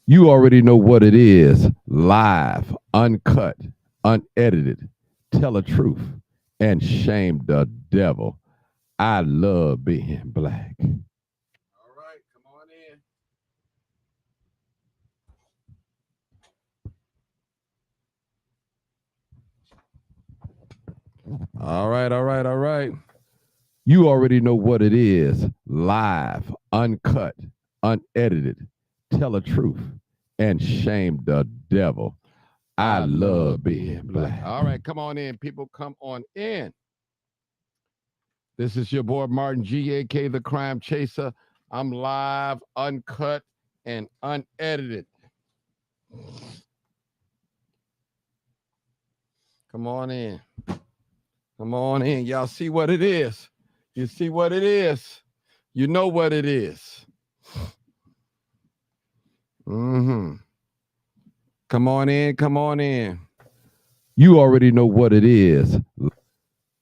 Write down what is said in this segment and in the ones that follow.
You already know what it is. Live, uncut, unedited. Tell the truth and shame the devil. I love being black. All right, come on in. All right, all right, all right. You already know what it is. Live, uncut, unedited. Tell the truth and shame the devil. I love being black. All right, come on in, people. Come on in. This is your boy Martin G, aka the Crime Chaser. I'm live, uncut, and unedited. Come on in. Come on in. Y'all see what it is. You see what it is. You know what it is. Mm-hmm. Come on in. Come on in. You already know what it is.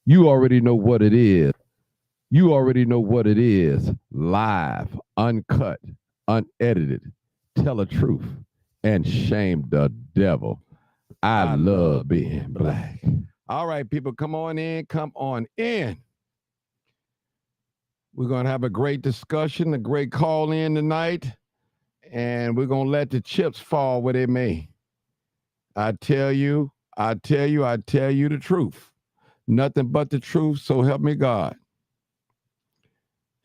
You already know what it is. You already know what it is. Live, uncut, unedited. Tell the truth and shame the devil. I love being black. All right, people, come on in. Come on in. We're going to have a great discussion, a great call in tonight, and we're going to let the chips fall where they may. I tell you the truth. Nothing but the truth, so help me God.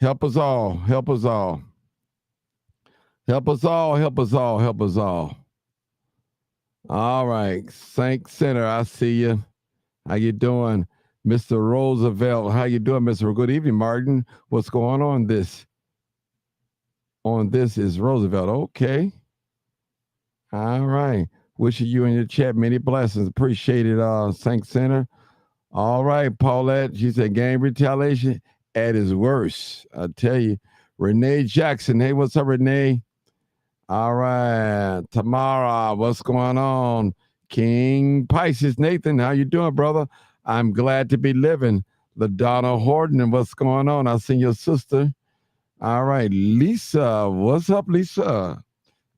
Help us all. Help us all. Help us all. Help us all. Help us all. All right. Saint Center, I see you. How you doing? Mr. Roosevelt. How you doing, Mr. Good evening, Martin. What's going on this? On this is Roosevelt. Okay. All right. Wishing you and your chat many blessings. Appreciate it, Saint Center. All right, Paulette. She said gang retaliation at its worst. I tell you. Renee Jackson. Hey, what's up, Renee? All right. Tamara, what's going on? King Pisces. Nathan, how you doing, brother? I'm glad to be living. LaDonna Horton, and what's going on? I seen your sister. All right. Lisa, what's up, Lisa?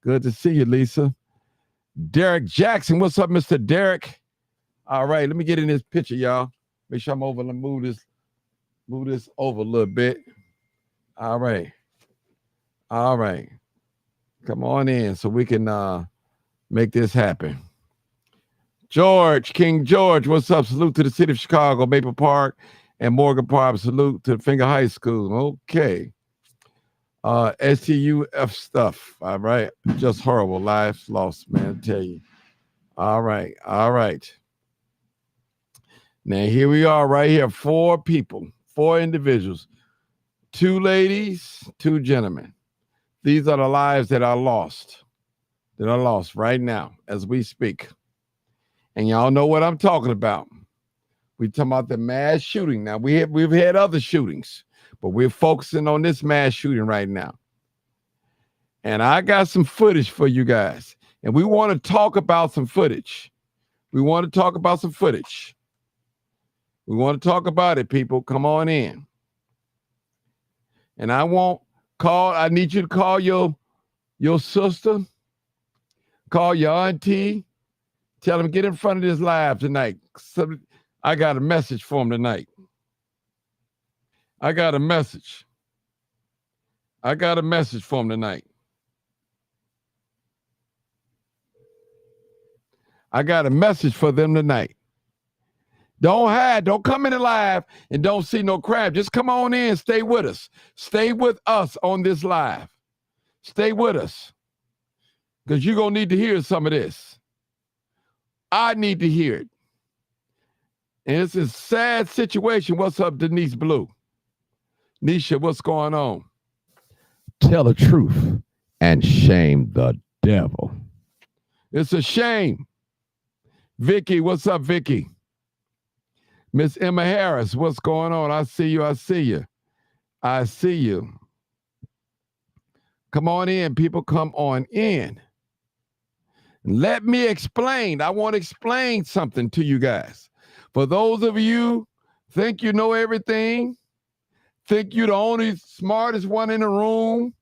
Good to see you, Lisa. Derek Jackson, what's up, Mr. Derek? All right, let me get in this picture, y'all. Make sure I'm over. Let me move this over a little bit. All right. All right. Come on in so we can make this happen. George, King George, what's up? Salute to the city of Chicago, Maple Park, and Morgan Park. Salute to Finger High School. Okay. STUF stuff. All right. Just horrible. Lives lost, man. I tell you. All right. All right. Now, here we are right here. 4 people, 4 individuals, 2 ladies, 2 gentlemen. These are the lives that are lost right now as we speak. And y'all know what I'm talking about. We're talking about the mass shooting. Now, we've had other shootings, but we're focusing on this mass shooting right now. And I got some footage for you guys. And we want to talk about some footage. We want to talk about some footage. We want to talk about it, people. Come on in. And I need you to call your sister, call your auntie, tell them get in front of this live tonight. I got a message for them tonight. I got a message for them tonight. I got a message for them tonight. Don't hide. Don't come in the live and don't see no crap. Just come on in. Stay with us. Stay with us on this live. Stay with us. Because you're going to need to hear some of this. I need to hear it. And it's a sad situation. What's up, Denise Blue? Nisha, what's going on? Tell the truth and shame the devil. It's a shame. Vicky, what's up, Vicky? Miss Emma Harris, what's going on? I see you. I see you. I see you. Come on in, people. Come on in. Let me explain. I want to explain something to you guys. For those of you think you know everything, think you're the only smartest one in the room,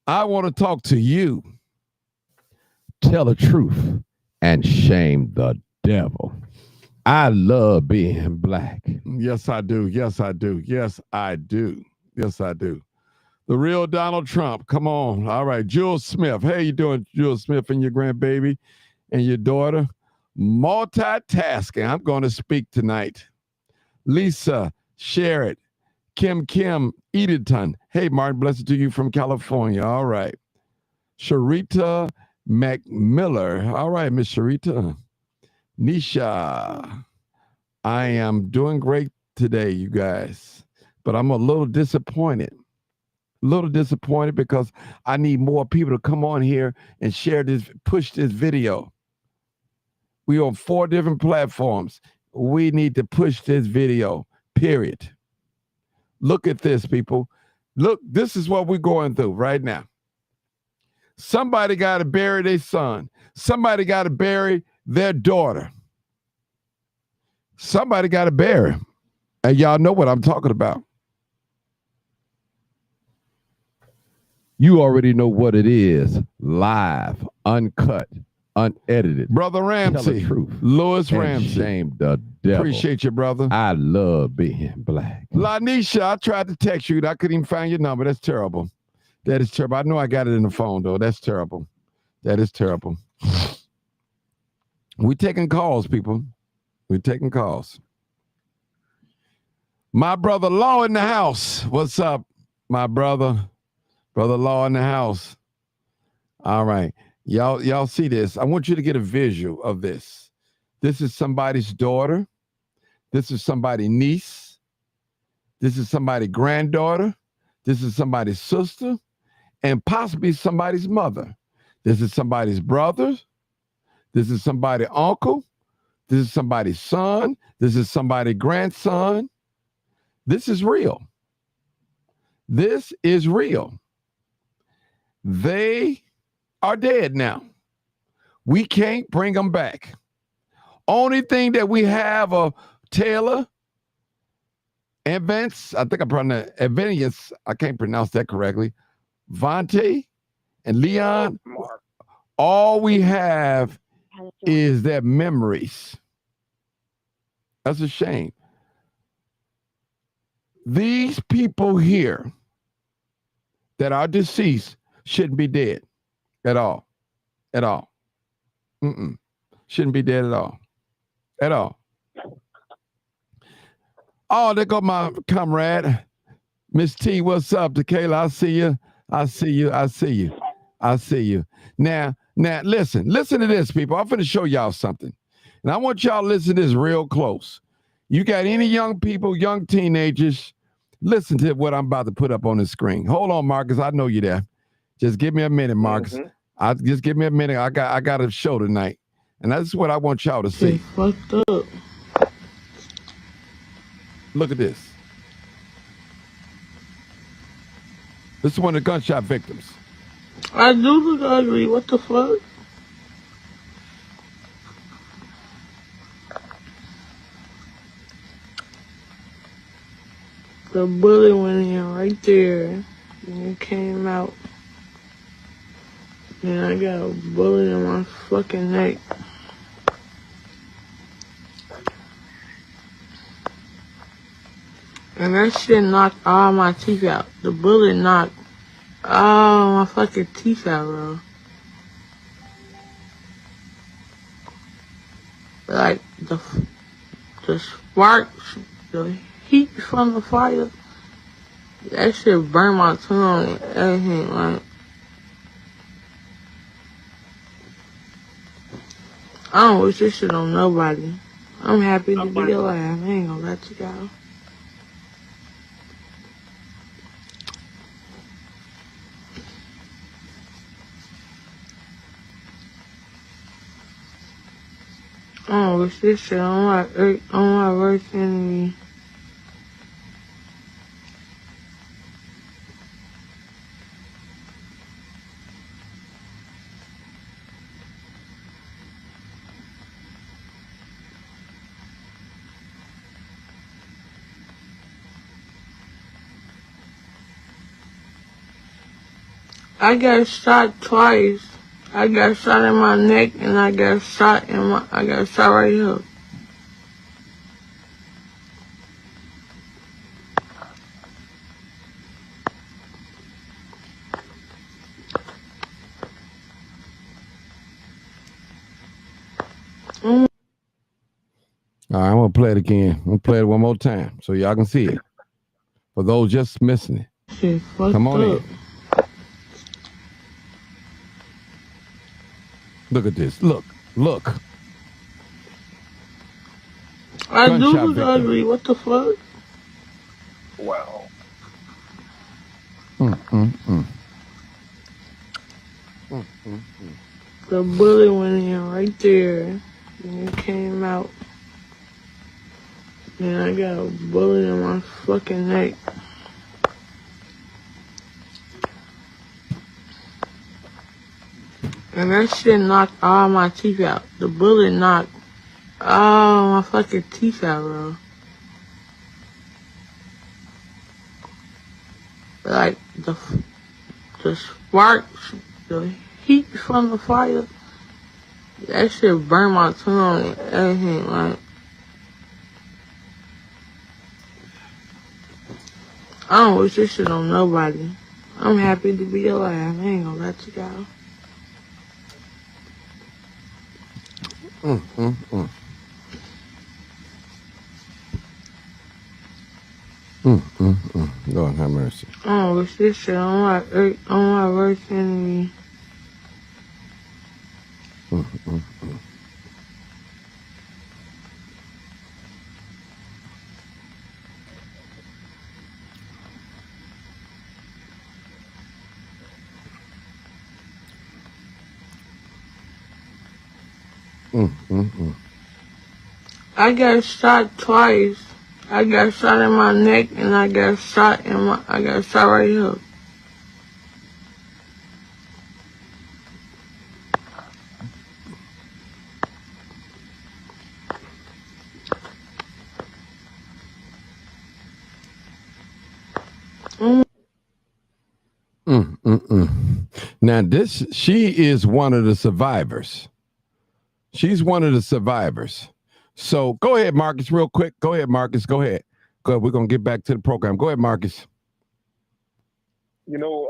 I want to talk to you. Tell the truth and shame the devil. I love being black. Yes, I do. Yes, I do. Yes, I do. Yes, I do. The real Donald Trump. Come on. All right. Jules Smith. Hey, you doing, Jules Smith, and your grandbaby and your daughter? Multitasking. I'm going to speak tonight. Lisa, share it. Kim Edenton. Hey, Martin, blessed to you from California. All right. Sharita McMiller. All right, Miss Sharita. Nisha. I am doing great today, you guys, but I'm a little disappointed. Because I need more people to come on here and share this, push this video. We on 4 different platforms. We need to push this video, period. Look at this, people. Look, this is what we're going through right now. Somebody got to bury their son. Somebody got to bury their daughter. Somebody got to bury him. And y'all know what I'm talking about. You already know what it is. Live, uncut, unedited. Brother Ramsey. Louis Ramsey. Shame the devil. Appreciate you, brother. I love being black. Lanisha, I tried to text you. I couldn't even find your number. That's terrible. That is terrible. I know I got it in the phone, though. That's terrible. That is terrible. We're taking calls, people. We're taking calls. My brother Law in the house. What's up, my brother? Brother Law in the house. All right. Y'all see this. I want you to get a visual of this. This is somebody's daughter. This is somebody's niece. This is somebody's granddaughter. This is somebody's sister. And possibly somebody's mother. This is somebody's brother. This is somebody's uncle. This is somebody's son. This is somebody's grandson. This is real. This is real. They are dead now. We can't bring them back. Only thing that we have of Taylor and Vince, I think I'm pronouncing Evanius, I can't pronounce that correctly. Vontae and Leon, all we have is their memories. That's a shame. These people here that are deceased shouldn't be dead at all. At all. Shouldn't be dead at all. At all. Oh, there go my comrade. Miss T, what's up? Tequila, I see you. I see you. I see you. I see you. Now, listen to this, people. I'm going to show y'all something. And I want y'all to listen to this real close. You got any young people, young teenagers, listen to what I'm about to put up on the screen. Hold on, Marcus. I know you're there. Just give me a minute, Marcus. Just give me a minute. I got a show tonight. And that's what I want y'all to see. Fucked up. Look at this. This is one of the gunshot victims. I do look ugly. What the fuck? The bullet went in right there. And it came out. And I got a bullet in my fucking neck. And that shit knocked all my teeth out. The bullet knocked all my fucking teeth out, bro. Like, the sparks, the heat from the fire, that shit burned my tongue and everything, like. I don't wish this shit on nobody. I'm happy to be alive. I ain't gonna let you go. I don't wish this shit on my worst enemy. I got shot twice. I got shot in my neck and I got shot right here. Mm, All right, I'm gonna play it again. I'm gonna play it one more time so y'all can see it. For those just missing it, shit come fucked on up. in. Look at this. Look. I do Gunshot look victim. ugly. What the fuck? Wow. Mm, mm, mm. Mm, mm, mm. The bullet went in right there. And it came out. And I got a bullet in my fucking neck. And that shit knocked all my teeth out. The bullet knocked all my fucking teeth out, bro. Like the sparks, the heat from the fire, that shit burned my tongue and everything. Like, I don't wish this shit on nobody. I'm happy to be alive. I ain't gonna let you go. Mm, mm, mm. Mm, mm, mm. Lord have mercy. I don't wish this shit on my worst enemy. Mm, mm, mm. Mm, mm, mm. I got shot twice. I got shot in my neck and I got shot right here. Mm, Mm, mm, mm. Now she is one of the survivors. She's one of the survivors. So go ahead, Marcus, real quick. Go ahead, Marcus. Go ahead. Go ahead. We're gonna get back to the program. Go ahead, Marcus. You know,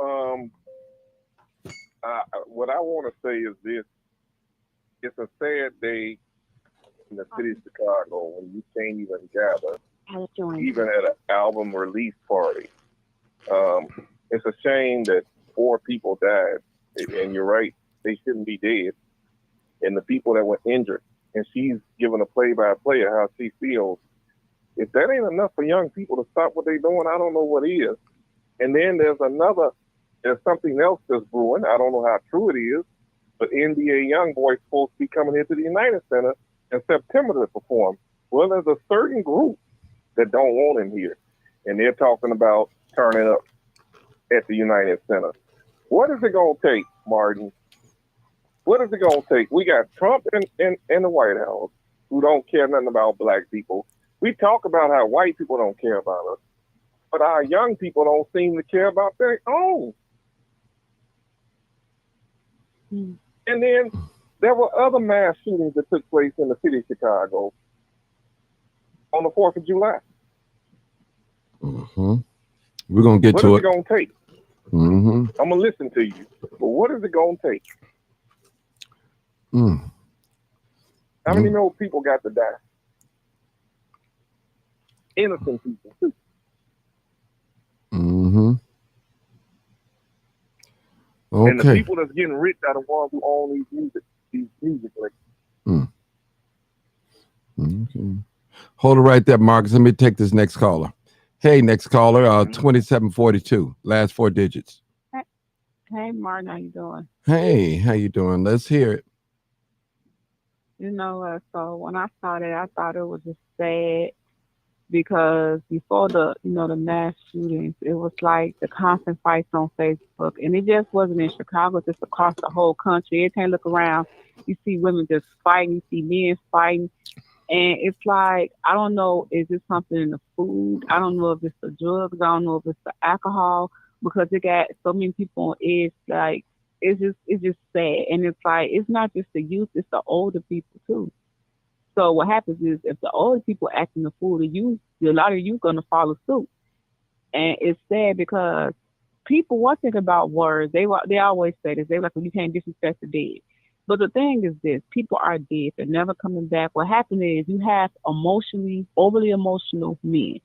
what I want to say is this: it's a sad day in the city of Chicago when you can't even gather, even at an album release party. Um, it's a shame that 4 people died, and you're right; they shouldn't be dead. And the people that were injured, and she's giving a play-by-play of how she feels. If that ain't enough for young people to stop what they're doing, I don't know what is. And then there's something else that's brewing. I don't know how true it is, but NBA YoungBoy is supposed to be coming here to the United Center in September to perform. Well, there's a certain group that don't want him here, and they're talking about turning up at the United Center. What is it going to take, Martin? What is it going to take? We got Trump in the White House who don't care nothing about black people. We talk about how white people don't care about us, but our young people don't seem to care about their own. And then there were other mass shootings that took place in the city of Chicago on the 4th of July. Mm-hmm. We're gonna get What to is it. it going to take? Mm-hmm. I'm going to listen to you. But what is it going to take? Mm. How many more people got to die? Innocent people, too. Mm-hmm. And the Okay. people that's getting rich are the ones who own these music labels. Mm. Okay. Hold it right there, Marcus. Let me take this next caller. Hey, next caller, 2742, last 4 digits. Hey, Martin, how you doing? Hey, how you doing? Let's hear it. So when I saw that, I thought it was just sad because before the mass shootings, it was like the constant fights on Facebook, and it just wasn't in Chicago, just across the whole country. Every time you look around, you see women just fighting, you see men fighting, and it's like I don't know, is it something in the food? I don't know if it's the drugs, I don't know if it's the alcohol, because it got so many people on edge. Like it's just sad, and it's like it's not just the youth; it's the older people too. So what happens is if the older people acting the fool, the youth, a lot of youth gonna follow suit, and it's sad because people one thing about words. They always say this. They like you can't disrespect the dead. But the thing is this: people are dead; they're never coming back. What happened is you have overly emotional men.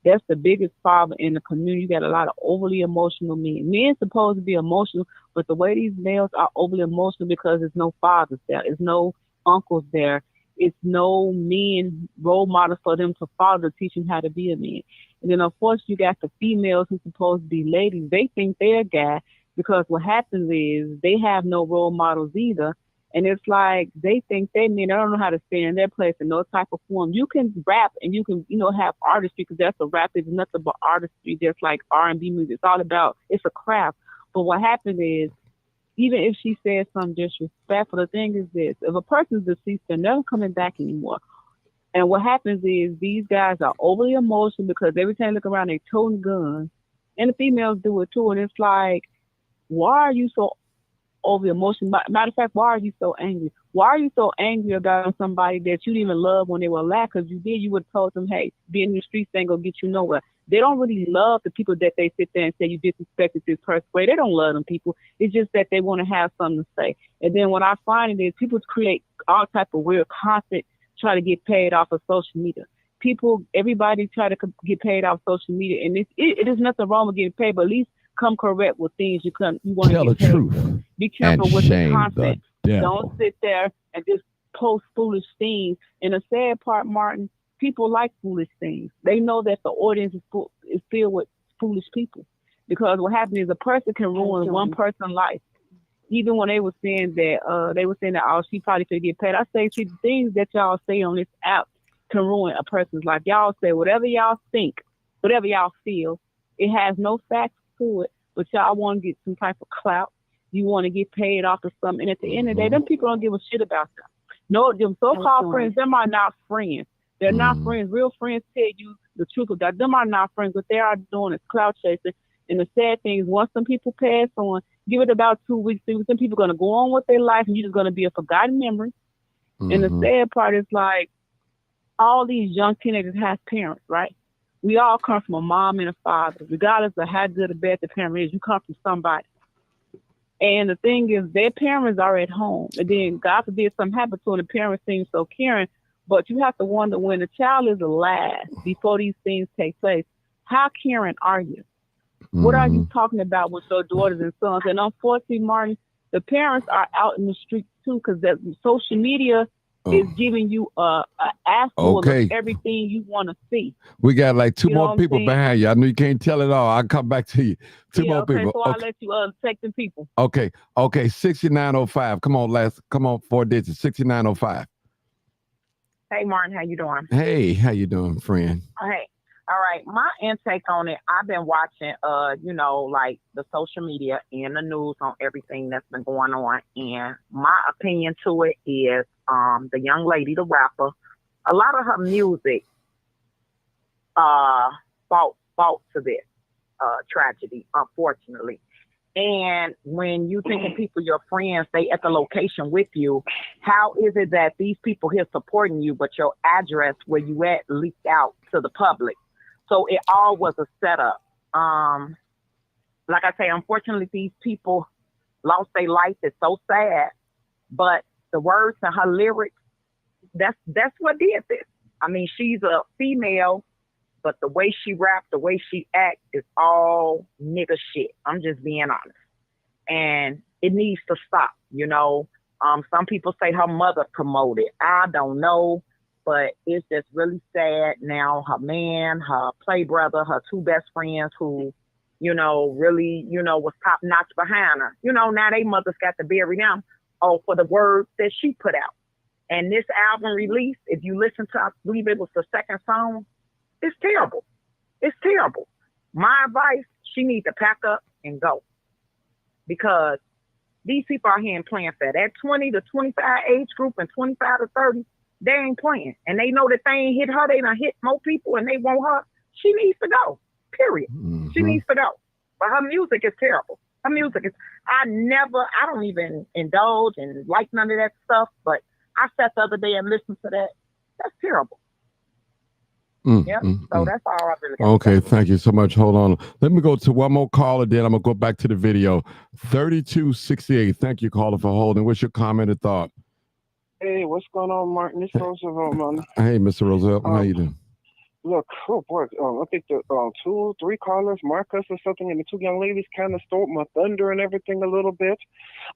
That's the biggest problem in the community. You got a lot of overly emotional men. Men supposed to be emotional, but the way these males are overly emotional because there's no fathers there, there's no uncles there, it's no men role model for them to follow to teach them how to be a man. And then of course you got the females who supposed to be ladies. They think they're a guy because what happens is they have no role models either. And it's like they think they men. They don't know how to stay in their place in no type of form. You can rap and you can, have artistry because that's a rap. It's nothing but artistry. Just like R&B music. It's all about, it's a craft. But what happens is, even if she says something disrespectful, the thing is this: if a person's deceased, they're never coming back anymore. And what happens is these guys are overly emotional because every time you look around, they toting guns, and the females do it too. And it's like, why are you so over emotion? Matter of fact, why are you so angry? Why are you so angry about somebody that you didn't even love when they were alive? Because you would have told them, hey, being in the streets ain't gonna get you nowhere. They don't really love the people that they sit there and say you disrespected this person. They don't love them people. It's just that they want to have something to say. And then what I find is people create all type of weird content, try to get paid off of social media. Everybody try to get paid off social media, and it is nothing wrong with getting paid, but at least come correct with things you want to Tell the get paid truth for. Be and careful with the shame the content. Don't devil. sit there and just post foolish things. And the sad part, Martin, people like foolish things. They know that the audience is filled with foolish people. Because what happens is a person can ruin one person's life. Even when they were saying that, oh, she probably could get paid. I say, see, the things that y'all say on this app can ruin a person's life. Y'all say whatever y'all think, whatever y'all feel. It has no facts to it, but y'all want to get some type of clout. You want to get paid off of something. And at the end of the day, them people don't give a shit about them. No, them so-called friends, them are not friends. They're not friends. Real friends tell you the truth of that. Them are not friends. What they are doing is clout chasing. And the sad thing is, once some people pass on, give it about 2 weeks, some people are going to go on with their life, and you're just going to be a forgotten memory. And the sad part is, like, all these young teenagers have parents, right? We all come from a mom and a father. Regardless of how good or bad the parent is, you come from somebody. And the thing is, their parents are at home. And then, God forbid, something happens to them, the parents seem so caring. But you have to wonder, when the child is alive, before these things take place, how caring are you? What are you talking about with your daughters and sons? And unfortunately, Martin, the parents are out in the streets too, because that social media is giving you a asshole of everything you want to see. We got like two more people behind you. I know you can't tell it all. I'll come back to you. Two more people. So I'll let you take the people. Okay. 6905. Come on, 4 digits. 6905. Hey, Martin, how you doing? Hey, how you doing, friend? Hey. All right, my intake on it, I've been watching, like the social media and the news on everything that's been going on. And my opinion to it is the young lady, the rapper, a lot of her music fought to this tragedy, unfortunately. And when you thinking people, your friends, they at the location with you, how is it that these people here supporting you, but your address where you at leaked out to the public? So it all was a setup. Like I say, unfortunately, these people lost their life. It's so sad. But the words and her lyrics, that's what did this. I mean, she's a female, but the way she raps, the way she acts is all nigga shit. I'm just being honest. And it needs to stop, Some people say her mother promoted. I don't know. But it's just really sad now. Her man, her play brother, her two best friends who, really, was top notch behind her. Now they mothers got to bury them for the words that she put out. And this album release, if you listen to, I believe it was the second song, it's terrible. It's terrible. My advice, she needs to pack up and go. Because these people are here and playing fair. That 20 to 25 age group and 25 to 30, they ain't playing. And they know that they ain't hit her. They done hit more people and they want her. She needs to go. Period. She needs to go. But her music is terrible. Her music is, I don't even indulge and like none of that stuff, but I sat the other day and listened to that. That's terrible. So that's all I really got. Okay, thank you so much. Hold on. Let me go to one more caller, then I'm going to go back to the video. 3268. Thank you, caller, for holding. What's your comment or thought? Hey, what's going on, Martin? It's Roosevelt, man. Hey, Mr. Roosevelt. How you doing? Look, oh boy, I think the 2, 3 callers, Marcus or something, and the 2 young ladies kind of stole my thunder and everything a little bit.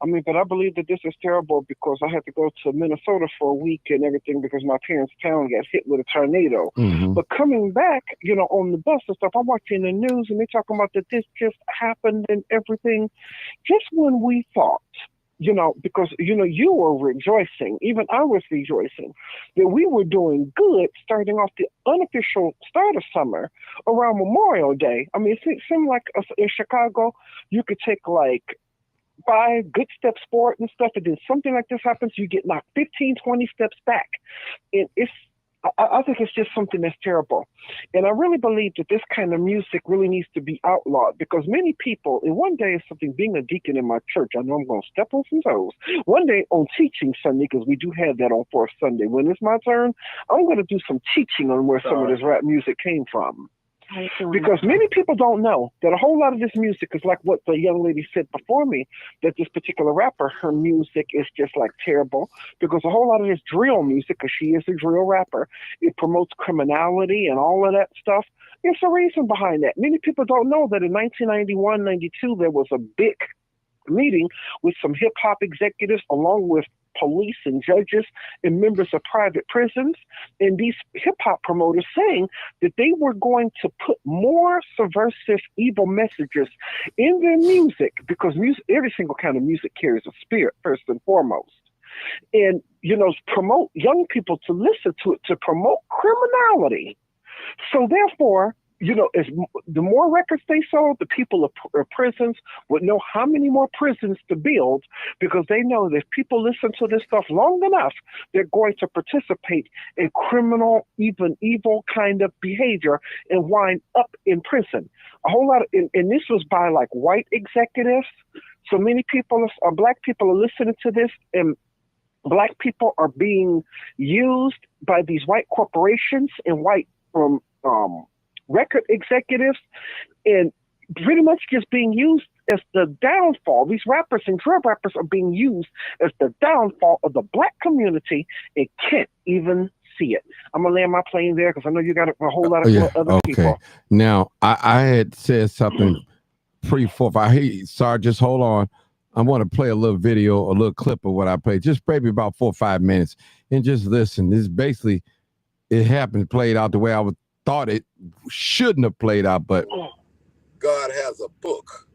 I mean, but I believe that this is terrible because I had to go to Minnesota for a week and everything because my parents' town got hit with a tornado. But coming back, on the bus and stuff, I'm watching the news and they're talking about that this just happened and everything. Just when we thought, because, you were rejoicing, even I was rejoicing, that we were doing good starting off the unofficial start of summer around Memorial Day. I mean, it seemed like in Chicago, you could take like 5 good steps forward and stuff, and then something like this happens, you get knocked 15, 20 steps back. And I think it's just something that's terrible. And I really believe that this kind of music really needs to be outlawed because many people, and one day it's something, being a deacon in my church, I know I'm going to step on some toes. One day on Teaching Sunday, because we do have that on Fourth Sunday, when it's my turn, I'm going to do some teaching on where some of this rap music came from. Because many people don't know that a whole lot of this music is like what the young lady said before me, that this particular rapper, her music is just like terrible because a whole lot of this drill music, because she is a drill rapper, it promotes criminality and all of that stuff. There's a reason behind that. Many people don't know that in 1991, 92, there was a big meeting with some hip hop executives along with police and judges and members of private prisons, and these hip hop promoters saying that they were going to put more subversive, evil messages in their music because every single kind of music carries a spirit first and foremost. And, promote young people to listen to it, to promote criminality. So therefore, as the more records they sold, the people of prisons would know how many more prisons to build because they know that if people listen to this stuff long enough, they're going to participate in criminal, even evil kind of behavior and wind up in prison. A whole lot of, and this was by like white executives. So many people, black people are listening to this, and black people are being used by these white corporations and white record executives, and pretty much just being used as the downfall. These rappers and drill rappers are being used as the downfall of the black community and can't even see it. I'm going to land my plane there because I know you got a whole lot of other people. Now, I had said something pre-4. Sorry, just hold on. I want to play a little video, a little clip of what I played. Just maybe about 4 or 5 minutes and just listen. This is basically, it happened, played out the way I thought it shouldn't have played out, but God has a book.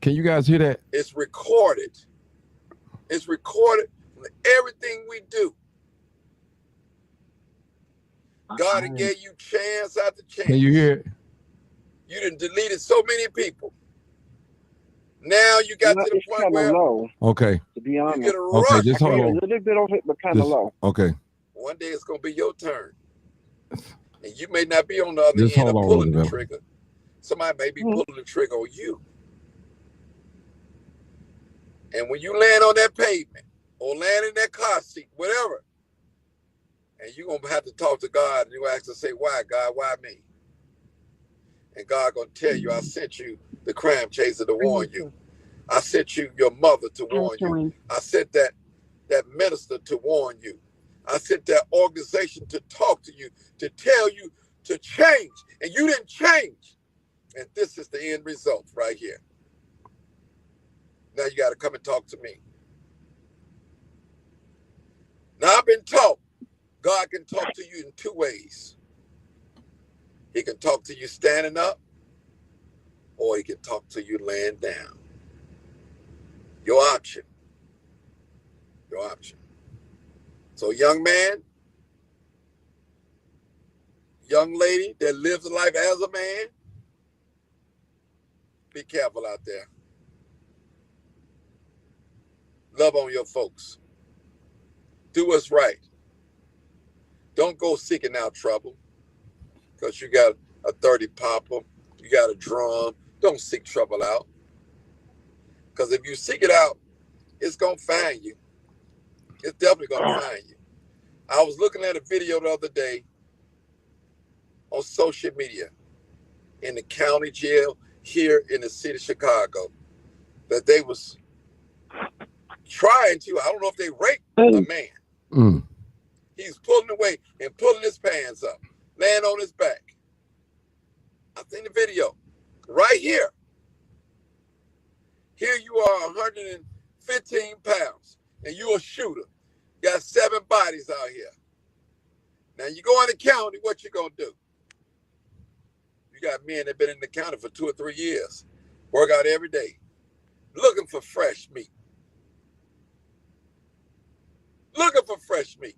Can you guys hear that? It's recorded. It's recorded from everything we do. God gave you chance after chance. Can you hear it? You done deleted so many people. Now you got to the point where low. Okay. To be honest. You get a rush. Okay, just hold on. A little bit of it, but kind of low. Okay. One day it's gonna be your turn. And you may not be on the other Just end of hold on, pulling the Roosevelt. trigger. Somebody may be pulling the trigger on you. And when you land on that pavement or land in that car seat, whatever, and you're going to have to talk to God, and you have to say, why, God, why me? And God going to tell you, I sent you the crime chaser to warn you. I sent you your mother to warn you. I sent that minister to warn you. I sent that organization to talk to you, to tell you to change. And you didn't change. And this is the end result right here. Now you got to come and talk to me. Now I've been taught God can talk to you in 2 ways. He can talk to you standing up, or he can talk to you laying down. Your option. Your option. So young man, young lady that lives life as a man, be careful out there. Love on your folks. Do what's right. Don't go seeking out trouble because you got a 30 popper, you got a drum. Don't seek trouble out. Because if you seek it out, it's going to find you. It's definitely going to find you. I was looking at a video the other day on social media in the county jail here in the city of Chicago that they was trying to, I don't know if they raped a man. Mm. He's pulling away and pulling his pants up, laying on his back. I've seen the video right here. Here you are, 115 pounds, and you're a shooter. Got 7 bodies out here. Now you go in the county, what you gonna do? You got men that been in the county for 2 or 3 years, work out every day, looking for fresh meat. Looking for fresh meat.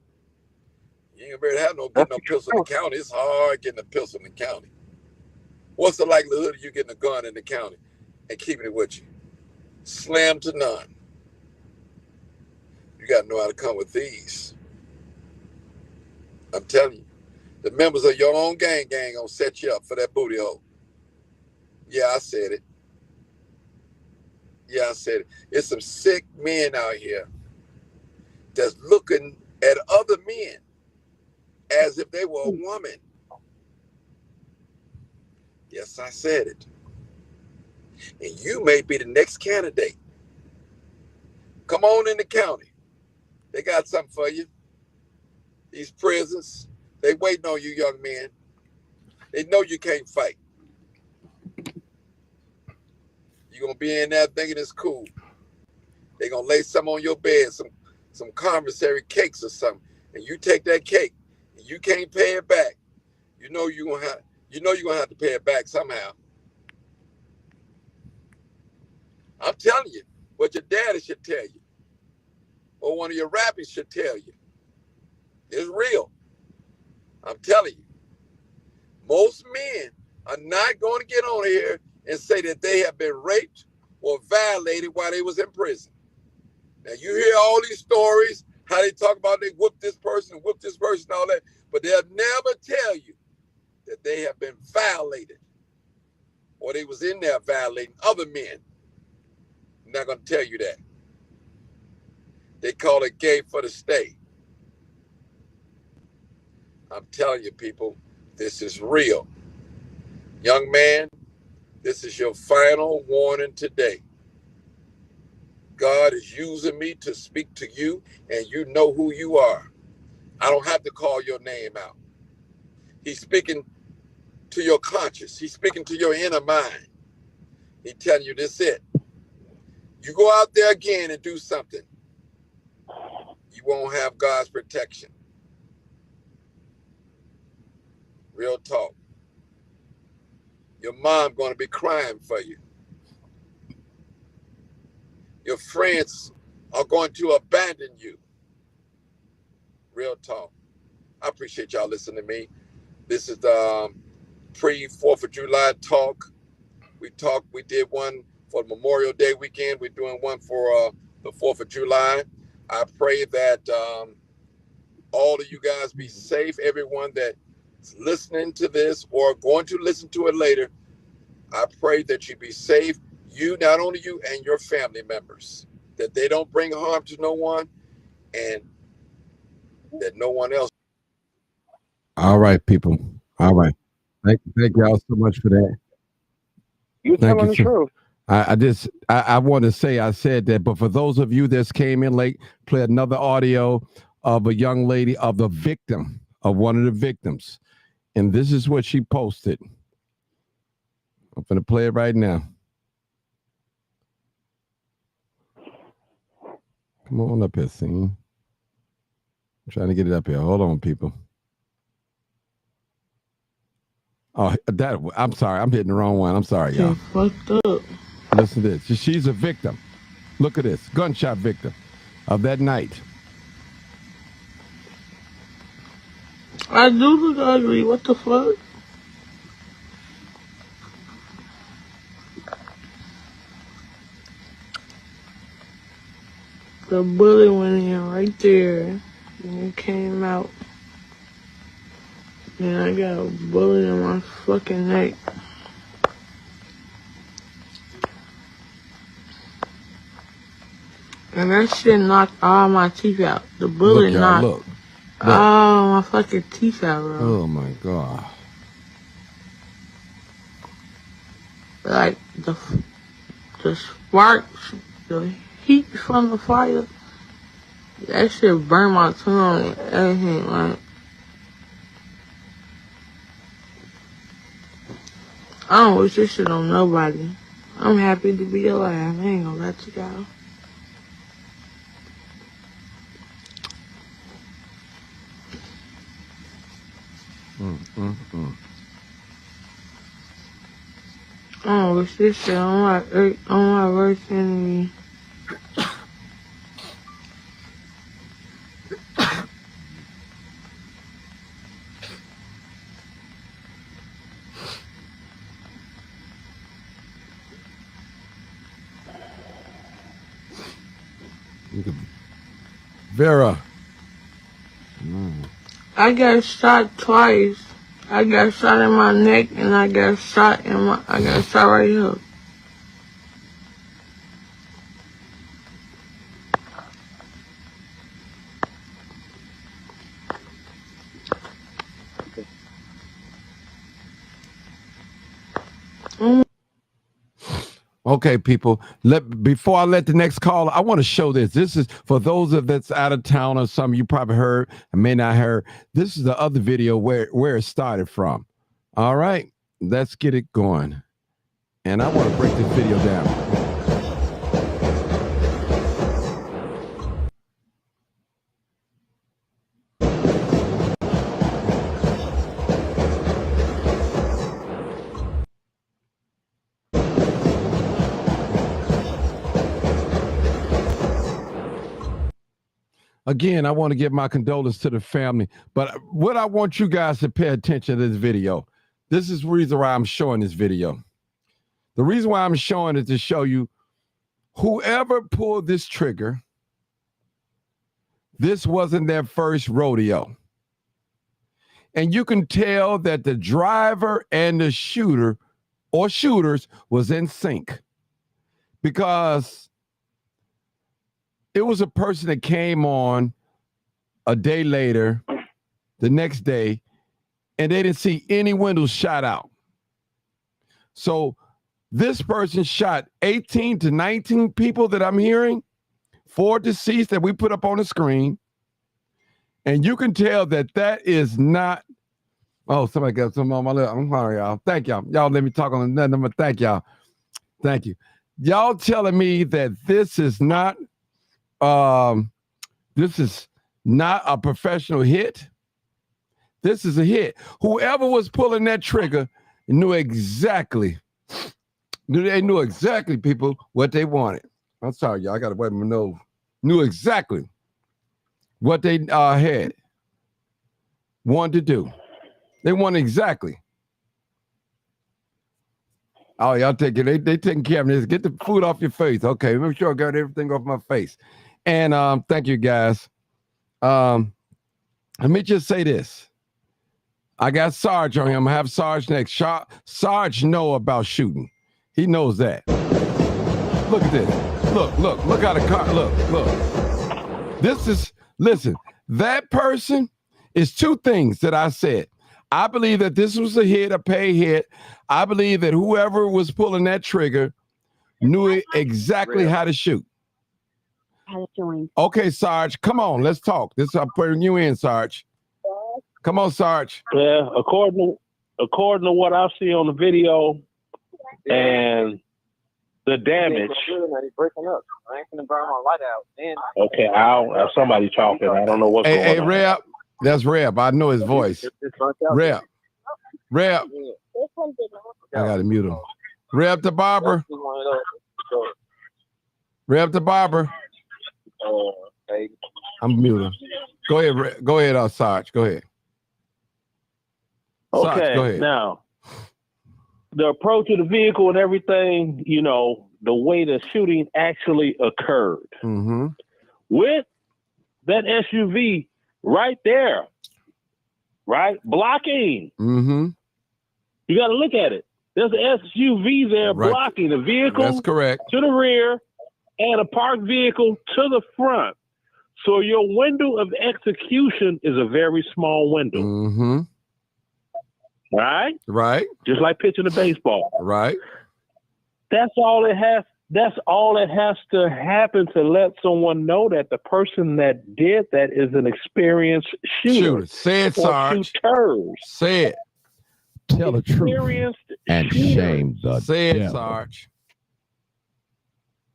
You ain't gonna have getting no pistol in the county. It's hard getting a pistol in the county. What's the likelihood of you getting a gun in the county and keeping it with you? Slam to none. You gotta know how to come with these. I'm telling you, the members of your own gang gonna set you up for that booty hole. Yeah, I said it. Yeah, I said it. It's some sick men out here that's looking at other men as if they were a woman. Yes, I said it. And you may be the next candidate. Come on in the county. They got something for you. These prisons, they waiting on you, young men. They know you can't fight. You're going to be in there thinking it's cool. They're going to lay some on your bed, some commissary cakes or something, and you take that cake and you can't pay it back. You know you're going to have to pay it back somehow. I'm telling you what your daddy should tell you, or one of your rappers should tell you. It's real. I'm telling you. Most men are not going to get on here and say that they have been raped or violated while they was in prison. Now you hear all these stories, how they talk about they whooped this person, all that, but they'll never tell you that they have been violated or they was in there violating other men. I'm not going to tell you that. They call it gay for the stay. I'm telling you, people, this is real. Young man, this is your final warning today. God is using me to speak to you, and you know who you are. I don't have to call your name out. He's speaking to your conscience. He's speaking to your inner mind. He's telling you this is it. You go out there again and do something, you won't have God's protection. Real talk. Your mom going to be crying for you. Your friends are going to abandon you. Real talk. I appreciate y'all listening to me. This is the pre-4th of July talk. We did one for Memorial Day weekend. We're doing one for the 4th of July. I pray that all of you guys be safe. Everyone that's listening to this or going to listen to it later, I pray that you be safe. You, not only you and your family members, that they don't bring harm to no one and that no one else. All right, people. All right. Thank y'all so much for that. You telling the truth. I want to say I said that, but for those of you that came in late, play another audio of a young lady, of the victim, of one of the victims. And this is what she posted. I'm going to play it right now. Come on up here, scene. I'm trying to get it up here. Hold on, people. Oh, I'm sorry. I'm hitting the wrong one. I'm sorry, y'all. Fucked up. Listen to this. She's a victim. Look at this. Gunshot victim of that night. I do look ugly. What the fuck? The bullet went in right there. And it came out. And I got a bullet in my fucking neck. And that shit knocked all my teeth out. The bullet Look, y'all, knocked look. all my fucking teeth out, bro. Oh my God. Like the sparks, the heat from the fire, that shit burned my tongue and everything, like. I don't wish this shit on nobody. I'm happy to be alive. I ain't gonna let you go. I don't wish this shit on my worst enemy. Vera. I got shot twice. I got shot in my neck and I got shot right here. Okay, people. Before I let the next caller, I want to show this. This is for those that's out of town or some you probably heard and may not heard. This is the other video where it started from. All right, let's get it going. And I want to break this video down. Again, I want to give my condolences to the family, but what I want you guys to pay attention to this video. This is the reason why I'm showing this video. The reason why I'm showing it to show you whoever pulled this trigger, this wasn't their first rodeo. And you can tell that the driver and the shooter or shooters was in sync because it was a person that came on a day later, the next day, and they didn't see any windows shot out. So this person shot 18 to 19 people that I'm hearing, 4 deceased that we put up on the screen. And you can tell that that is not, oh, somebody got some on my lip. I'm sorry, y'all. Thank y'all. Y'all let me talk on nothing, but thank y'all. Thank you. Y'all telling me that this is not a professional hit. This is a hit. Whoever was pulling that trigger knew exactly, people, what they wanted. I'm sorry, y'all. I got to wipe my nose. Knew exactly what they had wanted to do. They wanted exactly. Oh, y'all taking they taking care of this. Get the food off your face. Okay, make sure I got everything off my face. And thank you guys. Let me just say this. I got Sarge on him. I'm gonna have Sarge next. Sarge know about shooting. He knows that. Look at this. Look how the car, look. Listen, that person is 2 things that I said. I believe that this was a hit, a pay hit. I believe that whoever was pulling that trigger knew exactly how to shoot. Okay, Sarge, come on, let's talk. I'm putting you in, Sarge. Come on, Sarge. Yeah, according to what I see on the video and the damage. Breaking up. I ain't gonna burn my light out. Okay, somebody talking. I don't know what's going on. Hey, Reb. That's Reb. I know his voice. Reb. I gotta mute him. Reb the barber. Reb the barber. I'm muting. Go ahead. Go ahead, Sarge. Go ahead. Okay. Sarge, go ahead. Now, the approach of the vehicle and everything, the way the shooting actually occurred. Mm-hmm. With that SUV right there, right? Blocking. Mm-hmm. You got to look at it. There's an SUV there blocking the vehicle. That's correct. To the rear and a parked vehicle to the front. So your window of execution is a very small window. Mm-hmm. Right? Right. Just like pitching a baseball. Right. That's all it has. That's all it has to happen to let someone know that the person that did that is an experienced shooter. Say it, Sarge. Shooters. Say it. Tell the truth and shame the Say it, devil. Sarge.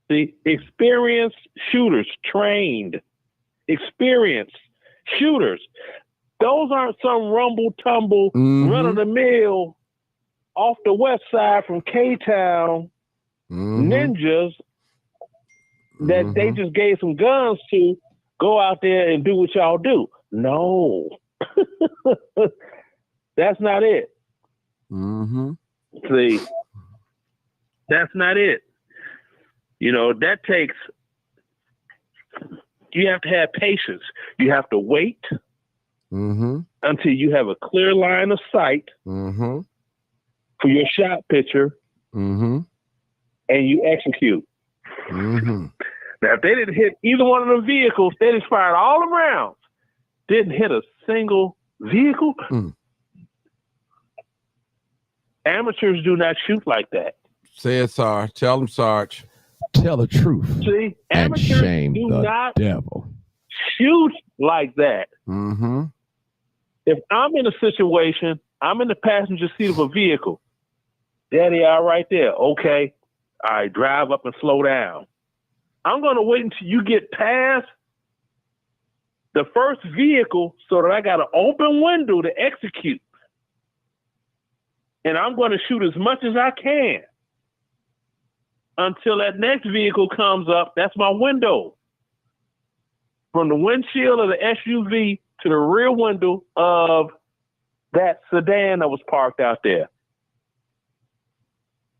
The experienced shooters, trained, experienced shooters. Those aren't some rumble tumble, run of the mill off the west side from K-Town ninjas that they just gave some guns to go out there and do what y'all do. No, that's not it. See, that's not it. You know, that takes, you have to have patience. You have to wait until you have a clear line of sight for your shot pitcher and you execute. Now, if they didn't hit either one of the vehicles, they just fired all the rounds, didn't hit a single vehicle. Amateurs do not shoot like that. Say it, Sarge. Tell them, Sarge. Tell the truth. See, and amateurs shame do the not devil. shoot like that. If I'm in a situation, I'm in the passenger seat of a vehicle. There they are right there. Okay, I drive up and slow down. I'm going to wait until you get past the first vehicle so that I got an open window to execute. And I'm going to shoot as much as I can until that next vehicle comes up. That's my window. From the windshield of the SUV to the rear window of that sedan that was parked out there.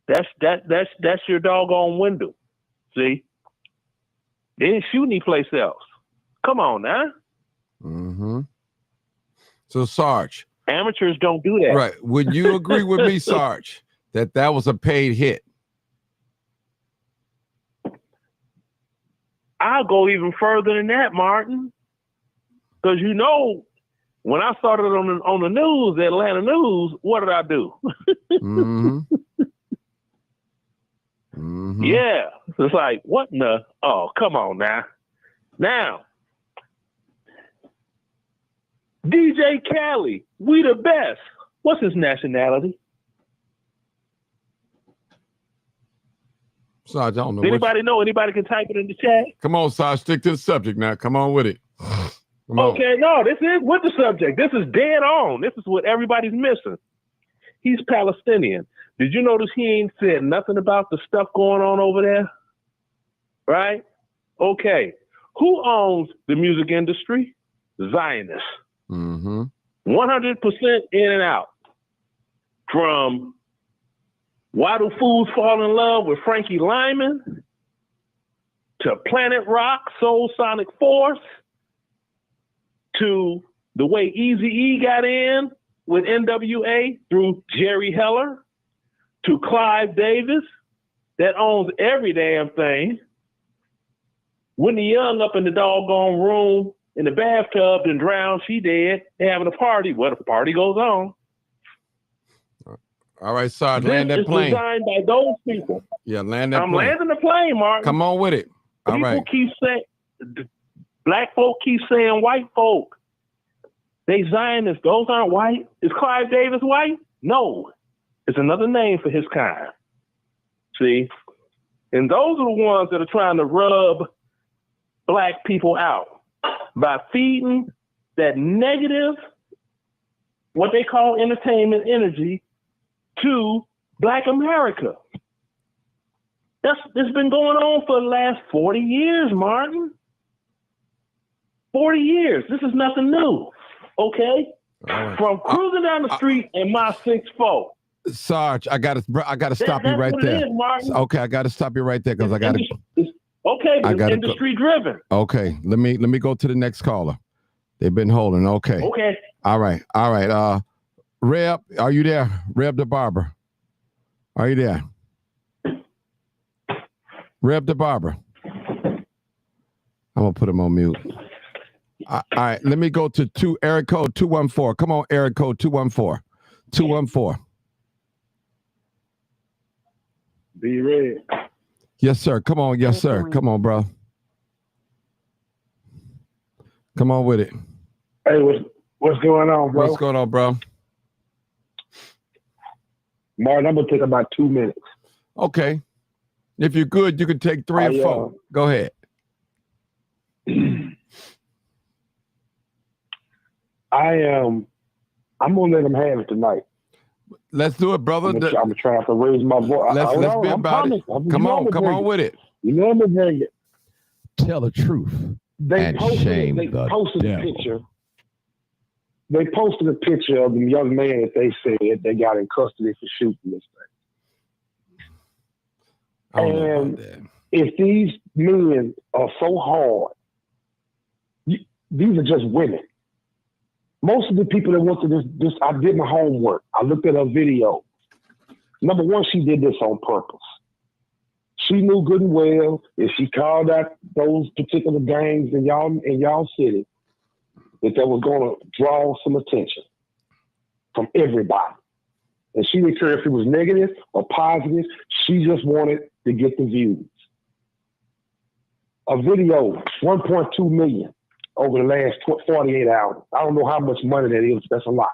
That's your doggone window. See? They didn't shoot any place else. Come on now. So, Sarge. Amateurs don't do that. Right. Would you agree with me, Sarge, that was a paid hit? I'll go even further than that, Martin. Because you know, when I started on the news, the Atlanta News, what did I do? Yeah. It's like, what in the? Oh, come on now. Now, DJ Khaled, we the best. What's his nationality? Sarge, I don't know. Anybody know? Anybody can type it in the chat. Come on, Sarge, stick to the subject now. Come on with it. Okay, no, this is with the subject. This is dead on. This is what everybody's missing. He's Palestinian. Did you notice he ain't said nothing about the stuff going on over there? Right? Okay. Who owns the music industry? Zionists. 100% in and out. From Why Do Fools Fall in Love with Frankie Lyman to Planet Rock, Soul Sonic Force, to the way Eazy-E got in with NWA through Jerry Heller, to Clive Davis, that owns every damn thing. Whitney Young up in the doggone room in the bathtub and drowned, she dead. They having a party. Well, the party goes on. All right, Sarge, land that plane. Designed by those people. Yeah, land that I'm plane. landing the plane, Martin. Come on with it. All People right. keep saying, black folk keep saying white folk. They Zionists. Those aren't white. Is Clive Davis white? No. It's another name for his kind. See? And those are the ones that are trying to rub black people out by feeding that negative, what they call entertainment energy, to Black America. It's been going on for the last 40 years, Martin. 40 years. This is nothing new. Okay? Right. From cruising down the street in my 6'4". Sarge, I gotta stop you right there. Okay, I gotta stop you right there because I gotta. Okay, but it's industry driven. Okay, let me go to the next caller. They've been holding. Okay. Okay. All right. Reb, are you there? Reb the barber. Are you there? Reb the barber. I'm going to put him on mute. All right, let me go to area code 214. Come on, area code 214. 214. Be ready. Yes, sir. Come on. Yes, sir. Come on, bro. Come on with it. Hey, what's going on, bro? What's going on, bro? Martin, I'm going to take about 2 minutes. Okay. If you're good, you can take 3 or 4. Go ahead. I'm going to let him have it tonight. Let's do it, brother. I'm going to try to raise my voice. Let's be about it. Come on with it. You know I'm going to bring it. Tell the truth. They posted a picture. They posted a picture of the young man that they said they got in custody for shooting this thing. And if these men are so hard, these are just women. Most of the people that went to this, I did my homework. I looked at her video. Number one, she did this on purpose. She knew good and well if she called out those particular gangs in y'all city, that was going to draw some attention from everybody. And she didn't care if it was negative or positive. She just wanted to get the views. A video, 1.2 million over the last 48 hours. I don't know how much money that is. That's a lot.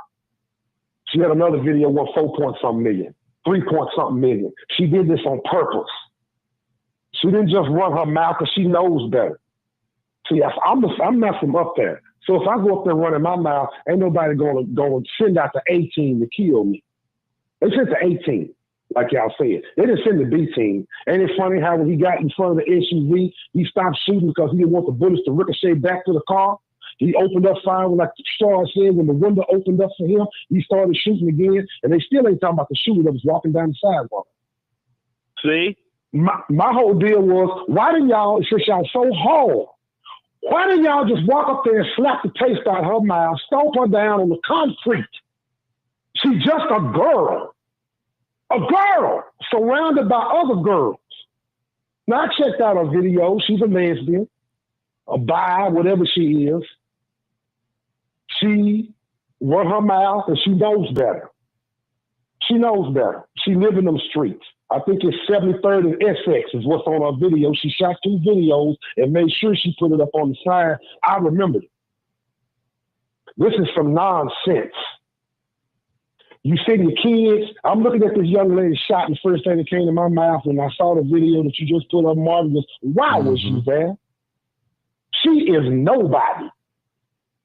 She had another video, 4-point-something million, 3-point-something million. She did this on purpose. She didn't just run her mouth because she knows better. See, I'm not from up there. So if I go up there running my mouth, ain't nobody going to send out the A team to kill me. They sent the A team, like y'all said. They didn't send the B team. Ain't it funny how when he got in front of the SUV, he stopped shooting because he didn't want the bullets to ricochet back to the car? He opened up fire, like Charles said, when the window opened up for him, he started shooting again, and they still ain't talking about the shooter that was walking down the sidewalk. See? My whole deal was, why did y'all, since y'all so hard, why didn't y'all just walk up there and slap the taste out of her mouth, stomp her down on the concrete? She's just a girl surrounded by other girls. Now, I checked out her video. She's a lesbian, a bi, whatever she is. She run her mouth and she knows better. She knows better. She live in them streets. I think it's 73rd and Essex is what's on her video. She shot 2 videos and made sure she put it up on the side. I remembered it. This is some nonsense. You send your kids. I'm looking at this young lady shot, and the first thing that came to my mouth when I saw the video that you just put up, Martin, was, why was she there? She is nobody.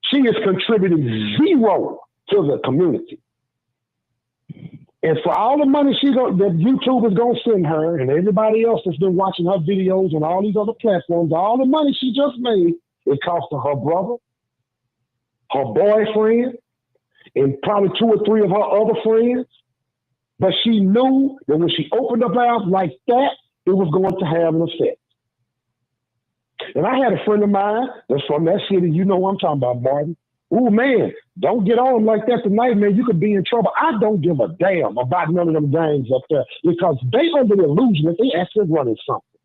She is contributing 0 to the community. And for all the money that YouTube is going to send her and everybody else that's been watching her videos on all these other platforms, all the money she just made, it cost her brother, her boyfriend, and probably 2 or 3 of her other friends. But she knew that when she opened up her mouth like that, it was going to have an effect. And I had a friend of mine that's from that city. You know what I'm talking about, Martin. Oh, man, don't get on like that tonight, man. You could be in trouble. I don't give a damn about none of them gangs up there because they under the illusion that they actually running something.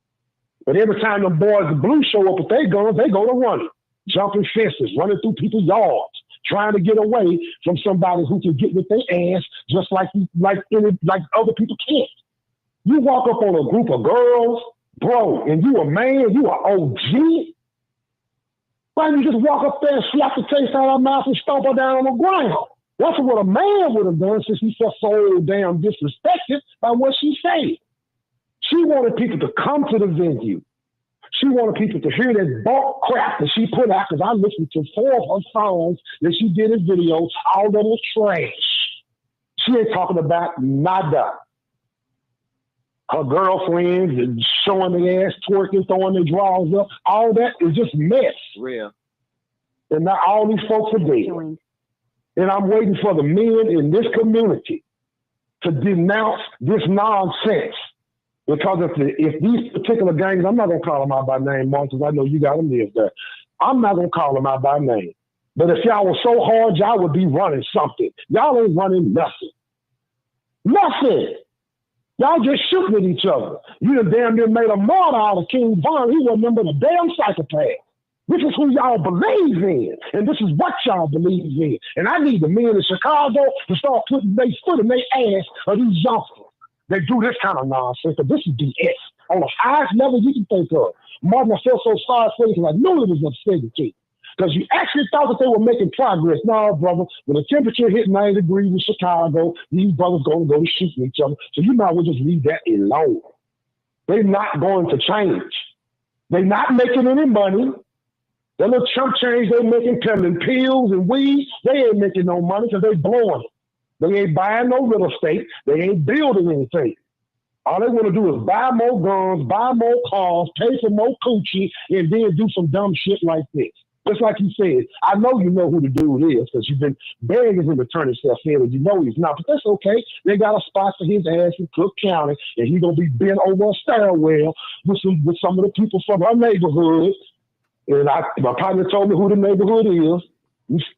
But every time them boys in blue show up with their guns, they go to running, jumping fences, running through people's yards, trying to get away from somebody who can get with their ass just like other people can't. You walk up on a group of girls, bro, and you a man, you are OG. Why don't you just walk up there and slap the taste out of her mouth and stomp her down on the ground? That's what a man would have done since he felt so damn disrespected by what she said. She wanted people to come to the venue. She wanted people to hear that bulk crap that she put out, because I listened to 4 of her songs that she did in videos. All of them was trash. She ain't talking about nada. Her girlfriends and showing their ass, twerking, throwing their drawers up, all that is just mess. Real. And now all these folks are dead. And I'm waiting for the men in this community to denounce this nonsense. Because if these particular gangs, I'm not going to call them out by name, Mark, because I know you got them there. I'm not going to call them out by name. But if y'all were so hard, y'all would be running something. Y'all ain't running nothing. Nothing. Y'all just shooting at each other. You done damn near made a martyr out of King Von. He wasn't but a damn psychopath. This is who y'all believe in, and this is what y'all believe in. And I need the men in Chicago to start putting their foot in their ass of these youngsters that do this kind of nonsense, because this is BS on the highest level you can think of. Martin, I felt so sorry for you because I knew it was upsetting to you. Because you actually thought that they were making progress. No, brother, when the temperature hit 90 degrees in Chicago, these brothers going to go to shooting each other. So you might as well just leave that alone. They're not going to change. They're not making any money. The little chump change they making, peddling pills and weed, they ain't making no money because they blowing it. They ain't buying no real estate. They ain't building anything. All they want to do is buy more guns, buy more cars, pay for more coochie, and then do some dumb shit like this. Just like you said, I know you know who the dude is because you've been begging him to turn himself in, and you know he's not. But that's okay. They got a spot for his ass in Cook County, and he's gonna be bent over a stairwell with some of the people from our neighborhood. And my partner told me who the neighborhood is.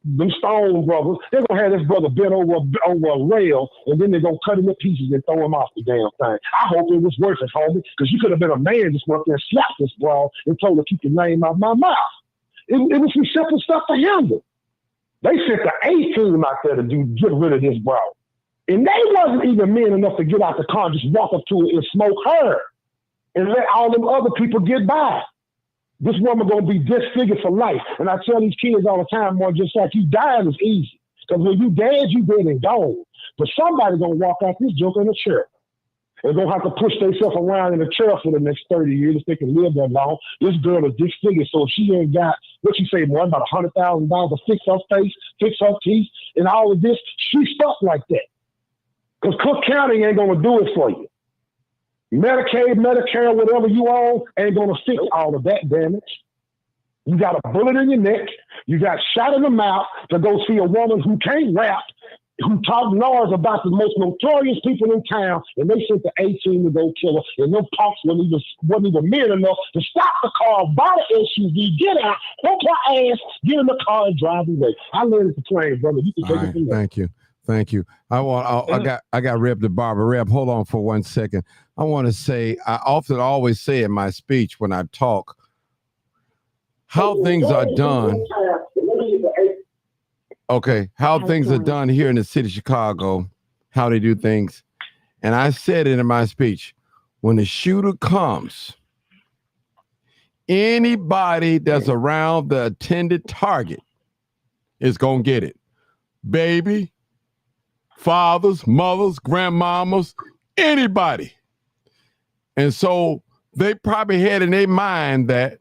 Them Stone brothers. They're gonna have this brother bent over a rail, and then they're gonna cut him to pieces and throw him off the damn thing. I hope it was worth it, homie, because you could have been a man just went up there and slapped this bro and told her keep your name out my mouth. It was some simple stuff to handle. They sent the A team out there to get rid of this bro. And they wasn't even men enough to get out the car and just walk up to her and smoke her and let all them other people get by. This woman gonna be disfigured for life. And I tell these kids all the time, more just like you dying is easy. Because when you dead and gone. But somebody gonna walk out this joker in a chair. They're going to have to push themselves around in a chair for the next 30 years if they can live that long. This girl is disfigured, so if she ain't got, what you say, more about $100,000 to fix her face, fix her teeth, and all of this, she's stuck like that. Because Cook County ain't going to do it for you. Medicaid, Medicare, whatever you own, ain't going to fix all of that damage. You got a bullet in your neck. You got shot in the mouth to go see a woman who can't rap, who talk noise about the most notorious people in town, and they sent the A-team to go kill her, and them punks wasn't even men enough to stop the car, buy the SUV, get out, hook her ass, get in the car, and drive away. I learned the plane, brother. You can take it from there. Thank you. I got Reb the barber. Reb, hold on for 1 second. I want to say, I often always say in my speech when I talk, how things are done. Okay, how things are done here in the city of Chicago, how they do things. And I said it in my speech, when the shooter comes, anybody that's around the intended target is going to get it. Baby, fathers, mothers, grandmamas, anybody. And so they probably had in their mind that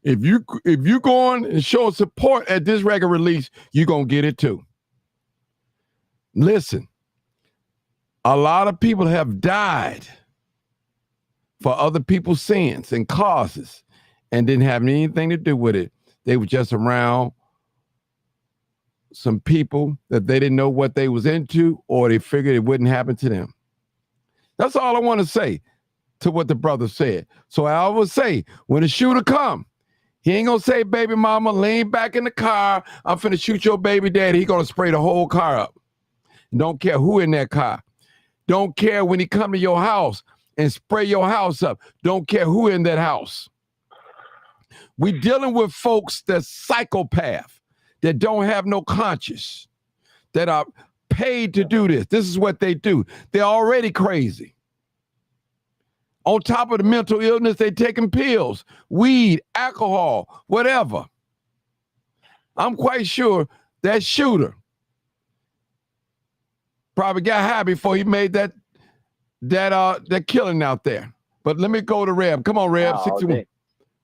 if you go on and show support at this record release, you're going to get it too. Listen, a lot of people have died for other people's sins and causes and didn't have anything to do with it. They were just around some people that they didn't know what they was into, or they figured it wouldn't happen to them. That's all I want to say to what the brother said. So I always say, when the shooter come, he ain't gonna say, baby mama, lean back in the car, I'm finna shoot your baby daddy. He gonna spray the whole car up. Don't care who in that car. Don't care when he come to your house and spray your house up. Don't care who in that house. We dealing with folks that's psychopath, that don't have no conscience, that are paid to do this. This is what they do. They're already crazy. On top of the mental illness, they taking pills, weed, alcohol, whatever. I'm quite sure that shooter probably got high before he made that killing out there. But let me go to Reb. Come on, Reb. 61.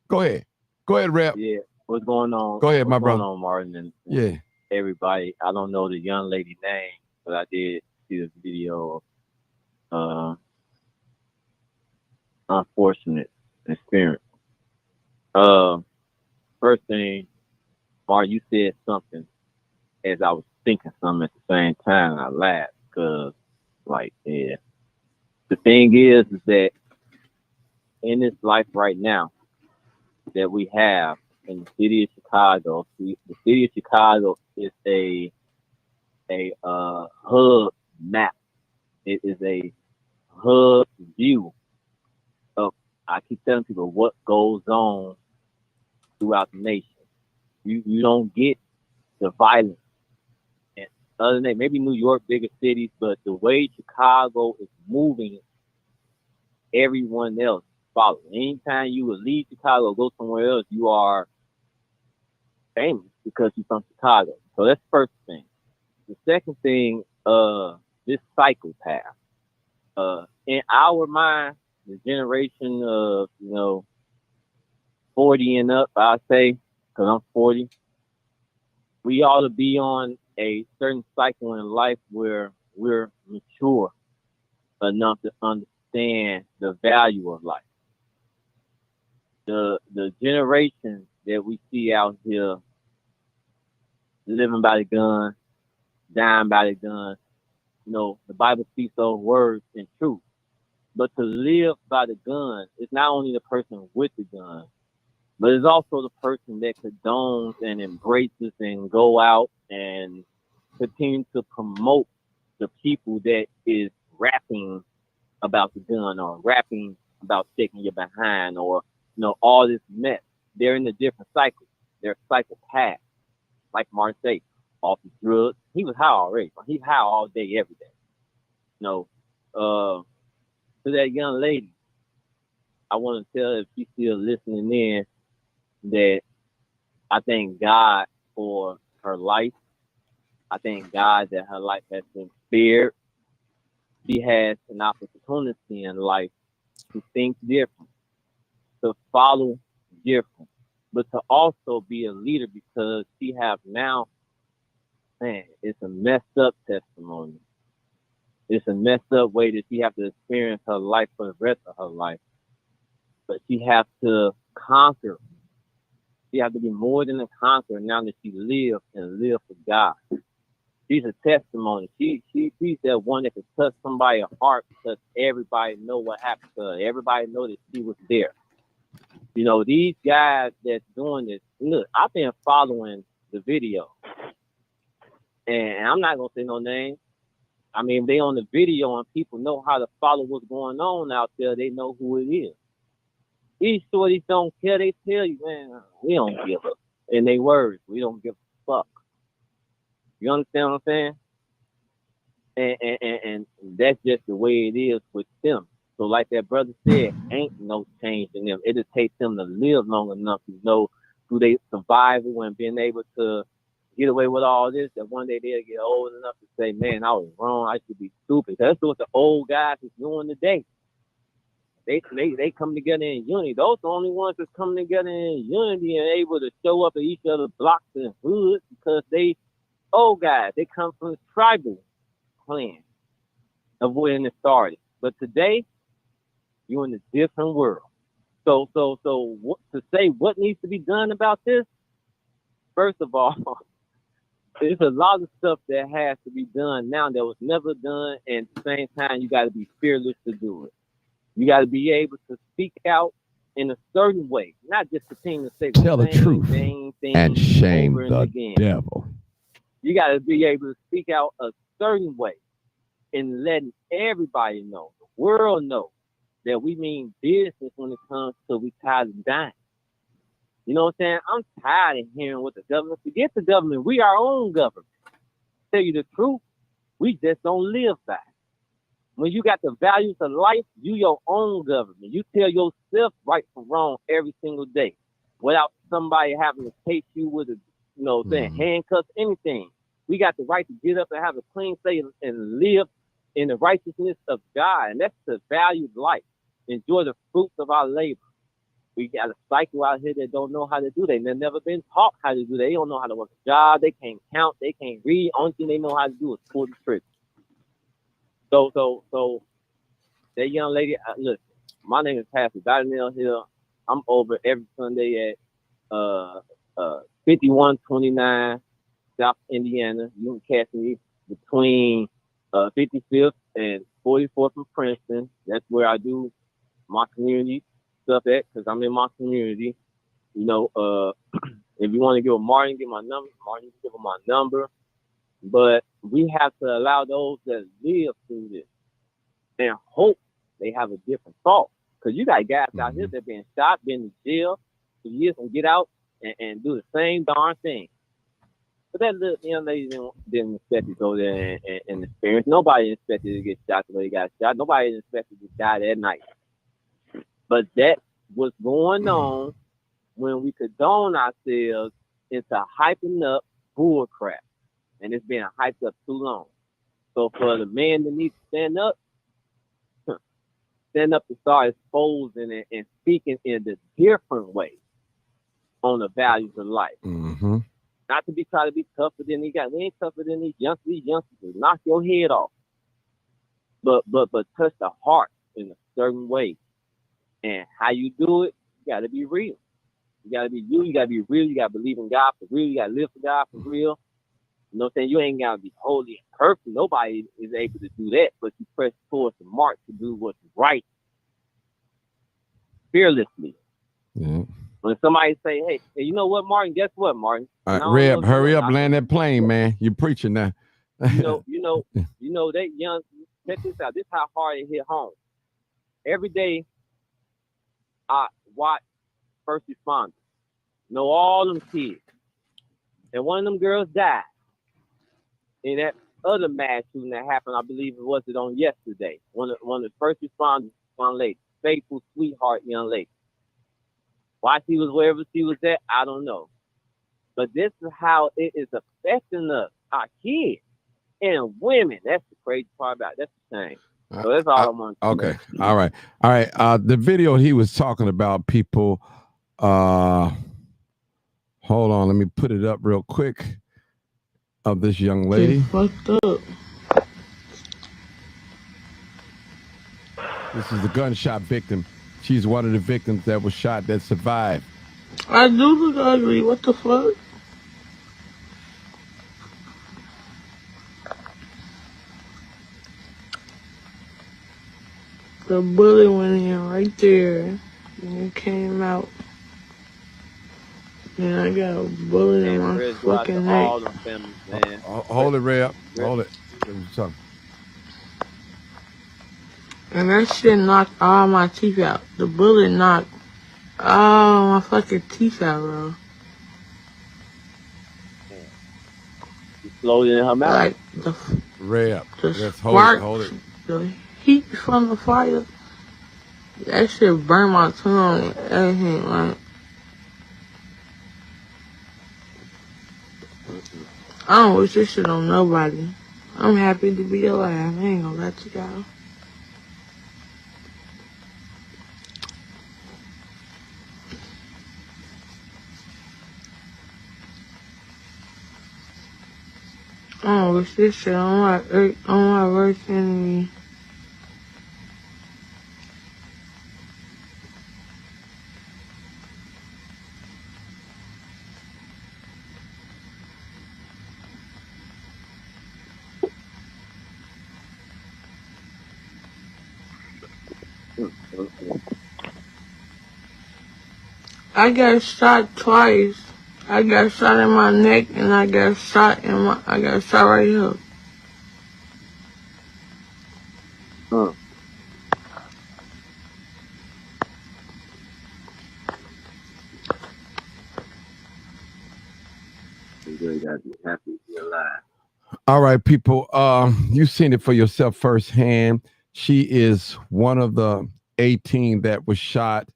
Go ahead. Go ahead, Reb. Yeah. What's going on? Go ahead, my brother. What's going on, Martin? And everybody. I don't know the young lady name, but I did see the video of unfortunate experience. First thing, Mark, you said something as I was thinking something at the same time. I laughed because, the thing is that in this life right now that we have in the city of Chicago, the city of Chicago is a hub map. It is a hub view. I keep telling people what goes on throughout the nation. You don't get the violence. And other than that, maybe New York, bigger cities, but the way Chicago is moving, everyone else follows. Anytime you would leave Chicago, go somewhere else, you are famous because you're from Chicago. So that's the first thing. The second thing, this psychopath. In our mind, the generation of, 40 and up, I say, because I'm 40, we ought to be on a certain cycle in life where we're mature enough to understand the value of life. The generation that we see out here living by the gun, dying by the gun, the Bible speaks those words in truth. But to live by the gun is not only the person with the gun, but it's also the person that condones and embraces and go out and continue to promote the people that is rapping about the gun or rapping about taking your behind or, all this mess. They're in a different cycle. They're psychopaths. Like Martin said, off the drugs. He was high already. He's high all day, every day. To that young lady, I want to tell her, if she's still listening in, that I thank God for her life. I thank God that her life has been spared. She has an opportunity in life to think different, to follow different, but to also be a leader, because she have now, it's a messed up testimony. It's a messed up way that she have to experience her life for the rest of her life. But she have to conquer. She have to be more than a conqueror now that she lives and live for God. She's a testimony. She's that one that can touch somebody's heart, because everybody know what happened to her. Everybody know that she was there. These guys that's doing this, look, I've been following the video. And I'm not going to say no name. I mean, they on the video and people know how to follow what's going on out there. They know who it is. These shorties don't care. They tell you, man, we don't give up. In their words, we don't give a fuck. You understand what I'm saying? And that's just the way it is with them. So like that brother said, ain't no change in them. It'll take them to live long enough to know through their survival and being able to get away with all this, that one day they'll get old enough to say, man, I was wrong. I should be stupid. That's what the old guys is doing today. They come together in unity. Those are the only ones that's coming together in unity and able to show up at each other's blocks and hoods, because they old guys. They come from the tribal clan of when it started. But today, you're in a different world. So what, to say what needs to be done about this? First of all, there's a lot of stuff that has to be done now that was never done, and at the same time, you got to be fearless to do it. You got to be able to speak out in a certain way, not just continue to say tell the truth and shame the devil. You got to be able to speak out a certain way and letting everybody know, the world know, that we mean business when it comes to we tired of dying. You know what I'm saying? I'm tired of hearing what the government. Forget the government. We our own government. Tell you the truth, we just don't live by it. When you got the values of life, you your own government. You tell yourself right from wrong every single day, without somebody having to take you with a, handcuffs, anything. We got the right to get up and have a clean slate and live in the righteousness of God, and that's the value of life. Enjoy the fruits of our labor. We got a cycle out here that don't know how to do. They've never been taught how to do. They don't know how to work a job. They can't count. They can't read. Only thing they know how to do is pull the trigger. So that young lady, look, my name is Pastor Donnell Hill. I'm over every Sunday at 5129 South Indiana. You can catch me between 55th and 44th from Princeton. That's where I do my community stuff at, because I'm in my community. If you want to give a Martin, give my number. Martin, give him my number. But we have to allow those that live through this and hope they have a different thought. Because you got guys out here that been shot, been in jail for years, and get out and do the same darn thing. But that little young lady didn't expect to go there and experience. Nobody expected to get shot the way he got shot. Nobody expected to die that night. But that was going on when we condone ourselves into hyping up bull crap. And it's been hyped up too long. So for the men that need to stand up to start exposing and speaking in a different way on the values of life. Mm-hmm. Not to try to be tougher than these guys. We ain't tougher than these youngsters. These youngsters will knock your head off. But touch the heart in a certain way. And how you do it, you gotta be real. You gotta be you, you gotta be real, you gotta believe in God for real, you gotta live for God for real. You know what I'm saying? You ain't gotta be holy and perfect. Nobody is able to do that, but you press towards the mark to do what's right. Fearlessly. Yeah. When somebody say, hey, you know what, Martin? Guess what, Martin? All right, Reb, hurry up, land that plane, man. You're preaching now. you know that young. Check this out. This is how hard it hit home. Every day, I watch first responders. Know all them kids, and one of them girls died in that other mass shooting that happened. I believe it was on yesterday. One of the first responders, young lady, faithful, sweetheart young lady. Why she was wherever she was at, I don't know. But this is how it is affecting us, our kids and women. That's the crazy part about it. That's the shame. So that's all I want to Okay. Say. All right. The video he was talking about, people, hold on, let me put it up real quick, of this young lady. Fucked up. This is the gunshot victim. She's one of the victims that was shot that survived. I do look ugly. What the fuck? The bullet went in right there. And it came out. And I got a bullet in my fucking neck. Hold it, Ray up. Hold it. And that shit knocked all my teeth out. The bullet knocked all my fucking teeth out, bro. Exploded in her mouth. Like Ray up. The sparks, hold it. The heat from the fire. That shit burned my tongue and everything, like. I don't wish this shit on nobody. I'm happy to be alive. I ain't gonna let you go. I don't wish this shit on my worst enemy. I got shot twice. I got shot in my neck and I got shot right here. You really gotta be happy to be alive. All right, people. You've seen it for yourself firsthand. She is one of the 18 that was shot.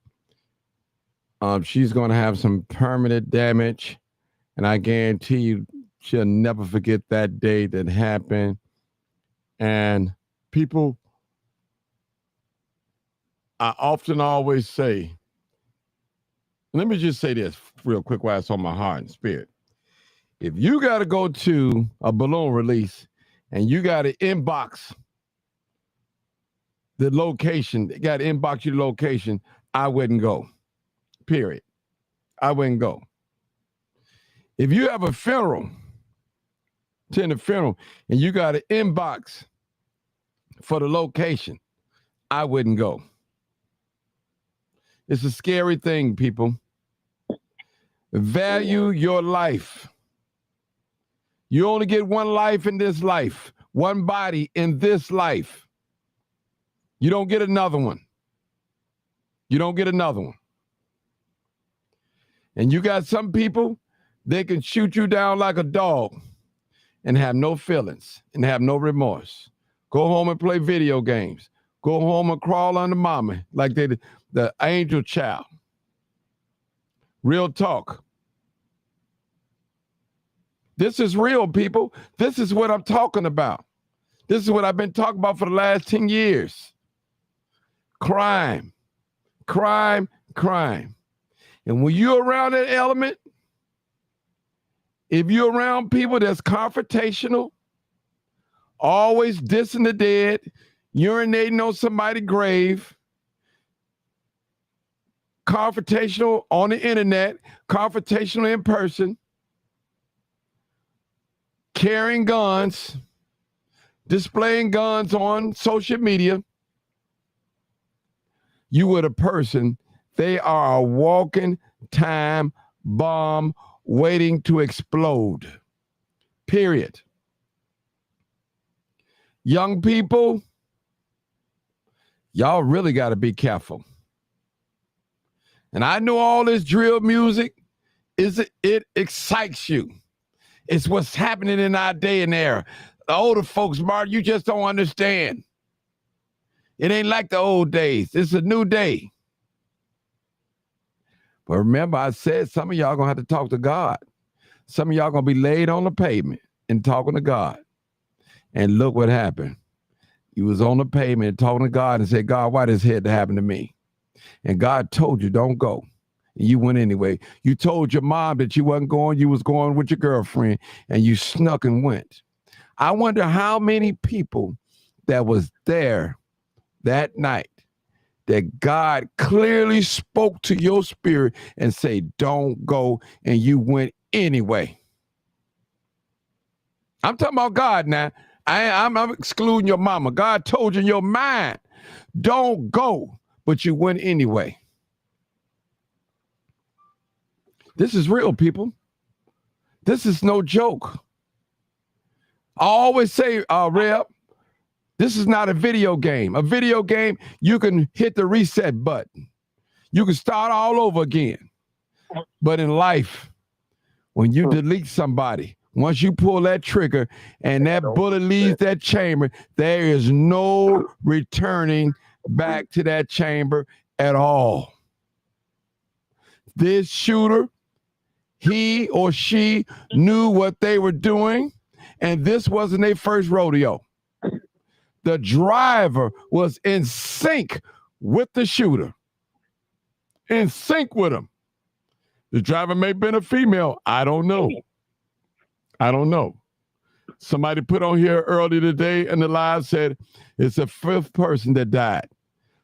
She's going to have some permanent damage, and I guarantee you she'll never forget that day that happened. And people, I often always say, let me just say this real quick while it's on my heart and spirit. If you got to go to a balloon release and you got to inbox the location, got to inbox your location, I wouldn't go. Period. I wouldn't go. If you have a funeral, attend a funeral, and you got an inbox for the location, I wouldn't go. It's a scary thing, people. Value your life. You only get one life in this life, one body in this life. You don't get another one. You don't get another one. And you got some people, they can shoot you down like a dog and have no feelings and have no remorse. Go home and play video games. Go home and crawl under mama like they the angel child. Real talk. This is real, people. This is what I'm talking about. This is what I've been talking about for the last 10 years. Crime, crime, crime. And when you're around that element, if you're around people that's confrontational, always dissing the dead, urinating on somebody's grave, confrontational on the internet, confrontational in person, carrying guns, displaying guns on social media, you were the person, they are a walking time bomb waiting to explode. Period. Young people, y'all really got to be careful. And I know all this drill music, it excites you. It's what's happening in our day and era. The older folks, Martin, you just don't understand. It ain't like the old days. It's a new day. But remember, I said some of y'all going to have to talk to God. Some of y'all going to be laid on the pavement and talking to God. And look what happened. You was on the pavement and talking to God and said, God, why this had to happen to me? And God told you, don't go. And you went anyway. You told your mom that you wasn't going. You was going with your girlfriend, and you snuck and went. I wonder how many people that was there that night that God clearly spoke to your spirit and say, don't go, and you went anyway. I'm talking about God now. I'm excluding your mama. God told you in your mind, don't go, but you went anyway. This is real, people. This is no joke. I always say, Reb, this is not a video game. A video game, you can hit the reset button. You can start all over again. But in life, when you delete somebody, once you pull that trigger and that bullet leaves that chamber, there is no returning back to that chamber at all. This shooter, he or she knew what they were doing, and this wasn't their first rodeo. The driver was in sync with the shooter. In sync with him. The driver may have been a female. I don't know. Somebody put on here earlier today in the live said it's a fifth person that died.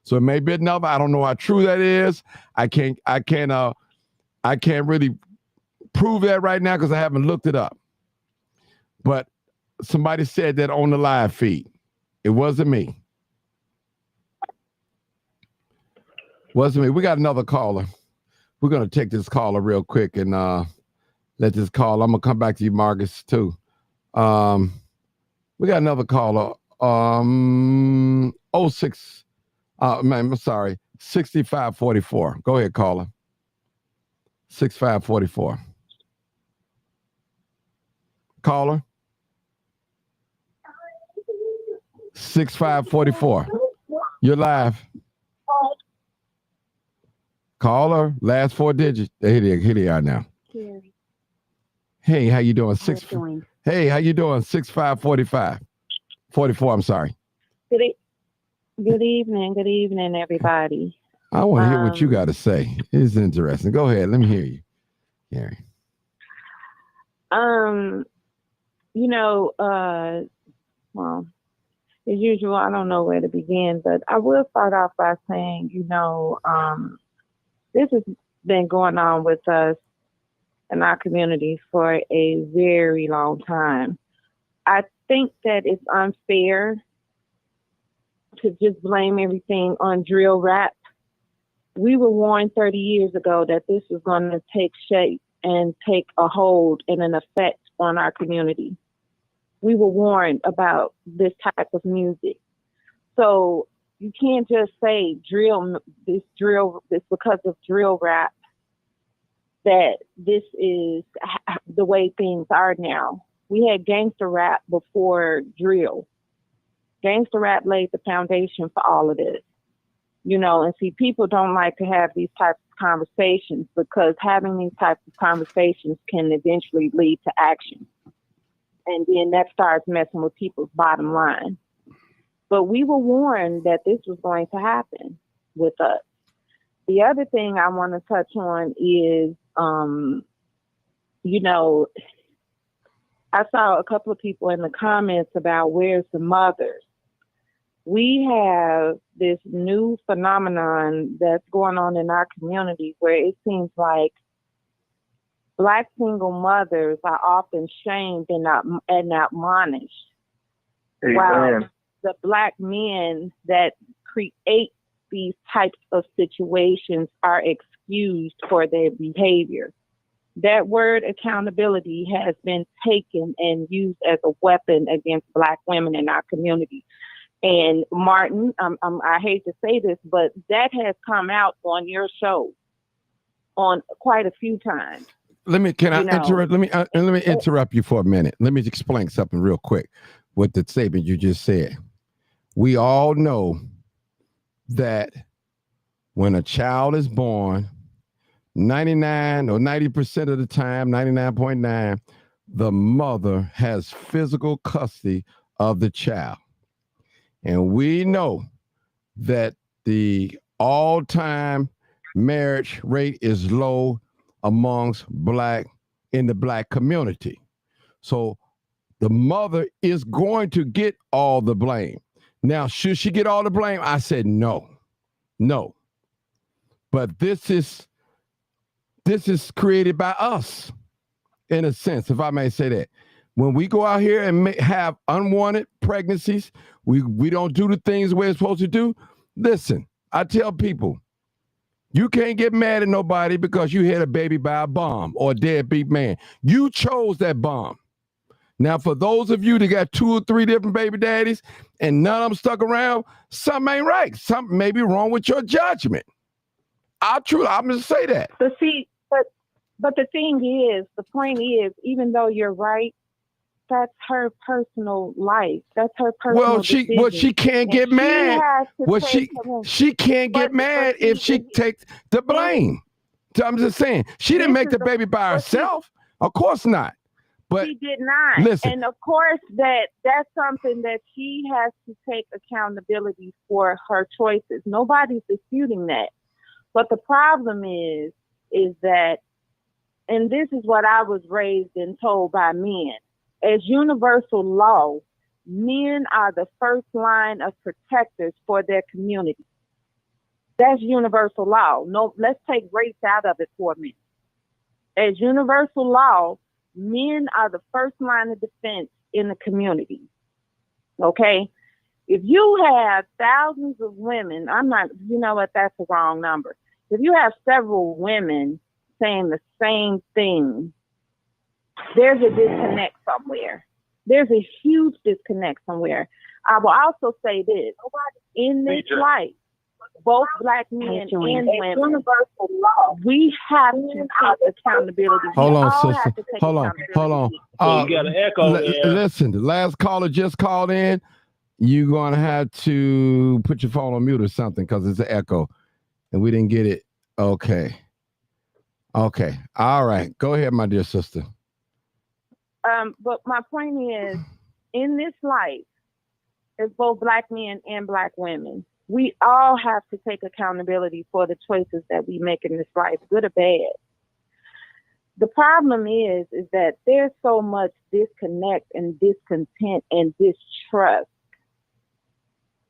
So it may be another. I don't know how true that is. I can't really prove that right now because I haven't looked it up. But somebody said that on the live feed. It wasn't me. Wasn't me. We got another caller. We're going to take this caller real quick and let this call. I'm going to come back to you, Marcus, too. We got another caller. 6544. Go ahead, caller. 6544. Caller. 6544. You're live. Caller, last four digits. Here they are now. Hey, how you doing? Hey, how you doing? 6545. 44, I'm sorry. Good evening, everybody. I want to hear what you got to say. It's interesting. Go ahead. Let me hear you. Gary. Well, as usual, I don't know where to begin, but I will start off by saying, this has been going on with us in our community for a very long time. I think that it's unfair to just blame everything on drill rap. We were warned 30 years ago that this was going to take shape and take a hold and an effect on our community. We were warned about this type of music. So you can't just say this because of drill rap. that this is the way things are now. We had gangster rap before drill. Gangster rap laid the foundation for all of this. You know, and see, people don't like to have these types of conversations because having these types of conversations can eventually lead to action. And then that starts messing with people's bottom line. But we were warned that this was going to happen with us. The other thing I want to touch on is, you know, I saw a couple of people in the comments about where's the mothers. We have this new phenomenon that's going on in our community where it seems like Black single mothers are often shamed and admonished, while the Black men that create these types of situations are excused for their behavior. That word accountability has been taken and used as a weapon against Black women in our community. And Martin, I hate to say this, but that has come out on your show on quite a few times. Let me interrupt you for a minute. Let me explain something real quick with the statement you just said. We all know that when a child is born, 99 or 90% of the time, 99.9, the mother has physical custody of the child. And we know that the all-time marriage rate is low amongst in the Black community. So the mother is going to get all the blame. Now, should she get all the blame? I said no. But this is created by us, in a sense, if I may say that. When we go out here and have unwanted pregnancies, we don't do the things we're supposed to do. Listen, I tell people, you can't get mad at nobody because you had a baby by a bum or a deadbeat man. You chose that bum. Now, for those of you that got 2 or 3 different baby daddies and none of them stuck around, something ain't right. Something may be wrong with your judgment. I'm going to say that. But see, but the thing is, the point is, even though you're right, that's her personal life. That's her personal decision. Well, she can't get mad. She can't get mad if she takes the blame. So I'm just saying, she didn't make the baby by herself. Of course not. But she did not. Listen, and of course that's something that she has to take accountability for her choices. Nobody's disputing that. But the problem is that, and this is what I was raised and told by men, as universal law, men are the first line of protectors for their community. That's universal law. No, let's take race out of it for a minute. As universal law, men are the first line of defense in the community. Okay? If you have thousands of women, you know what, that's the wrong number. If you have several women saying the same thing, there's a disconnect somewhere. There's a huge disconnect somewhere. I will also say this. In this life, both Black men and women, we have to take accountability. Hold on, sister. Hold on. You got an echo there. Listen, the last caller just called in. You're going to have to put your phone on mute or something because it's an echo. And we didn't get it. Okay. All right. Go ahead, my dear sister. But my point is, in this life, as both Black men and Black women, we all have to take accountability for the choices that we make in this life, good or bad. The problem is that there's so much disconnect and discontent and distrust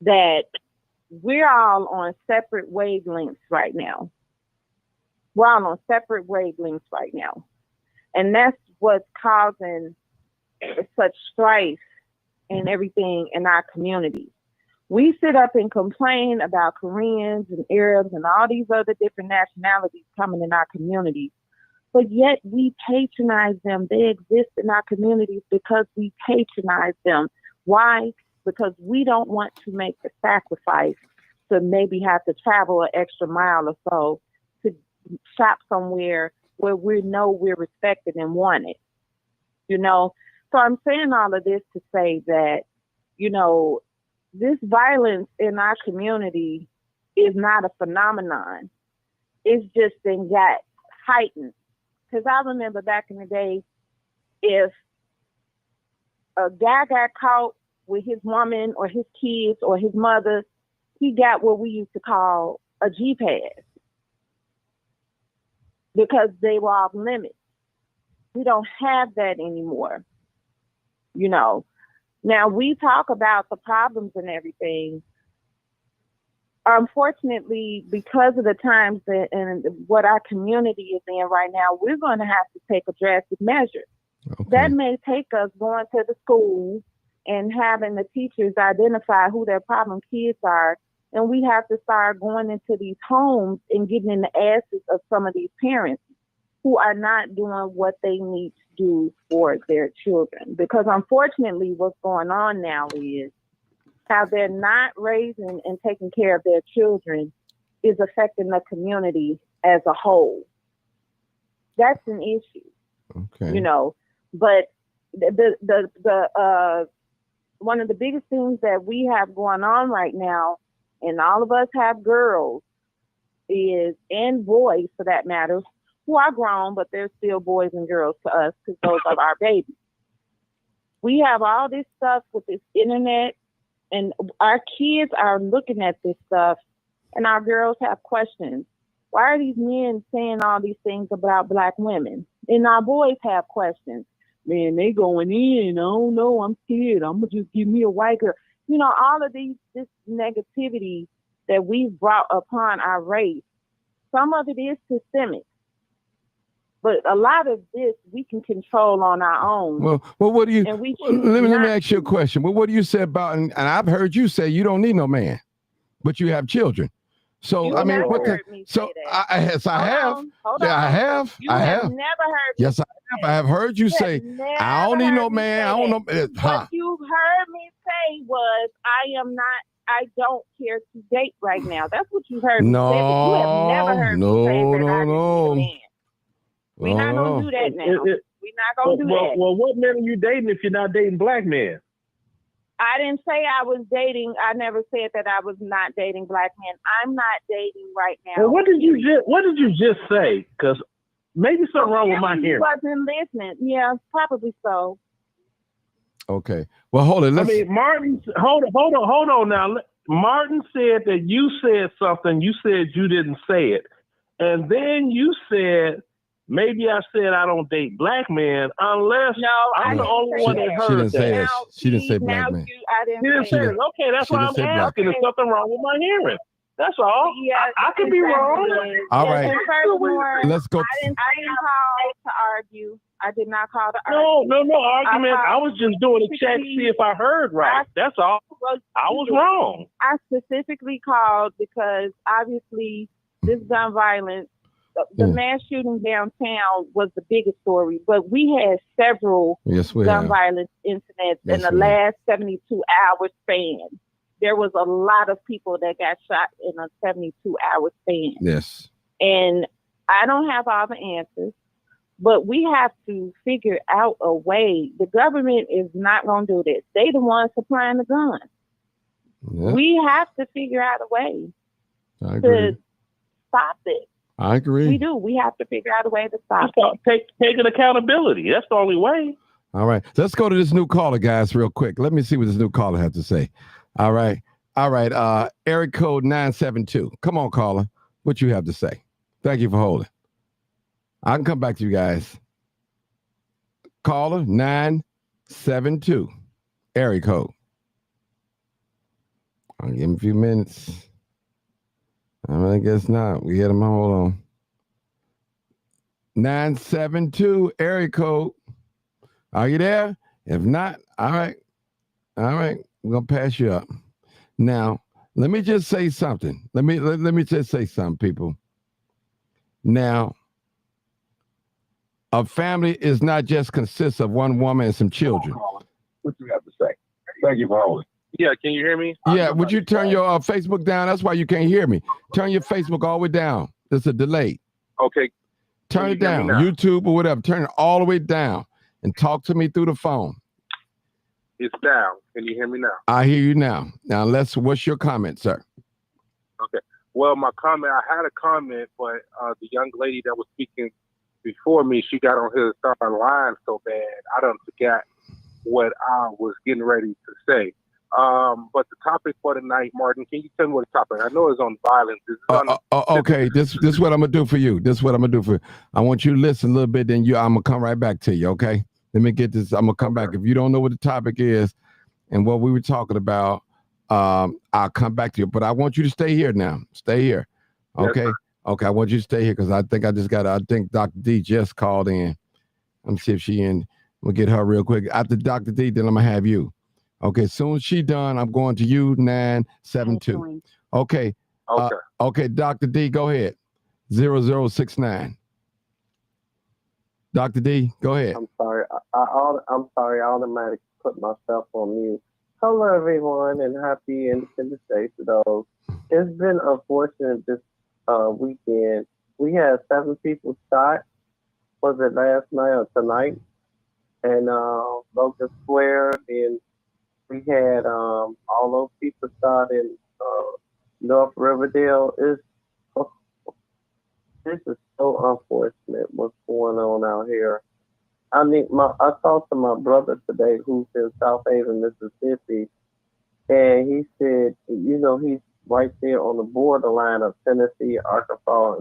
that we're all on separate wavelengths right now. We're all on separate wavelengths right now. And that's what's causing such strife and everything in our community. We sit up and complain about Koreans and Arabs and all these other different nationalities coming in our communities, but yet we patronize them. They exist in our communities because we patronize them. Why? Because we don't want to make the sacrifice to maybe have to travel an extra mile or so to shop somewhere where we know we're respected and wanted, you know? So I'm saying all of this to say that, you know, this violence in our community is not a phenomenon. It's just been got heightened. Because I remember back in the day, if a guy got caught with his woman or his kids or his mother, he got what we used to call a G-pass because they were off limits. We don't have that anymore. You know, now we talk about the problems and everything. Unfortunately, because of the times and what our community is in right now, we're going to have to take a drastic measure. Okay. That may take us going to the school and having the teachers identify who their problem kids are. And we have to start going into these homes and getting in the asses of some of these parents who are not doing what they need to do for their children. Because unfortunately, what's going on now is how they're not raising and taking care of their children is affecting the community as a whole. That's an issue. Okay. You know, but the one of the biggest things that we have going on right now, and all of us have girls, is, and boys for that matter, who are grown, but they're still boys and girls to us because those are our babies. We have all this stuff with this internet, and our kids are looking at this stuff, and our girls have questions. Why are these men saying all these things about Black women? And our boys have questions. Man, they going in. I don't know. I'm scared. I'm going to just give me a white girl. You know, all of this negativity that we've brought upon our race, some of it is systemic. But a lot of this we can control on our own. Well, what do you? Let me ask you a question. Well, what do you say about? And I've heard you say you don't need no man, but you have children. So you I mean, what? So I have. I have. You have never heard. Yes, I have. I have heard you say I don't need no man. I don't know. What you heard me say was I don't care to date right now. That's what you heard me say. But you have never heard me say that I need a man. We're not going to do that now. We're not going to do that. Well, what men are you dating if you're not dating Black men? I didn't say I was dating. I never said that I was not dating Black men. I'm not dating right now. Well, what did you just say? Because maybe something wrong with my hearing. I wasn't listening. Yeah, probably so. Okay. Well, hold it. I mean, Martin, hold on now. Martin said that you said something. You said you didn't say it. And then you said, maybe I said I don't date Black men unless I'm the only one that heard she didn't say that. She didn't say Black men. I didn't say it. Okay, that's why I'm asking. There's something wrong with my hearing. That's all. Yeah, I could be wrong. All right. Let's go. I didn't call to argue. I did not call to argue. No argument. I was just doing a check to see if I heard right. That's all. I was wrong. I specifically called because obviously this gun violence, the mass shooting downtown was the biggest story, but we had several gun violence incidents in the last 72-hour span. There was a lot of people that got shot in a 72-hour span. Yes. And I don't have all the answers, but we have to figure out a way. The government is not going to do this. They the ones supplying the guns. Yeah. We have to figure out a way to stop it. I agree. We do. We have to figure out a way to stop it. Taking accountability. That's the only way. All right. Let's go to this new caller, guys, real quick. Let me see what this new caller has to say. All right. Area code 972. Come on, caller. What you have to say? Thank you for holding. I can come back to you guys. Caller 972. Area code. I'll give him a few minutes. I guess not. We hit him. Hold on. 972 area code. Are you there? If not, all right. We're gonna pass you up. Now, let me just say something. Let me just say something, people. Now, a family is not just consists of one woman and some children. What you have to say? Thank you for holding. Yeah, can you hear me? Yeah, would you turn your Facebook down? That's why you can't hear me. Turn your Facebook all the way down. There's a delay. Okay. Turn it down. YouTube or whatever. Turn it all the way down and talk to me through the phone. It's down. Can you hear me now? I hear you now. Now, what's your comment, sir? Okay. Well, my comment, I had a comment, but the young lady that was speaking before me, she got on here starting lying so bad, I done forgot what I was getting ready to say. But the topic for tonight, Martin, can you tell me what the topic? I know it's on violence. Okay, this is what I'm gonna do for you. This is what I'm gonna do for you. I want you to listen a little bit, then I'm gonna come right back to you. Okay, let me get this. I'm gonna come back. If you don't know what the topic is and what we were talking about, I'll come back to you. But I want you to stay here now. Stay here. Okay. Yes, okay. I want you to stay here because I think I think Dr. D just called in. Let me see if she in. We'll get her real quick. After Dr. D, then I'm gonna have you. Okay, soon as she done, I'm going to you, 972. Okay. Okay, Dr. D, go ahead. 0069. Dr. D, go ahead. I'm sorry. I'm sorry. I automatically put myself on mute. Hello, everyone, and happy Independence Day to those. It's been unfortunate this weekend. We had 7 people shot. Was it last night or tonight? And Logan Square, and we had all those people shot in North Riverdale. This is so unfortunate what's going on out here. I mean, I talked to my brother today who's in South Haven, Mississippi, and he said, he's right there on the borderline of Tennessee, Arkansas,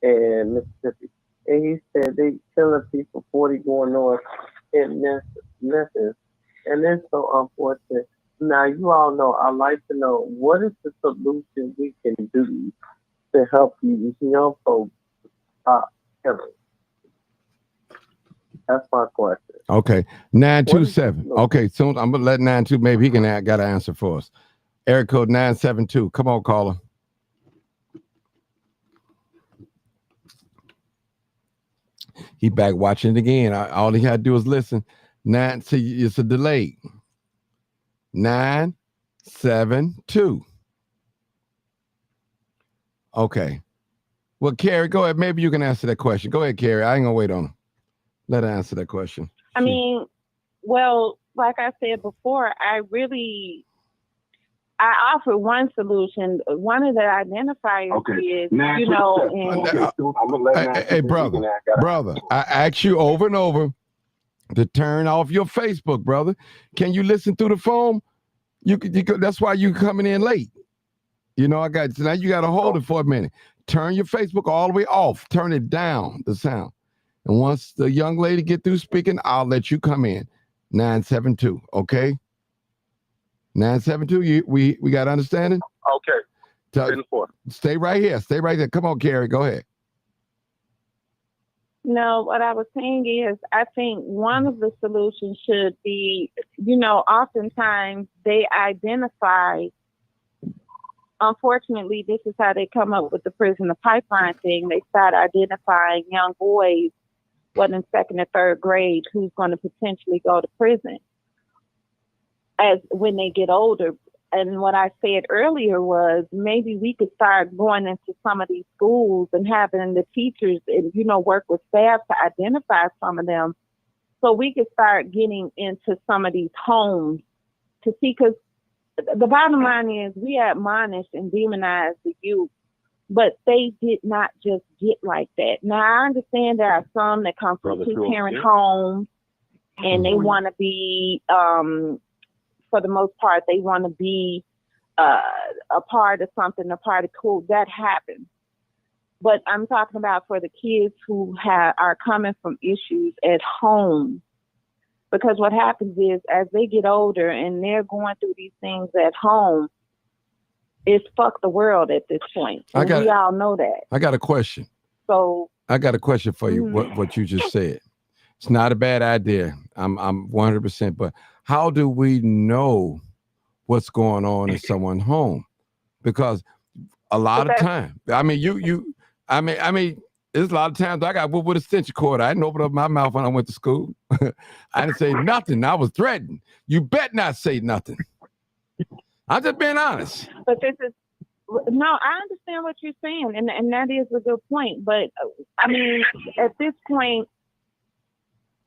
and Mississippi. And he said they killing people 40 going north in Memphis. And it's so unfortunate. Now, you all know, I'd like to know, what is the solution we can do to help these young folks stop killing? That's my question. Okay. 927. Okay, so I'm going to let 92, maybe he got an answer for us. Area code 972. Come on, caller. He back watching it again. All he had to do is listen. See, it's a delay. 972. Okay. Well, Carrie, go ahead. Maybe you can answer that question. Go ahead, Carrie. I ain't gonna wait on her. Let her answer that question. I mean, well, like I said before, I offer one solution. One of the identifiers is, hey, brother, I asked you over and over to turn off your Facebook, brother. Can you listen through the phone? You could, that's why you coming in late. Now you got to hold it for a minute. Turn your Facebook all the way off. Turn it down, the sound. And once the young lady get through speaking, I'll let you come in. 972, okay? 972, we got understanding? Okay. Stay right here. Stay right there. Come on, Carrie, go ahead. No, what I was saying is, I think one of the solutions should be, oftentimes they identify, unfortunately, this is how they come up with the prison to pipeline thing. They start identifying young boys, in 2nd or 3rd grade, who's going to potentially go to prison as when they get older. And what I said earlier was maybe we could start going into some of these schools and having the teachers and, work with staff to identify some of them, so we could start getting into some of these homes to see, because the bottom line is we admonish and demonize the youth, but they did not just get like that. Now, I understand there are some that come from 2-parent homes and they want to be, for the most part, they want to be a part of something, a part of cool. That happens. But I'm talking about for the kids who are coming from issues at home. Because what happens is, as they get older and they're going through these things at home, it's fuck the world at this point. And we all know that. I got a question. So I got a question for you, what you just said. It's not a bad idea. I'm 100%, but how do we know what's going on in someone's home? Because a lot of time, I mean, there's a lot of times I got with a extension cord. I didn't open up my mouth when I went to school. I didn't say nothing. I was threatened. You bet not say nothing. I'm just being honest. But this is No, I understand what you're saying, and that is a good point. But I mean, at this point,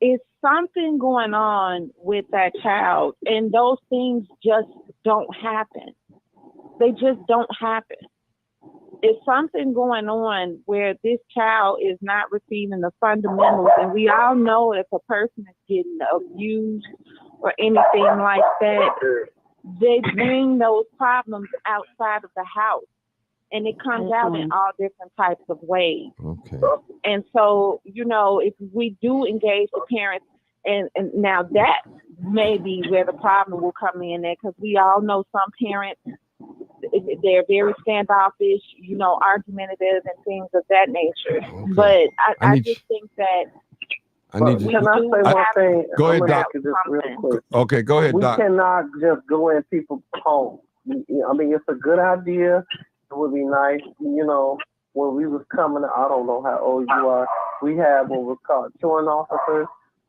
is something going on with that child, and those things just don't happen. They just don't happen. Is something going on where this child is not receiving the fundamentals? And we all know if a person is getting abused or anything like that, they bring those problems outside of the house, and it comes out in all different types of ways. Okay. And so, if we do engage the parents, and now that may be where the problem will come in there, because we all know some parents, they're very standoffish, argumentative and things of that nature. Okay. But I just think that Can I say one thing? Go ahead, Doc. This real quick. Okay, go ahead, Doc. We cannot just go in people's homes. I mean, it's a good idea. It would be nice, when we was coming, I don't know how old you are, we had what was called truant officers.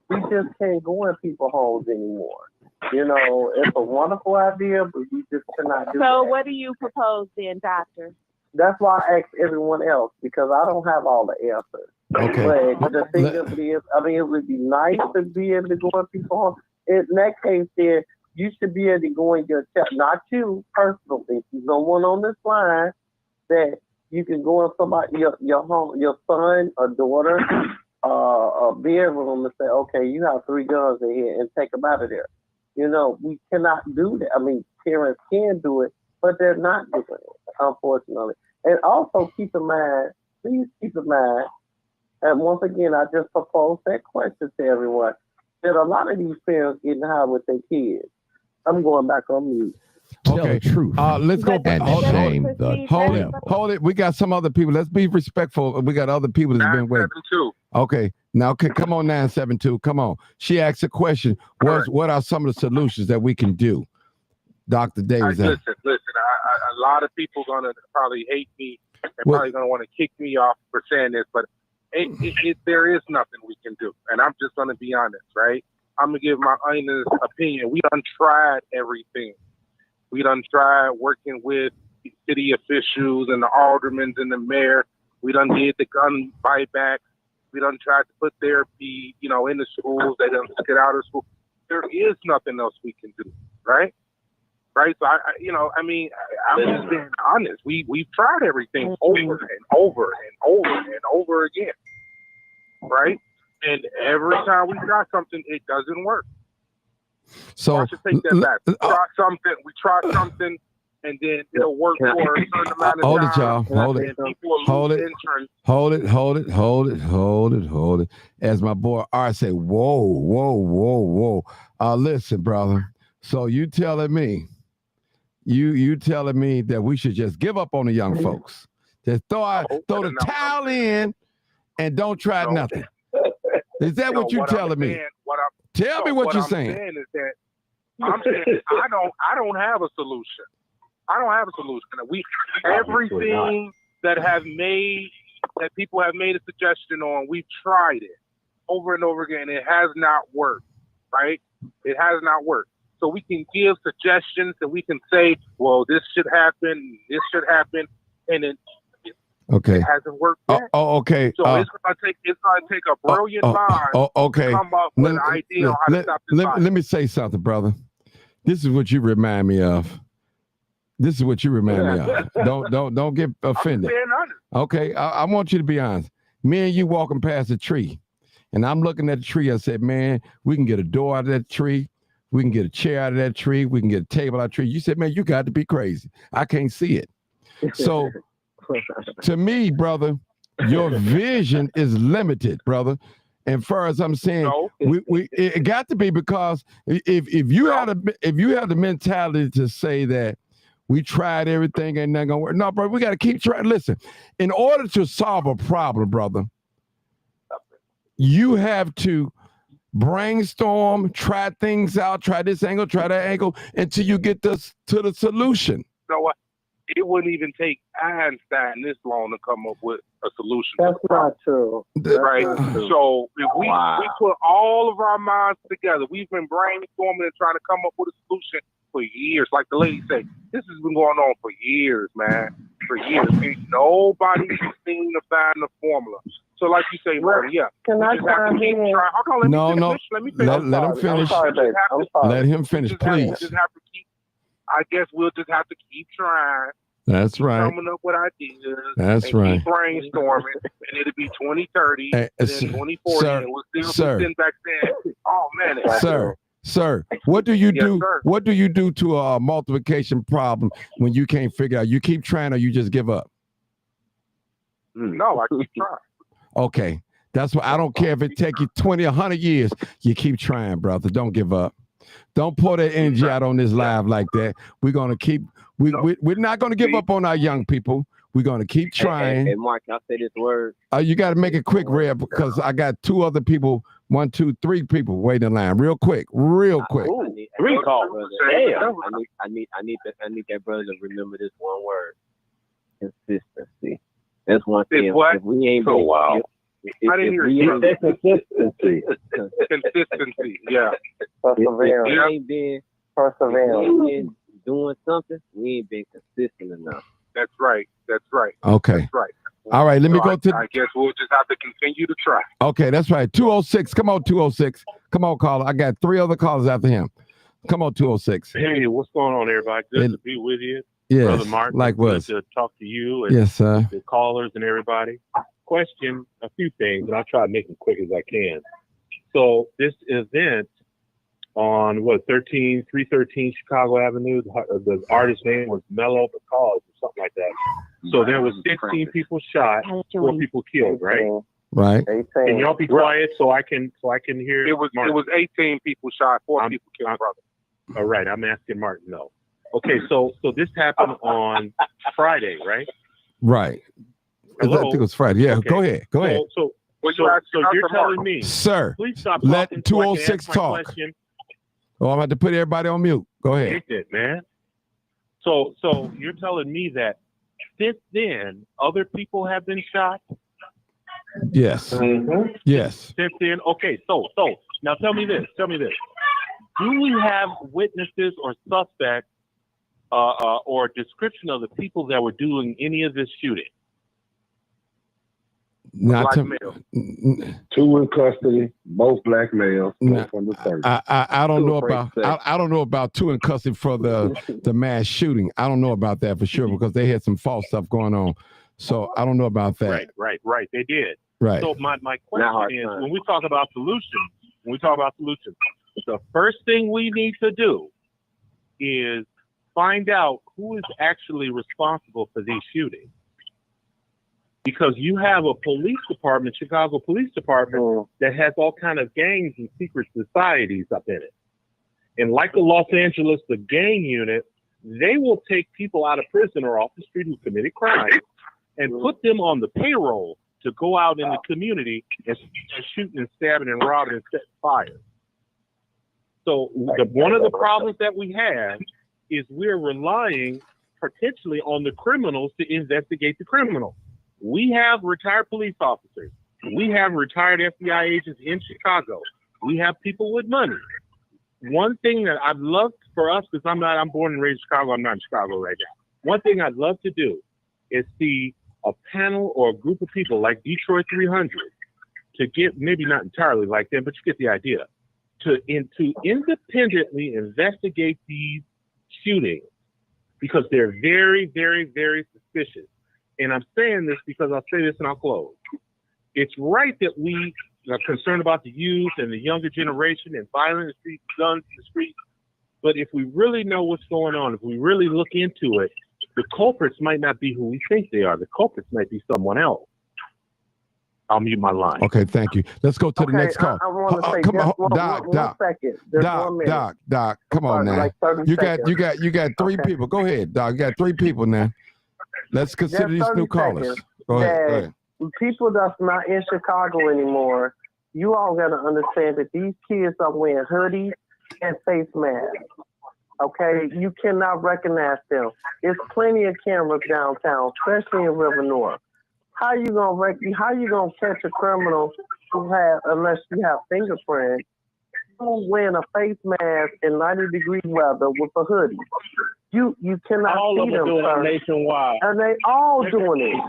We just can't go in people's homes anymore. It's a wonderful idea, but we just cannot do that. So what do you propose then, Doctor? That's why I asked everyone else, because I don't have all the answers. Okay. But the thing of it is, it would be nice to be able to go in people's homes. In that case, then, you should be able to go in your child, not you personally, someone on this line, that you can go in somebody, your home, your son or daughter, a bedroom, and say, okay, you have 3 guns in here, and take them out of there. We cannot do that. I mean, parents can do it, but they're not doing it, unfortunately. And also please keep in mind, and once again, I just proposed that question to everyone, that a lot of these parents getting high with their kids. I'm going back on mute. Tell the truth. Let's go back. Hold it. We got some other people. Let's be respectful. We got other people that's been waiting. Okay. Now, come on, 972. Come on. She asked a question. What are some of the solutions that we can do? Dr. Davis. Listen. A lot of people going to probably hate me and probably going to want to kick me off for saying this, but there is nothing we can do. And I'm just going to be honest, right? I'm going to give my honest opinion. We done tried everything. We done tried working with city officials and the aldermen and the mayor. We done did the gun buyback. We done tried to put therapy, in the schools. They done took it out of school. There is nothing else we can do, right? Right. So I'm just being honest. We've tried everything over and over and over and over again, right? And every time we try something, it doesn't work. So I should take that back. We try something, and then it'll work for a certain amount of time. Hold it. As my boy R say, whoa. Listen, brother. So you telling me that we should just give up on the young folks? Just throw the towel in and don't try nothing. Is that what you're telling me? Tell me what you're saying. Saying is that I'm saying I don't have a solution. I don't have a solution. Everything that people have made a suggestion on, we've tried it over and over again. It has not worked, right? It has not worked. So we can give suggestions and we can say, well, this should happen, and it hasn't worked yet. Okay. So it's gonna take a brilliant mind to come up with an idea on how to stop this let me say something, brother. This is what you remind me of. Don't get offended. Okay, I want you to be honest. Me and you walking past a tree, and I'm looking at the tree. I said, man, we can get a door out of that tree. We can get a chair out of that tree. We can get a table out of that tree. You said, man, you got to be crazy. I can't see it. So to me, brother, your vision is limited, brother. And far as I'm saying, it got to be, because if you had the mentality to say that we tried everything and not gonna work, no, bro, we got to keep trying. Listen, in order to solve a problem, brother, you have to brainstorm, try things out, try this angle, try that angle, until you get to the solution. You know what? It wouldn't even take Einstein this long to come up with a solution. That's not true. Right? So if we put all of our minds together, we've been brainstorming and trying to come up with a solution, for years. Like the lady said, this has been going on for years, man. For years. Ain't nobody seen to find the formula. So like you say, Marty, yeah. Can I chime in? Hold on, let me finish. Let him finish. I'm sorry. Let him finish, please. I guess we'll just have to keep trying. That's right. Coming up with ideas. That's right. Keep brainstorming, and it'll be 2030, and then 2040, and we'll still be sitting back saying, "Oh man, Sir, what do you do? sir. What do you do to a multiplication problem when you can't figure out? You keep trying, or you just give up? No, I keep trying. Okay, that's why I don't care if it take you 20, 100 years. You keep trying, brother. Don't give up. Don't pour that energy out on this live like that. We're gonna keep. We're not gonna give up on our young people. We're gonna keep trying. Hey, Mark, can I say this word? You got to make it quick, Red, because I got 2 other people, 1, 2, 3 people waiting in line. Real quick. I need 3 calls. Damn. I need that brother to remember this one word: consistency. That's one thing. What? If we ain't I didn't hear you. Consistency. Consistency. Yeah. Perseverance. If we ain't been doing something, we ain't been consistent enough. That's right. That's right. Okay. That's right. All right, let me go to. I guess we'll just have to continue to try. Okay, that's right. 206. Come on, 206. Come on, caller. I got 3 other callers after him. Come on, 206. Hey, what's going on, everybody? Good to be with you. Yes, Brother Mark. likewise. Good to talk to you and Yes, sir. the callers and everybody. Question a few things, and I'll try to make them quick as I can. So this event on 313 Chicago Avenue, the artist's name was Mellow Because or something like that. So there was 16 people shot, 4 people killed, right? Right. Can y'all be quiet so I can hear? It was 18 people shot, 4 people killed, brother. All right, I'm asking Martin. No. Okay, so this happened on Friday, right? Right. Hello? I think it was Friday. Yeah, Okay. Go ahead. So you're telling me, Sir, please stop let talking so I can 206 ask my talk. question. Oh, I'm about to put everybody on mute. Go ahead. Hate it, man. So you're telling me that since then, other people have been shot? Yes. Mm-hmm. Yes. Since then, okay. So now tell me this. Do we have witnesses or suspects or description of the people that were doing any of this shooting? Not to, 2 in custody, both black males, both under 30. I don't know about I don't know about 2 in custody for the mass shooting. I don't know about that for sure because they had some false stuff going on. So I don't know about that. Right. They did. Right. So my question is, when we talk about solutions, the first thing we need to do is find out who is actually responsible for these shootings. Because you have a police department, Chicago Police Department, that has all kind of gangs and secret societies up in it. And like the Los Angeles, the gang unit, they will take people out of prison or off the street who committed crimes and put them on the payroll to go out in the community and shooting and stabbing and robbing and setting fire. So one of the problems that we have is we're relying potentially on the criminals to investigate the criminals. We have retired police officers. We have retired FBI agents in Chicago. We have people with money. One thing that I'd love for us, because I'm born and raised in Chicago, I'm not in Chicago right now. One thing I'd love to do is see a panel or a group of people like Detroit 300 to get, maybe not entirely like them, but you get the idea, to independently investigate these shootings because they're very, very, very suspicious. And I'm saying this because I'll say this and I'll close. It's right that we are concerned about the youth and the younger generation and violence in the streets, guns in the streets. But if we really know what's going on, if we really look into it, the culprits might not be who we think they are. The culprits might be someone else. I'll mute my line. Okay, thank you. Let's go to the next call. I want to say come on, one Doc. second. Just 1 minute. Doc. Come on now. Like 30 seconds. You got 3 people. Go ahead, Doc. You got 3 people now. Let's consider these new callers. Go ahead. People that's not in Chicago anymore, you all got to understand that these kids are wearing hoodies and face masks. Okay, you cannot recognize them. There's plenty of cameras downtown, especially in River North. How you gonna catch a criminal unless you have fingerprints wearing a face mask in 90-degree weather with a hoodie. You cannot all see of them them, doing sir. it nationwide. And they all doing it.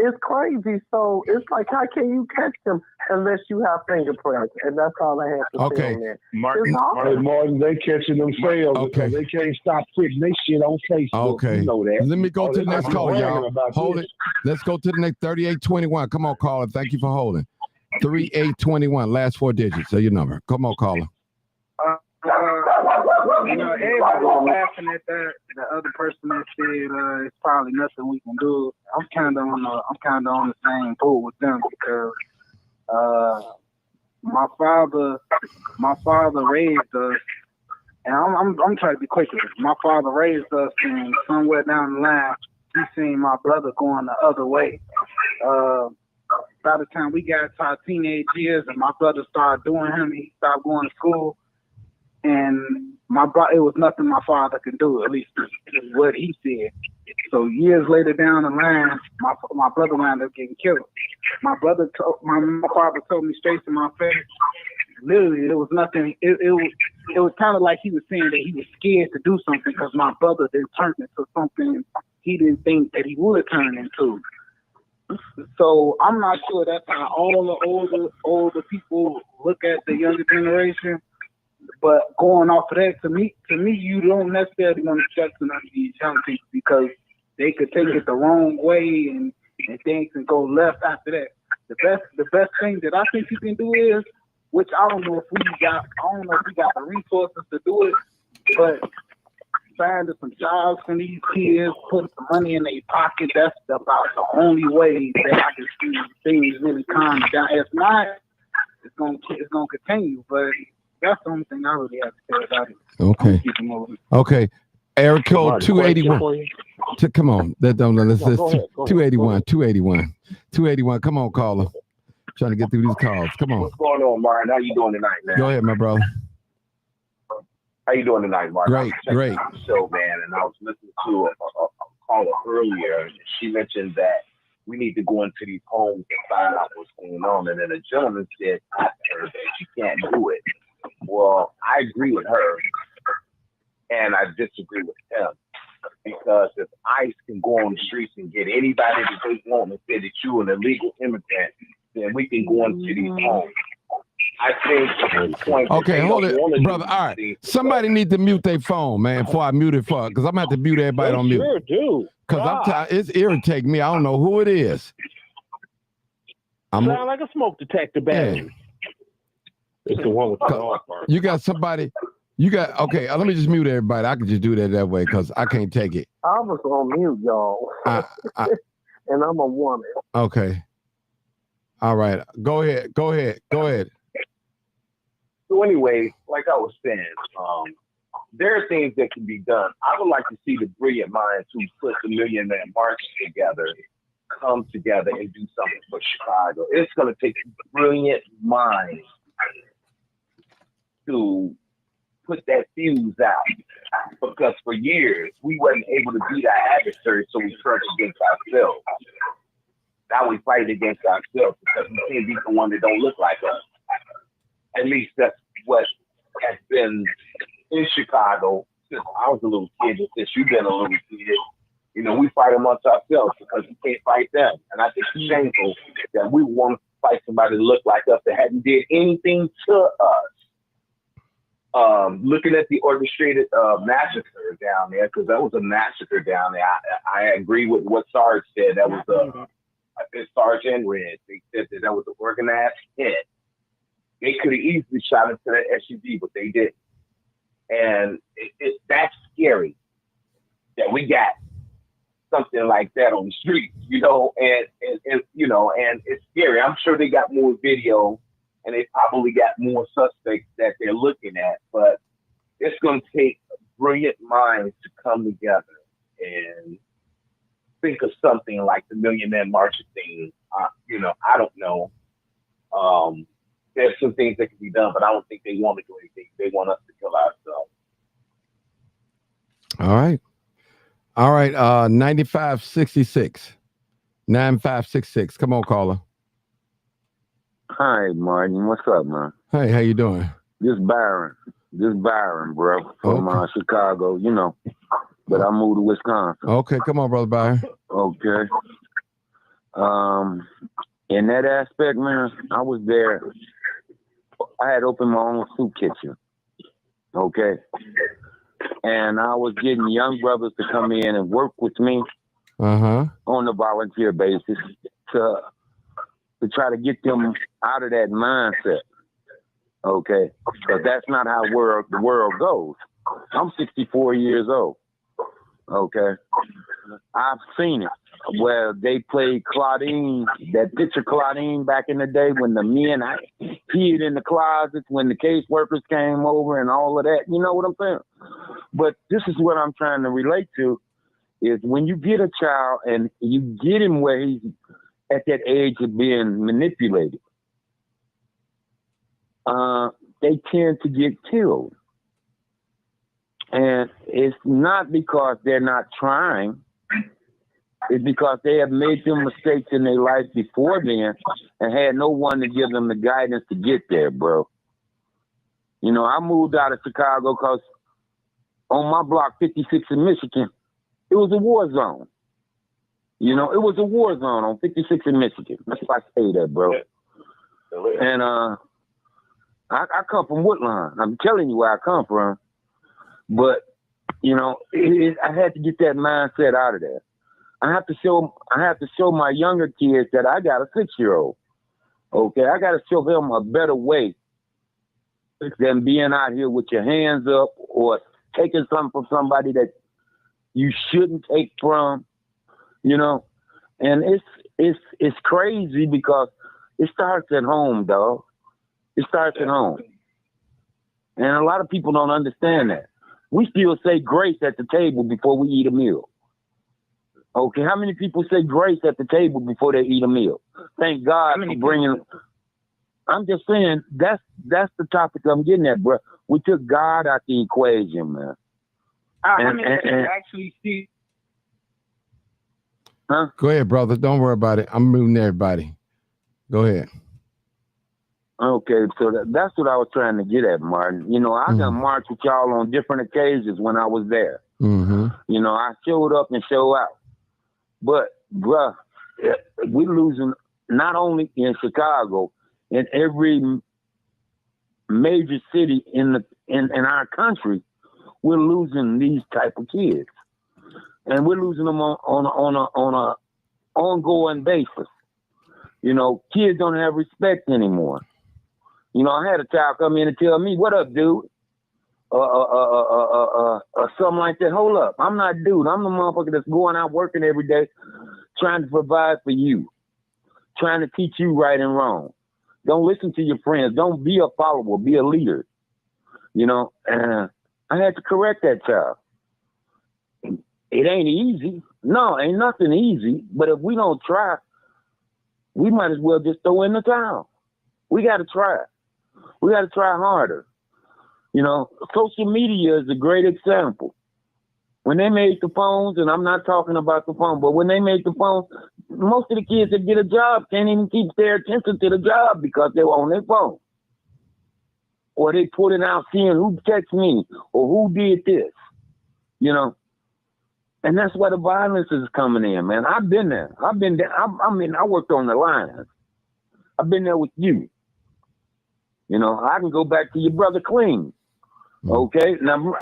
It's crazy. So it's like, how can you catch them unless you have fingerprints? And that's all I have to say on that. Martin, they catching themselves because they can't stop putting their shit on Facebook. Okay. You know that. Let me go to the next caller, y'all. Hold this. it. Let's go to the next 3821. Come on, caller. Thank you for holding. 3821, last 4 digits of your number. Come on, caller. Everybody was laughing at that. The other person that said it's probably nothing we can do. I'm kind of on the same boat with them because my father raised us, and I'm trying to be quick with this. My father raised us, and somewhere down the line, he seen my brother going the other way. By the time we got to our teenage years, and my brother started doing him, he stopped going to school. And it was nothing my father could do, at least is what he said. So years later down the line, my brother wound up getting killed. My father told me straight to my face. Literally, it was nothing. It was kind of like he was saying that he was scared to do something because my brother didn't turn into something he didn't think that he would turn into. So I'm not sure that's how all the older people look at the younger generation. But going off of that, to me, you don't necessarily want to trust none of these young people because they could take it the wrong way and things can go left after that. The best thing that I think you can do is, which I don't know if we got the resources to do it, but finding some jobs for these kids, putting some money in their pocket. That's about the only way that I can see things really calm down. If not, it's gonna continue, but. That's the only thing I really have to say about it. Okay. Eric Code 281. Come on. That don't let's go ahead. 281. 281. Come on, caller. Trying to get through these calls. Come on. What's going on, Martin? How you doing tonight, man? Go ahead, my brother. How you doing tonight, Martin? Great. Show, man, and I was listening to a caller earlier, and she mentioned that we need to go into these homes and find out what's going on. And then a gentleman said to her that you can't do it. Well, I agree with her, and I disagree with him, because if ICE can go on the streets and get anybody that they want and say that you're an illegal immigrant, then we can go into these homes. I think. Okay, hold it, brother. All right, somebody need to mute their phone, man, before I mute it because I'm gonna have to mute everybody on mute. Sure do. Because it's irritating me. I don't know who it is. Sound like a smoke detector battery. Yeah. It's the one with the dog part. You got somebody. Okay. Let me just mute everybody. I can just do that way because I can't take it. I was on mute, y'all. And I'm a woman. Okay. All right. Go ahead. So anyway, like I was saying, there are things that can be done. I would like to see the brilliant minds who put the Million Man March together come together and do something for Chicago. It's going to take brilliant minds to put that fuse out, because for years we wasn't able to beat our adversaries, so we turned against ourselves. Now we fight against ourselves because we can't beat the one that don't look like us. At least that's what has been in Chicago since I was a little kid, and since you've been a little kid. You know, we fight amongst ourselves because we can't fight them. And I think it's shameful that we want to fight somebody that look like us that hadn't did anything to us. Looking at the orchestrated massacre down there, because that was a massacre down there. I agree with what Sarge said. That was Sarge and Red. They said that was an organized hit. They could have easily shot into that SUV, but they didn't. And that's scary that we got something like that on the street, you know, and it's scary. I'm sure they got more video and they probably got more suspects that they're looking at, but it's going to take brilliant minds to come together and think of something like the Million Man March thing. I don't know. There's some things that can be done, but I don't think they want to do anything. They want us to kill ourselves. All right. 9566. 9566. Come on, caller. Hi, Martin. What's up, man? Hey, how you doing? This Byron, bro, from Chicago, you know. But I moved to Wisconsin. Okay, come on, Brother Byron. Okay. In that aspect, man, I was there. I had opened my own soup kitchen. Okay. And I was getting young brothers to come in and work with me on a volunteer basis to try to get them out of that mindset. Okay. Because that's not how the world goes. I'm 64 years old. Okay. I've seen it where they played Claudine, that picture Claudine back in the day when the men hid in the closets, when the caseworkers came over and all of that. You know what I'm saying? But this is what I'm trying to relate to is when you get a child and you get him where he's at that age of being manipulated, they tend to get killed. And it's not because they're not trying. It's because they have made them mistakes in their life before then and had no one to give them the guidance to get there, bro. You know, I moved out of Chicago because on my block 56 in Michigan, it was a war zone. You know, it was a war zone on 56 in Michigan. That's why I say that, bro. And I come from Woodlawn. I'm telling you where I come from. But, you know, I had to get that mindset out of there. I have to show my younger kids that I got a 6-year-old. Okay, I got to show them a better way than being out here with your hands up or taking something from somebody that you shouldn't take from, you know. And it's crazy because it starts at home, dog. It starts at home. And a lot of people don't understand that. We still say grace at the table before we eat a meal. Okay, how many people say grace at the table before they eat a meal? Thank God for bringing. I'm just saying that's the topic I'm getting at, bro. We took God out the equation, man. How many people actually see? Huh? Go ahead, brother. Don't worry about it. I'm moving everybody. Go ahead. Okay, so that's what I was trying to get at, Martin. You know, I done marched with y'all on different occasions when I was there. You know, I showed up and showed out. But, bruh, we're losing not only in Chicago, in every major city in our country, we're losing these type of kids. And we're losing them on a ongoing basis. You know, kids don't have respect anymore. You know, I had a child come in and tell me, "What up, dude?" Something like that. Hold up. I'm not dude. I'm the motherfucker that's going out working every day, trying to provide for you, trying to teach you right and wrong. Don't listen to your friends. Don't be a follower. Be a leader. You know, and I had to correct that child. It ain't easy. No, ain't nothing easy. But if we don't try, we might as well just throw in the towel. We got to try. We got to try harder. You know, social media is a great example. When they made the phones, and I'm not talking about the phone, but when they made the phones, most of the kids that get a job can't even keep their attention to the job because they were on their phone. Or they put it out seeing who texted me or who did this, you know. And that's where the violence is coming in, man. I've been there. I worked on the lines. I've been there with you. You know, I can go back to your brother Clean. Okay? Now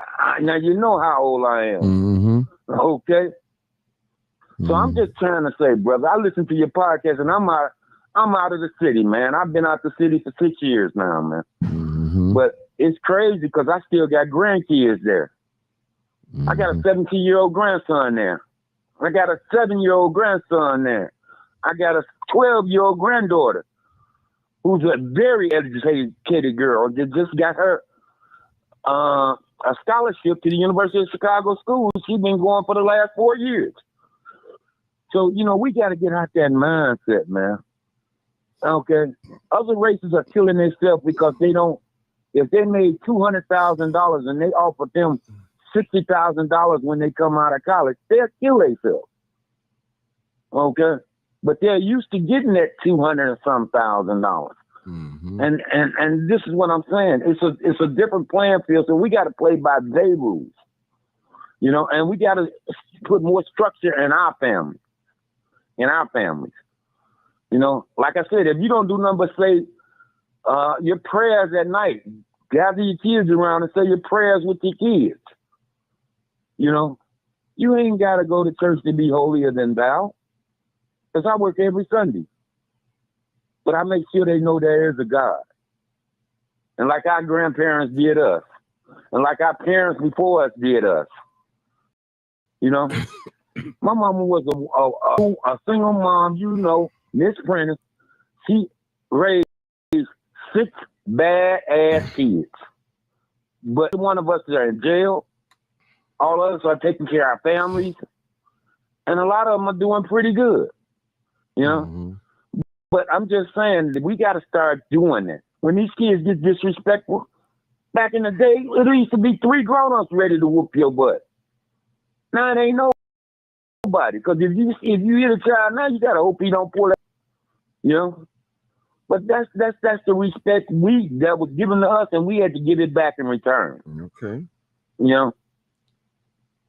you know how old I am. Okay? So I'm just trying to say, brother, I listen to your podcast and I'm out of the city, man. I've been out the city for 6 years now, man. But it's crazy because I still got grandkids there. I got a 17-year-old grandson there. I got a 7-year-old grandson there. I got a 12-year-old granddaughter who's a very educated girl that just got her a scholarship to the University of Chicago schools. She's been going for the last 4 years. So, you know, we got to get out that mindset, man. Okay? Other races are killing themselves because they don't, if they made $200,000 and they offered them $60,000 when they come out of college, they'll kill themselves. Okay? But they're used to getting that $200,000 or some $1,000. And this is what I'm saying. It's a different playing field, so we got to play by their rules, you know. And we got to put more structure in our families, you know. Like I said, if you don't do nothing but say your prayers at night, gather your kids around and say your prayers with your kids, you know. You ain't got to go to church to be holier than thou, because I work every Sunday. But I make sure they know there is a God. And like our grandparents did us. And like our parents before us did us. You know? My mama was a single mom, you know, Miss Prentice. She raised 6 bad-ass kids. But one of us are in jail. All of us are taking care of our families. And a lot of them are doing pretty good. You know? But I'm just saying that we got to start doing it. When these kids get disrespectful, back in the day, it used to be 3 grown-ups ready to whoop your butt. Now it ain't nobody. Because if you hit a child now, you got to hope he don't pull that. You know? But that's the respect that was given to us, and we had to give it back in return. Okay. You know?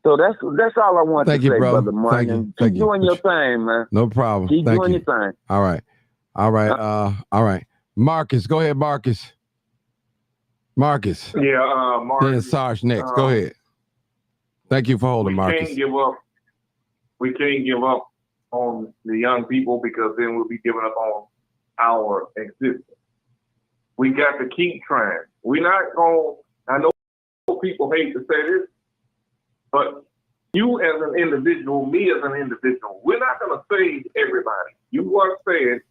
So that's all I want to say, Brother Martin. Keep doing your thing, man. No problem. Keep doing your thing. All right. All right. Marcus, go ahead, Marcus. Yeah, Marcus. Then Sarge next. Go ahead. Thank you for holding, Marcus. We can't give up on the young people, because then we'll be giving up on our existence. We got to keep trying. We're not going, I know people hate to say this, but you as an individual, me as an individual, we're not going to save everybody. You once said,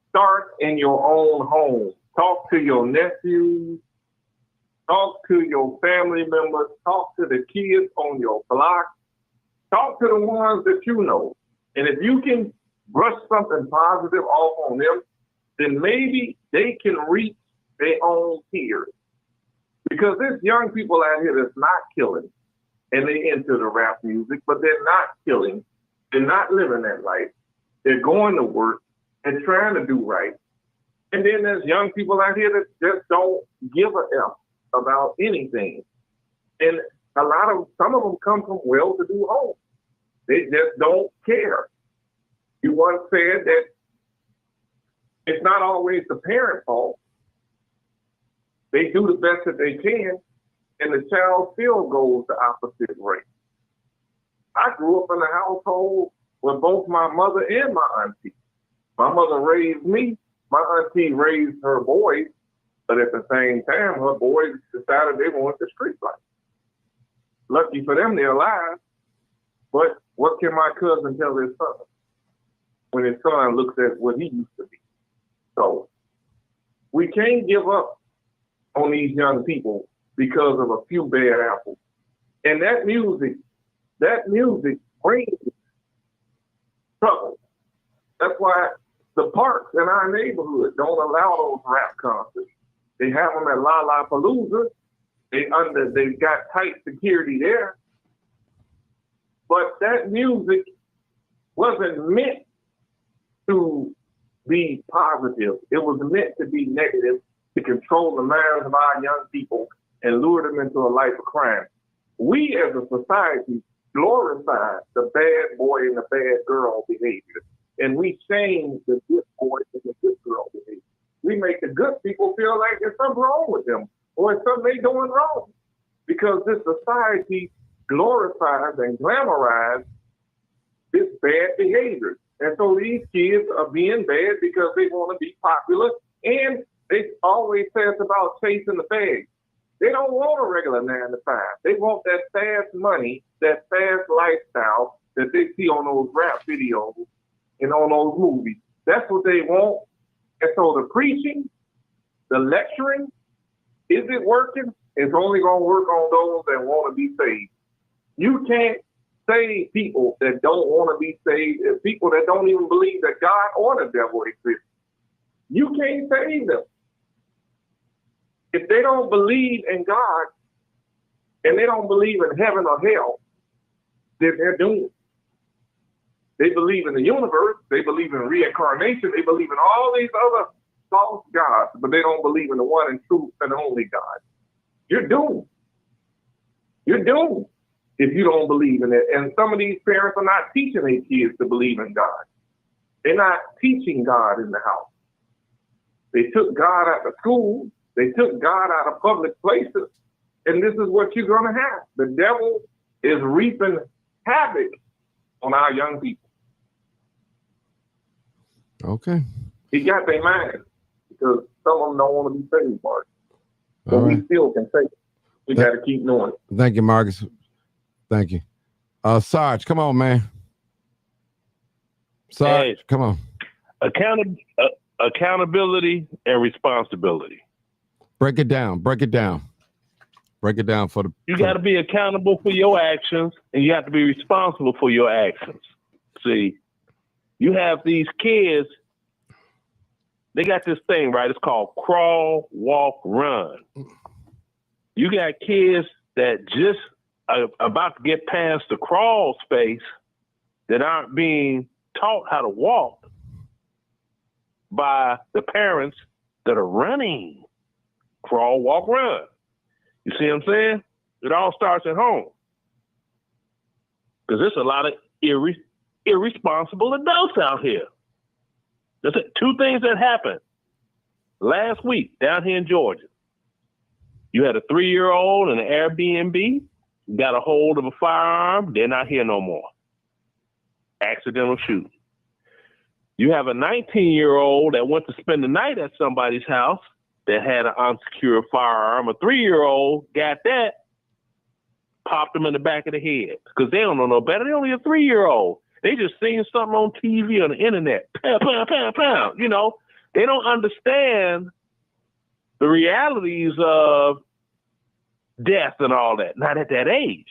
start in your own home. Talk to your nephews. Talk to your family members. Talk to the kids on your block. Talk to the ones that you know. And if you can brush something positive off on them, then maybe they can reach their own peers. Because there's young people out here that's not killing, and they into the rap music, but they're not killing. They're not living that life. They're going to work and trying to do right. And then there's young people out here that just don't give a F about anything. And some of them come from well-to-do homes. They just don't care. You once said that it's not always the parent's fault. They do the best that they can, and the child still goes the opposite way. I grew up in a household with both my mother and my auntie. My mother raised me. My auntie raised her boys, but at the same time, her boys decided they wanted the street life. Lucky for them, they're alive. But what can my cousin tell his son when his son looks at what he used to be? So we can't give up on these young people because of a few bad apples. And that music brings trouble. That's why the parks in our neighborhood don't allow those rap concerts. They have them at Lollapalooza. They've got tight security there. But that music wasn't meant to be positive. It was meant to be negative, to control the minds of our young people and lure them into a life of crime. We as a society glorify the bad boy and the bad girl behavior. And we shame the good boy and the good girl behavior. We make the good people feel like there's something wrong with them or it's something they doing wrong. Because this society glorifies and glamorizes this bad behavior. And so these kids are being bad because they want to be popular, and they always say it's about chasing the bag. They don't want a regular 9 to 5. They want that fast money, that fast lifestyle that they see on those rap videos and on those movies. That's what they want. And so the preaching, the lecturing, is it working? It's only going to work on those that want to be saved. You can't save people that don't want to be saved, and people that don't even believe that God or the devil exists. You can't save them. If they don't believe in God and they don't believe in heaven or hell, then they're doomed. They believe in the universe. They believe in reincarnation. They believe in all these other false gods, but they don't believe in the one and true and only God. You're doomed. You're doomed if you don't believe in it. And some of these parents are not teaching their kids to believe in God. They're not teaching God in the house. They took God out of school. They took God out of public places. And this is what you're going to have. The devil is reaping havoc on our young people. Okay. He got their mind because some of them don't want to be saved, Mark. But we still can say it. We got to keep doing it. Thank you, Marcus. Thank you. Sarge, come on, man. Sarge, come on. Accountability and responsibility. Break it down. Break it down. Break it down for the. You got to be accountable for your actions, and you have to be responsible for your actions. See, you have these kids. They got this thing, right? It's called crawl, walk, run. You got kids that just are about to get past the crawl space that aren't being taught how to walk by the parents that are running. Crawl, walk, run. You see what I'm saying? It all starts at home. Because there's a lot of irresponsible adults out here. There's two things that happened last week down here in Georgia. You had a 3-year-old in an Airbnb, got a hold of a firearm, they're not here no more. Accidental shooting. You have a 19-year-old that went to spend the night at somebody's house that had an unsecured firearm. A 3-year-old got that, popped him in the back of the head because they don't know no better. They're only a 3-year-old. They just seen something on TV on the internet. Pow, pow, pow, pow. You know, they don't understand the realities of death and all that. Not at that age,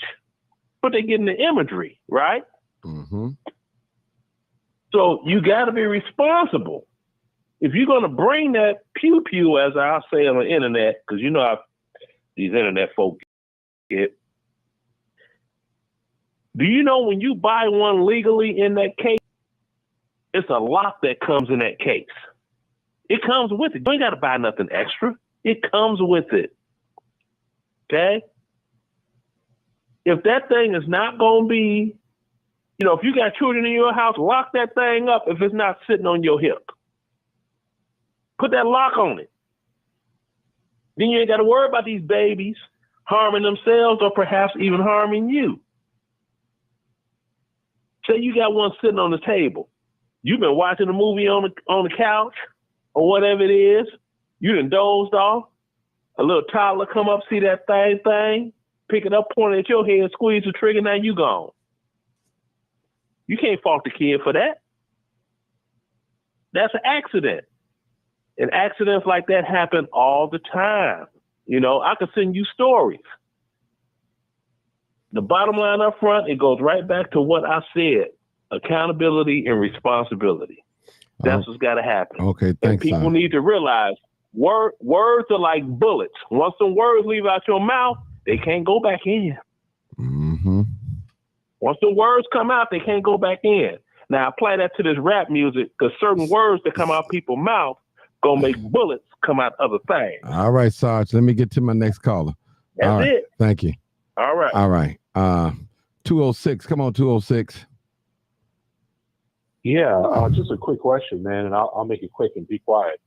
but they're getting the imagery, right? Mm-hmm. So you got to be responsible. If you're going to bring that pew-pew, as I say on the internet, because you know how these internet folk get, do you know when you buy one legally in that case, it's a lock that comes in that case. It comes with it. You ain't got to buy nothing extra. It comes with it. Okay? If that thing is not going to be, you know, if you got children in your house, lock that thing up if it's not sitting on your hip. Put that lock on it. Then you ain't got to worry about these babies harming themselves or perhaps even harming you. Say you got one sitting on the table. You've been watching a movie on the couch or whatever it is. You done dozed off. A little toddler come up, see that thing, pick it up, point it at your head, squeeze the trigger, now you gone. You can't fault the kid for that. That's an accident. And accidents like that happen all the time. You know, I could send you stories. The bottom line up front, it goes right back to what I said. Accountability and responsibility. That's what's got to happen. Okay, thanks. And people need to realize words are like bullets. Once some words leave out your mouth, they can't go back in. Mm-hmm. Once the words come out, they can't go back in. Now, apply that to this rap music, because certain words that come out people's mouth gonna make bullets come out other things. All right, Sarge. Let me get to my next caller. That's it. Thank you. All right. All right. 206. Come on, 206. Yeah, just a quick question, man, and I'll make it quick and be quiet.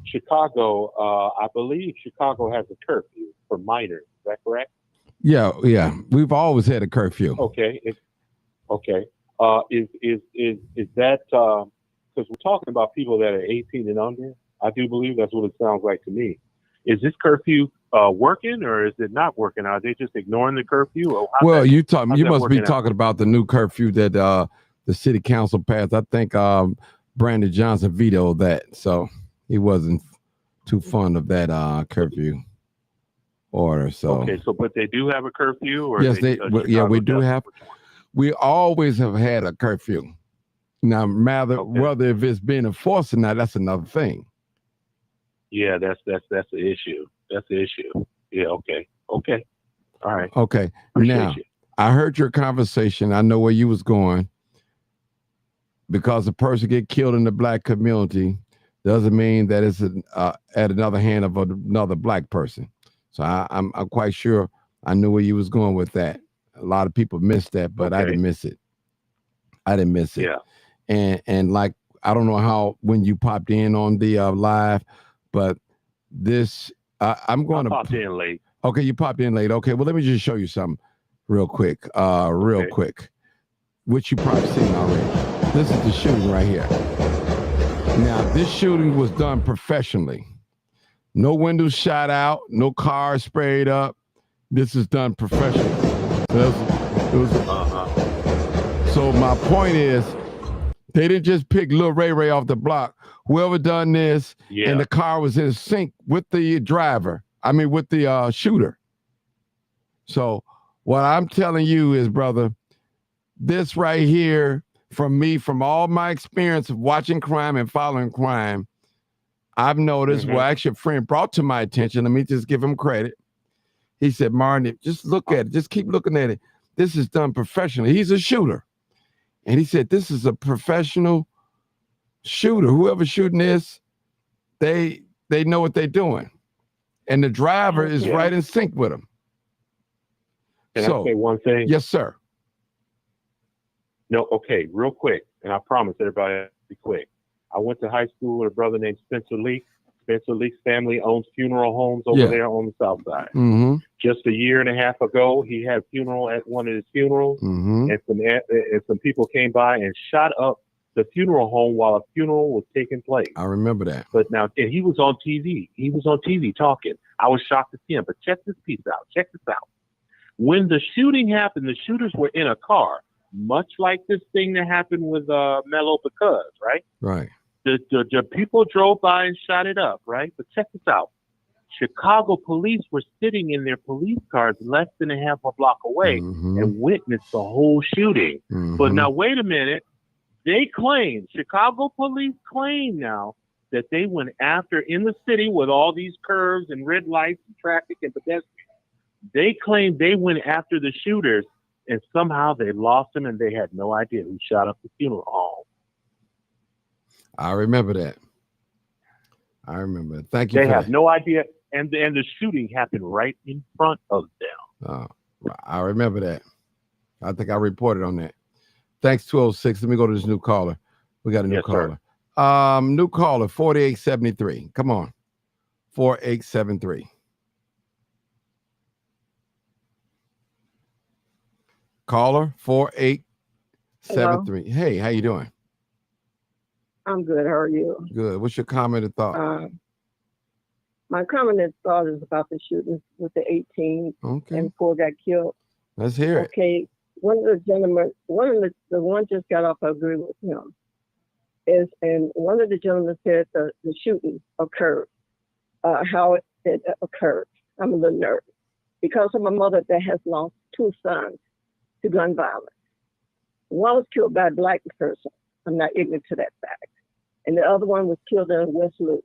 Chicago, I believe Chicago has a curfew for minors. Is that correct? Yeah. We've always had a curfew. Okay. Okay. Is that because we're talking about people that are 18 and under? I do believe that's what it sounds like to me. Is this curfew working, or is it not working? Are they just ignoring the curfew? Well, you must be talking about the new curfew that the city council passed. I think Brandon Johnson vetoed that, so he wasn't too fond of that curfew order. So okay, but they do have a curfew, or yes, we do have. We always have had a curfew. Now, whether if it's being enforced or not, that's another thing. Yeah, that's the issue. That's the issue. Yeah. Okay. All right. Okay. Now, I heard your conversation. I know where you was going. Because a person get killed in the black community, doesn't mean that it's at another hand of another black person. So I'm quite sure I knew where you was going with that. A lot of people missed that, but I didn't miss it. I didn't miss it. Yeah. And like, I don't know how when you popped in on the live, but this I'm going to popped in late. Okay, you popped in late. Okay, well, let me just show you something real quick. Quick, which you probably seen already. This is the shooting right here. Now, this shooting was done professionally. No windows shot out, no cars sprayed up. This is done professionally. So my point is, they didn't just pick Lil Ray off the block. Whoever done this, and the car was in sync with the driver. I mean, with the shooter. So what I'm telling you is, brother, this right here, from me, from all my experience of watching crime and following crime, I've noticed, well, actually a friend brought to my attention, let me just give him credit. He said, Martin, just look at it. Just keep looking at it. This is done professionally. He's a shooter. And he said, this is a professional shooter. Whoever's shooting this, they know what they're doing. And the driver is right in sync with them. Can I say one thing? Yes, sir. No, okay, real quick. And I promise everybody I'll be quick. I went to high school with a brother named Spencer Leak. Spencer Leak's family owns funeral homes over there on the south side. Mm-hmm. Just a year and a half ago, he had a funeral at one of his funerals, and some people came by and shot up the funeral home while a funeral was taking place. I remember that. But now, and he was on TV. He was on TV talking. I was shocked to see him. But check this piece out. Check this out. When the shooting happened, the shooters were in a car, much like this thing that happened with Mello Because, right? Right. The people drove by and shot it up, right? But check this out. Chicago police were sitting in their police cars less than a half a block away and witnessed the whole shooting. But now, wait a minute. They claim, Chicago police claim now that they went after, in the city with all these curves and red lights and traffic and pedestrians, they claim they went after the shooters and somehow they lost them and they had no idea who shot up the funeral home. I remember that. I remember it. Thank you. They have no idea. And the shooting happened right in front of them. I remember that. I think I reported on that. Thanks, 206. Let me go to this new caller. We got a new caller. New caller, 4873. Come on. 4873. Caller, 4873. Hey, how you doing? I'm good. How are you? Good. What's your comment or thought? My comment and thought is about the shooting with the 18 and 4 got killed. Let's hear it. Okay. One of the gentlemen, the one just got off, I agree with him. And one of the gentlemen said the shooting occurred, how it occurred. I'm a little nervous because I'm a mother that has lost 2 sons to gun violence. One was killed by a black person. I'm not ignorant to that fact. And the other one was killed in West Loop.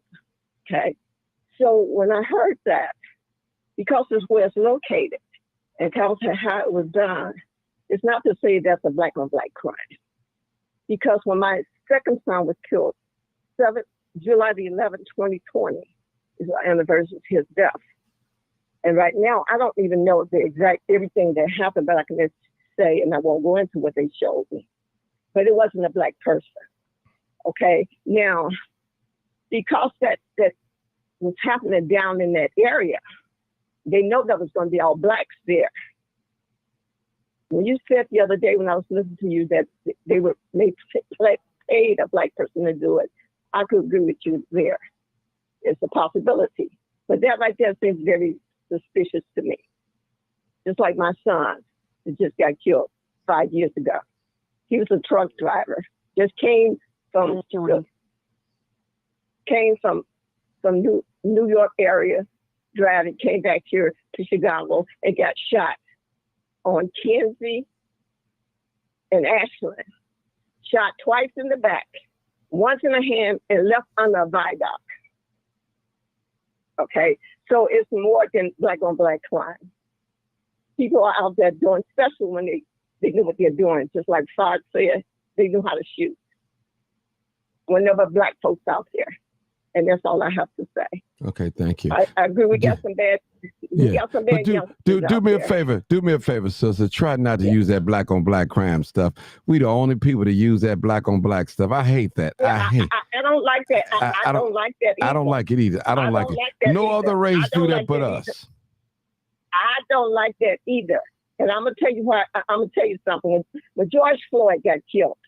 Okay. So when I heard that, because it's where it's located and because of how it was done, it's not to say that's a black on black crime. Because when my second son was killed, July the 11th, 2020 is the anniversary of his death. And right now, I don't even know the exact everything that happened, but I can just say, and I won't go into what they showed me, but it wasn't a black person. Okay. Now, because that was happening down in that area, they know that was going to be all blacks there. When you said the other day when I was listening to you that they paid a black person to do it, I could agree with you there. It's a possibility. But that right there seems very suspicious to me. Just like my son that just got killed 5 years ago. He was a truck driver. Just came from New York area, driving, came back here to Chicago and got shot on Kinsey and Ashland. Shot twice in the back, once in the hand, and left under a viaduct. Okay, so it's more than black on black crime. People are out there doing, especially when they know what they're doing, just like Sarge said, they knew how to shoot. When there were black folks out there. And that's all I have to say. Okay, thank you. I agree. We got some bad. We got some bad do me a favor. Do me a favor, sister. Try not to use that black on black crime stuff. We the only people to use that black on black stuff. I hate that. I don't like that. I don't like that either. I don't like it either. I don't like it. No other race do that but us. I don't like that either. And I'm gonna tell you why. I'm gonna tell you something. When George Floyd got killed,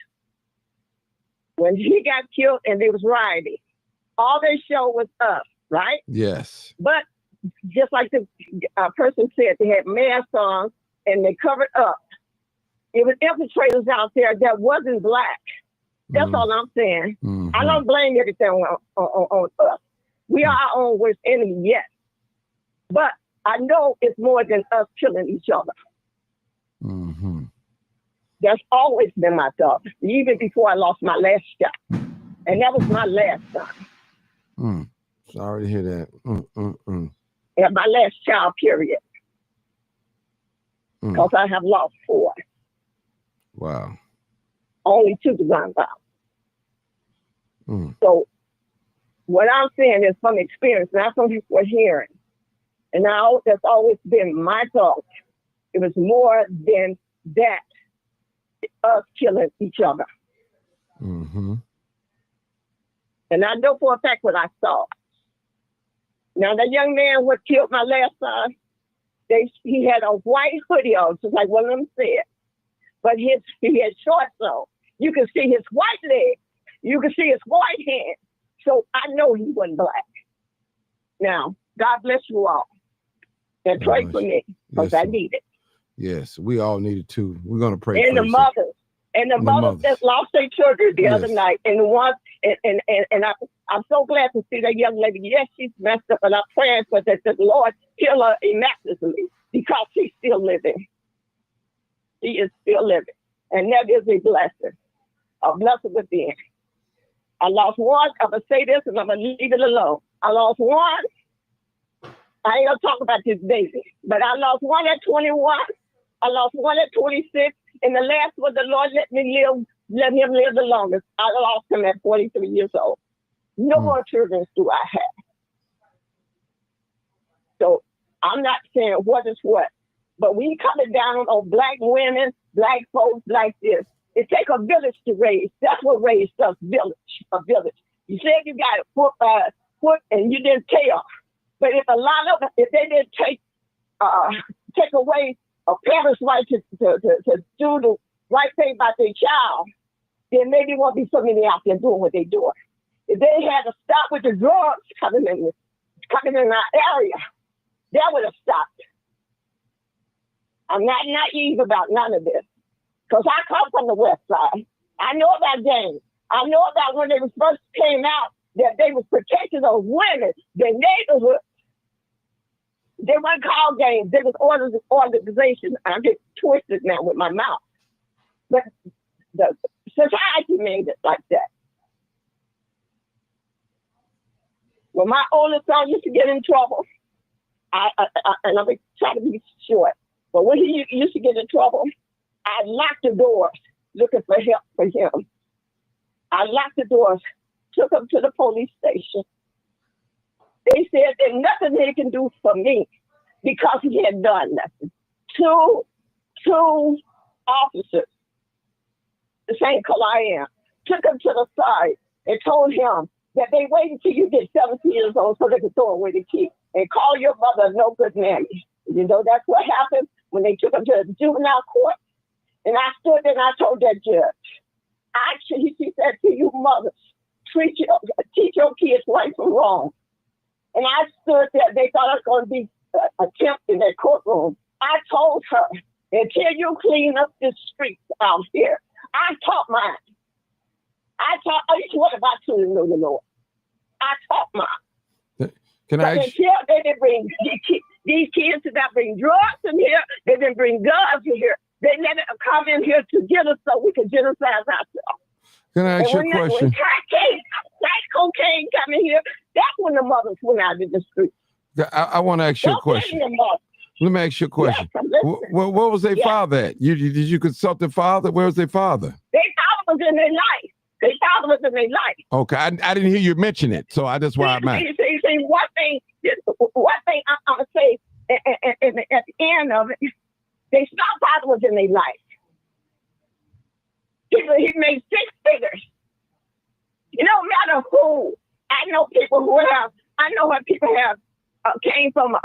when he got killed and they was rioting, all they showed was us, right? Yes. But just like the person said, they had masks on and they covered up. It was infiltrators out there that wasn't black. That's all I'm saying. Mm-hmm. I don't blame everything on us. We are our own worst enemy, yes. But I know it's more than us killing each other. Mm-hmm. That's always been my thought, even before I lost my last job. And that was my last time. Sorry to hear that. And my last child, period. Because I have lost 4. Wow. Only 2 to gun violence. So what I'm saying is from experience, not from people hearing. And now that's always been my thought. It was more than that, us killing each other. Mm-hmm. And I know for a fact what I saw. Now, the young man who killed my last son, he had a white hoodie on, just like one of them said. But he had shorts on. You can see his white leg. You can see his white hand. So I know he wasn't black. Now, God bless you all. And pray for me, because I need it. Yes, we all need it too. We're going to pray and for the mothers. And the mothers that lost their children the other night. And the ones, and I'm so glad to see that young lady. Yes, she's messed up, and I'm praying for that the Lord heal her immaculately because she's still living. She is still living. And that is a blessing within. I lost one. I'm going to say this, and I'm going to leave it alone. I lost one. I ain't going to talk about this baby, but I lost one at 21. I lost one at 26. And the last one, the Lord let him live the longest. I lost him at 43 years old. No more children do I have. So I'm not saying what is what, but we coming down on black women, black folks like this. It takes a village to raise. That's what raised us, a village. You said you got a foot and you didn't tell. But if they didn't take away a parent's right to do the right thing by their child, then maybe won't be so many out there doing what they're doing. If they had to stop with the drugs coming in our area, that would have stopped. I'm not naive about none of this, because I come from the West Side. I know about gangs. I know about when they first came out that they was protecting those women, their neighborhood. They weren't called gangs. They was organizations. I get twisted now with my mouth. But the society made it like that. When my oldest son used to get in trouble, and I'm going to try to be short, but when he used to get in trouble, I locked the doors looking for help for him. I locked the doors, took him to the police station. They said there's nothing they can do for me because he had done nothing. Two officers, the same color I am, took him to the side and told him that they wait until you get 17 years old so they can throw away the key and call your mother no good mammy. You know, that's what happened when they took him to the juvenile court. And I stood there and I told that judge, she said to you mothers, teach your kids right from wrong. And I stood there. They thought I was going to be attempt in that courtroom. I told her, until you clean up the streets out here, I taught mine. What about to know the Lord? I taught mine. Can I? Until they didn't bring these kids did not bring drugs in here. They didn't bring guns in here. They let it come in here to get us so we could genocide ourselves. Can I ask you a question? When crack cocaine come in here, that's when the mothers went out in the street. I want to ask you a question. Let me ask you a question. Yes, where was their father at? Did you consult the father? Where was their father? Their father was in their life. Their father was in their life. Okay, I didn't hear you mention it, so that's why I'm at. See, one thing I'm gonna say at the end of it, their stepfather was in their life. He made 6 figures. It don't matter who. I know people came from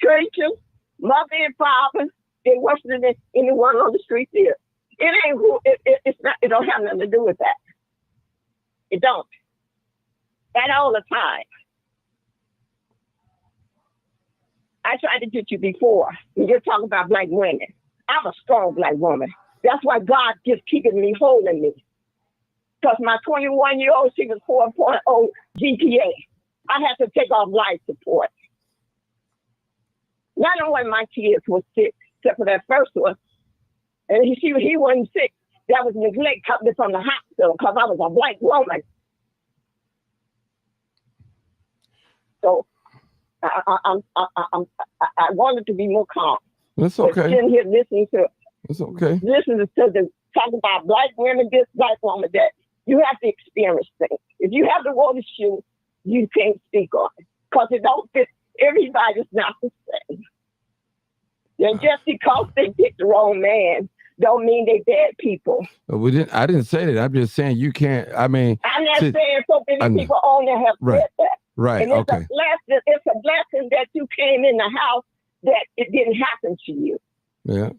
churches, mother and father. They wasn't anyone on the street there. It ain't who. It's not. It don't have nothing to do with that. It don't. That all the time. I tried to get you before. You're talking about black women. I'm a strong black woman. That's why God just keeping me holding me. Because my 21-year-old, she was 4.0 GPA. I had to take off life support. Not only my kids were sick, except for that first one, and he wasn't sick. That was neglect coming from the hospital because I was a black woman. So I wanted to be more calm. That's okay. Sitting here listening to. It's okay. Listening to the talk about black women, this black woman, that. You have to experience things. If you have the water shoe, you can't speak on it because it don't fit. Everybody's not the same. And just because they picked the wrong man, don't mean they bad people. I didn't say that. I'm just saying you can't. I mean, I'm not saying so many people on there have said that. Right. And it's okay. It's a blessing that you came in the house that it didn't happen to you. Yeah.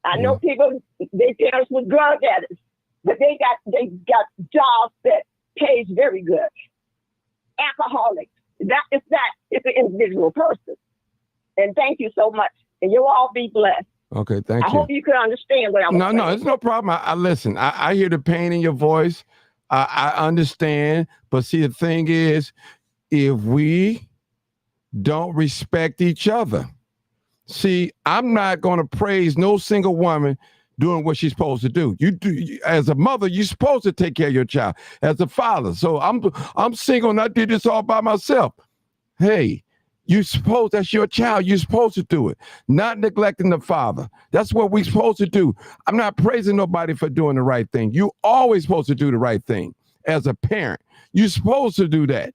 I know people. Their parents were drug addicts. But they got jobs that pays very good. Alcoholics. It's an individual person. And thank you so much. And you'll all be blessed. Okay, thank you. I hope you can understand what I'm saying. No, it's no problem. I listen. I hear the pain in your voice. I understand. But see, the thing is, if we don't respect each other, see, I'm not going to praise no single woman doing what she's supposed to do. As a mother, you're supposed to take care of your child. As a father, so I'm single and I did this all by myself. Hey, that's your child. You're supposed to do it. Not neglecting the father. That's what we're supposed to do. I'm not praising nobody for doing the right thing. You always supposed to do the right thing. As a parent, you're supposed to do that.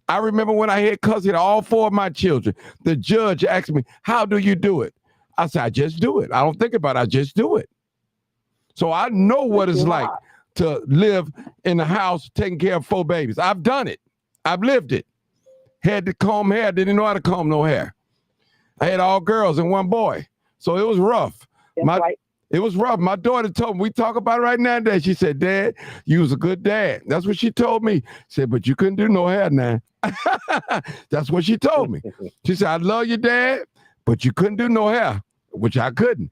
I remember when I had cousin all 4 of my children. The judge asked me, "How do you do it?" I said, "I just do it. I don't think about it. I just do it." So I know what it's like to live in the house taking care of 4 babies. I've done it. I've lived it. Had to comb hair. Didn't know how to comb no hair. I had all girls and 1 boy. So it was rough. It was rough. My daughter told me, we talk about it right now and then. She said, "Dad, you was a good dad." That's what she told me. She said, "But you couldn't do no hair now." That's what she told me. She said, "I love you, Dad, but you couldn't do no hair," which I couldn't.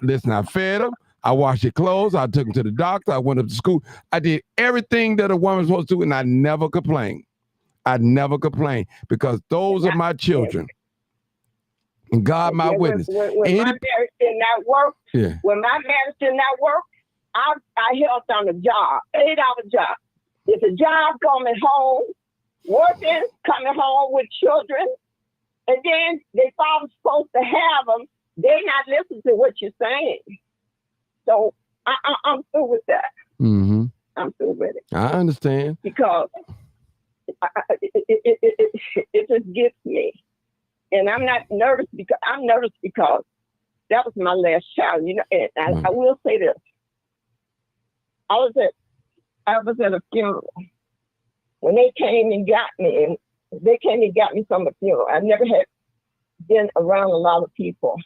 Listen, I fed him. I washed his clothes. I took him to the doctor. I went up to school. I did everything that a woman's supposed to do, and I never complained. I never complained because those are my children. And God, my witness. When my marriage did not work, I helped on a job, 8-hour job. If a job coming home, working, coming home with children, and then they father's supposed to have them, they're not listening to what you're saying. So I'm through with that. Mm-hmm. I'm through with it. I understand. Because it just gets me. And I'm not nervous because that was my last child. You know, and I will say this. I was at a funeral when they came and got me, and they came and got me from the funeral. I never had been around a lot of people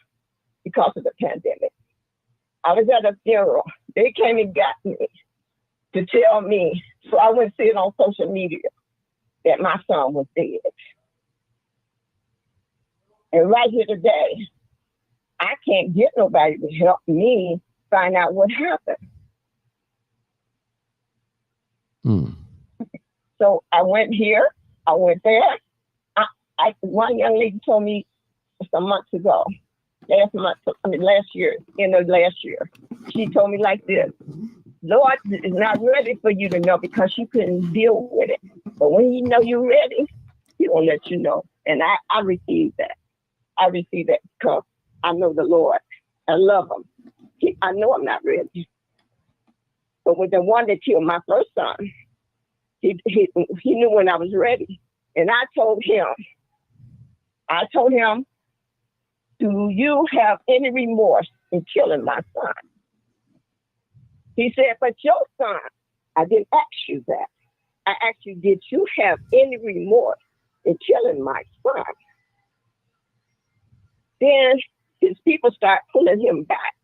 because of the pandemic. I was at a funeral. They came and got me to tell me, so I went see it on social media, that my son was dead. And right here today, I can't get nobody to help me find out what happened. So I went here, I went there. One young lady told me some months ago, last year, end of last year, she told me like this: Lord is not ready for you to know because you couldn't deal with it. But when you know you're ready, He will let you know. And I received that. I received that because I know the Lord. I love Him. I know I'm not ready. But with the one that killed my first son, he knew when I was ready. And I told him, do you have any remorse in killing my son? He said, but your son, I didn't ask you that. I asked you, did you have any remorse in killing my son? Then his people start pulling him back.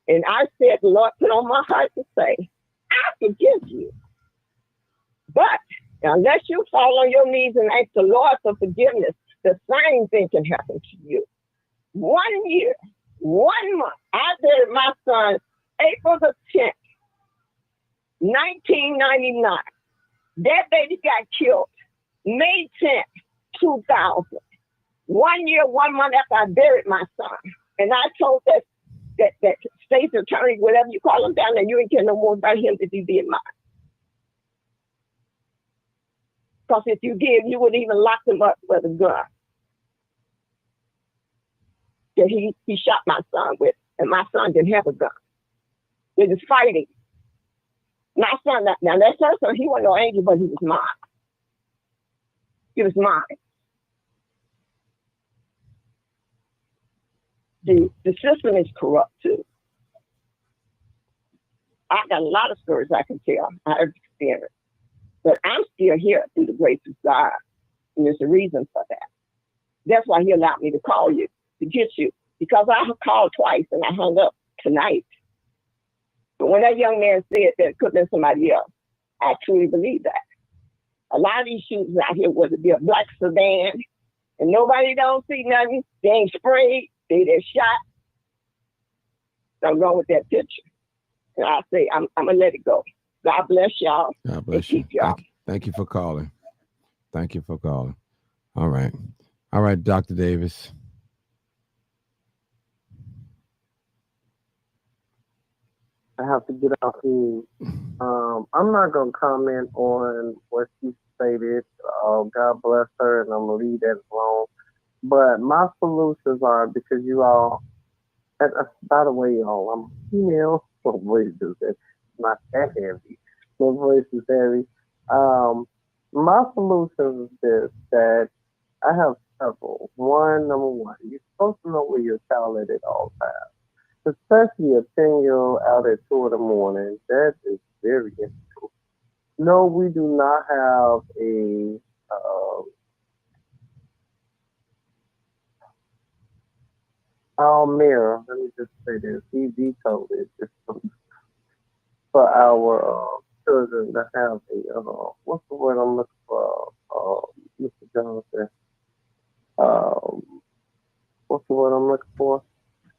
And I said, the Lord put on my heart to say, I forgive you. But unless you fall on your knees and ask the Lord for forgiveness, the same thing can happen to you. 1 year, 1 month, I buried my son April the 10th, 1999. That baby got killed May 10th, 2000. 1 year, 1 month after I buried my son. And I told that state's attorney, whatever you call him down there, you ain't care no more about him if he did mine. Because if you did, you would even lock him up with a gun that he shot my son with. And my son didn't have a gun. They was fighting. My son, now that first son, he wasn't no angel, but he was mine. He was mine. The system is corrupt too. I got a lot of stories I can tell. I have experienced. But I'm still here through the grace of God. And there's a reason for that. That's why he allowed me to call you, to get you. Because I called twice and I hung up tonight. But when that young man said that it could have been somebody else, I truly believe that. A lot of these shootings out here, whether it be a black sedan, and nobody don't see nothing, they ain't sprayed, they're shot. Something wrong with that picture. And I say, I'm going to let it go. God bless y'all. God bless you. Thank you for calling. Thank you for calling. All right. All right, Dr. Davis. I have to get off here. I'm not going to comment on what she stated. God bless her, and I'm going to leave that alone. But my solutions are, because you all, by the way, y'all, I'm female. My voice is not that heavy. My voice is heavy. My solution is this, that I have several. Number one, you're supposed to know where your child is at all times. Especially a 10-year-old out at 2 in the morning. That is very difficult. No, we do not have a our mayor, let me just say this, he vetoed it for our children to have a, what's the word I'm looking for, Mr. Johnson? What's the word I'm looking for?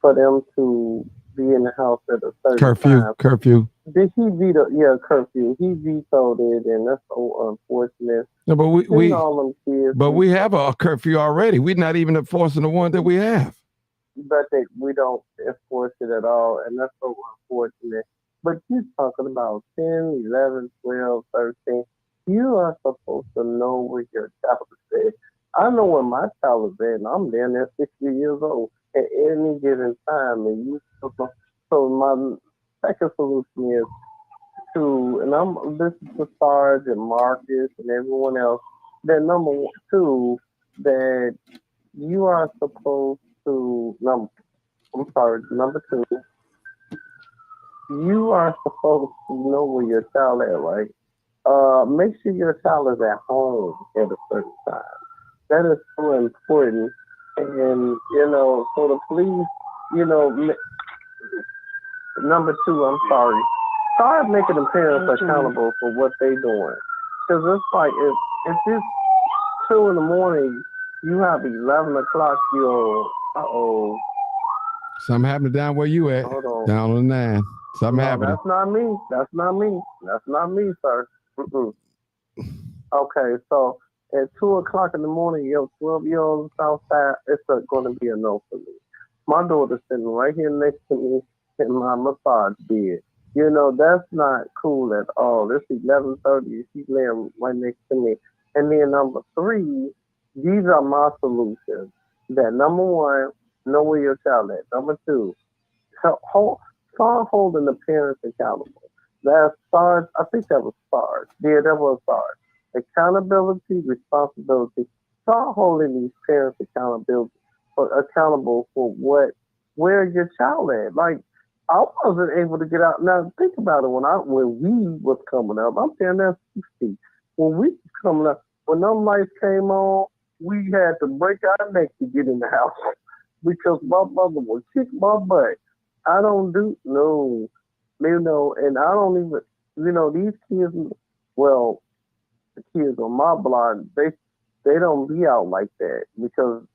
For them to be in the house at a certain time. Curfew. Did he veto? Yeah, curfew. He vetoed it, and that's so unfortunate. No, but we have a curfew already. We're not even enforcing the one that we have. But we don't enforce it at all, and that's so unfortunate. But you're talking about 10, 11, 12, 13. You are supposed to know where your child is at. I know where my child is at, and I'm down there 60 years old at any given time. And so my second solution is to, and this is for Sarge and Marcus and everyone else, that number two, that you are supposed to, number two, you are supposed to know where your child is, right? Make sure your child is at home at a certain time. That is so important. And, so the police, number two, I'm sorry. Start making the parents accountable for what they're doing. Because it's like, if it's 2 in the morning, you have 11 o'clock, uh-oh. Something happened down where you at. Down on 9. Something happened. That's not me. That's not me, sir. Mm-mm. Okay, so at 2 o'clock in the morning, your 12-year-old outside, it's going to be a no for me. My daughter's sitting right here next to me in my massage bed. That's not cool at all. It's 11:30. She's laying right next to me. And then number three, these are my solutions. That number one, know where your child is. Number two, start holding the parents accountable. That's SARS. I think that was SARS. Yeah, that was SARS. Accountability, responsibility. Start holding these parents accountable for where your child at. Like, I wasn't able to get out. Now think about it. When we was coming up, I'm saying that's 60. When we was coming up, when them lights came on, we had to break our neck to get in the house because my mother would kick my butt. I don't do no, and I don't even, these kids. Well, the kids on my block, they don't be out like that because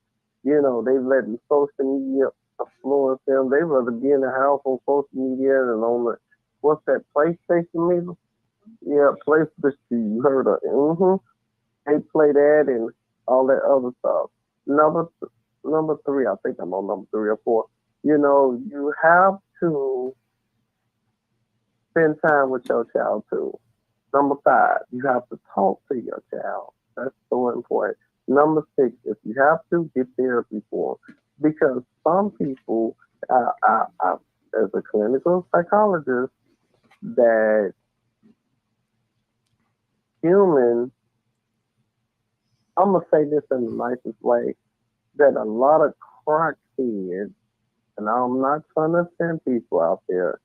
they letting social media influence them. They rather be in the house on social media than on the what's that PlayStation media? Yeah, PlayStation. You heard of it? They play that and all that other stuff. Number 3, I think I'm on number 3 or 4. You have to spend time with your child too. Number 5, you have to talk to your child. That's so important. Number 6, if you have to, get therapy for them. Because some people, as a clinical psychologist, that humans, I'm going to say this in the nicest way, that a lot of crack kids, and I'm not trying to send people out there,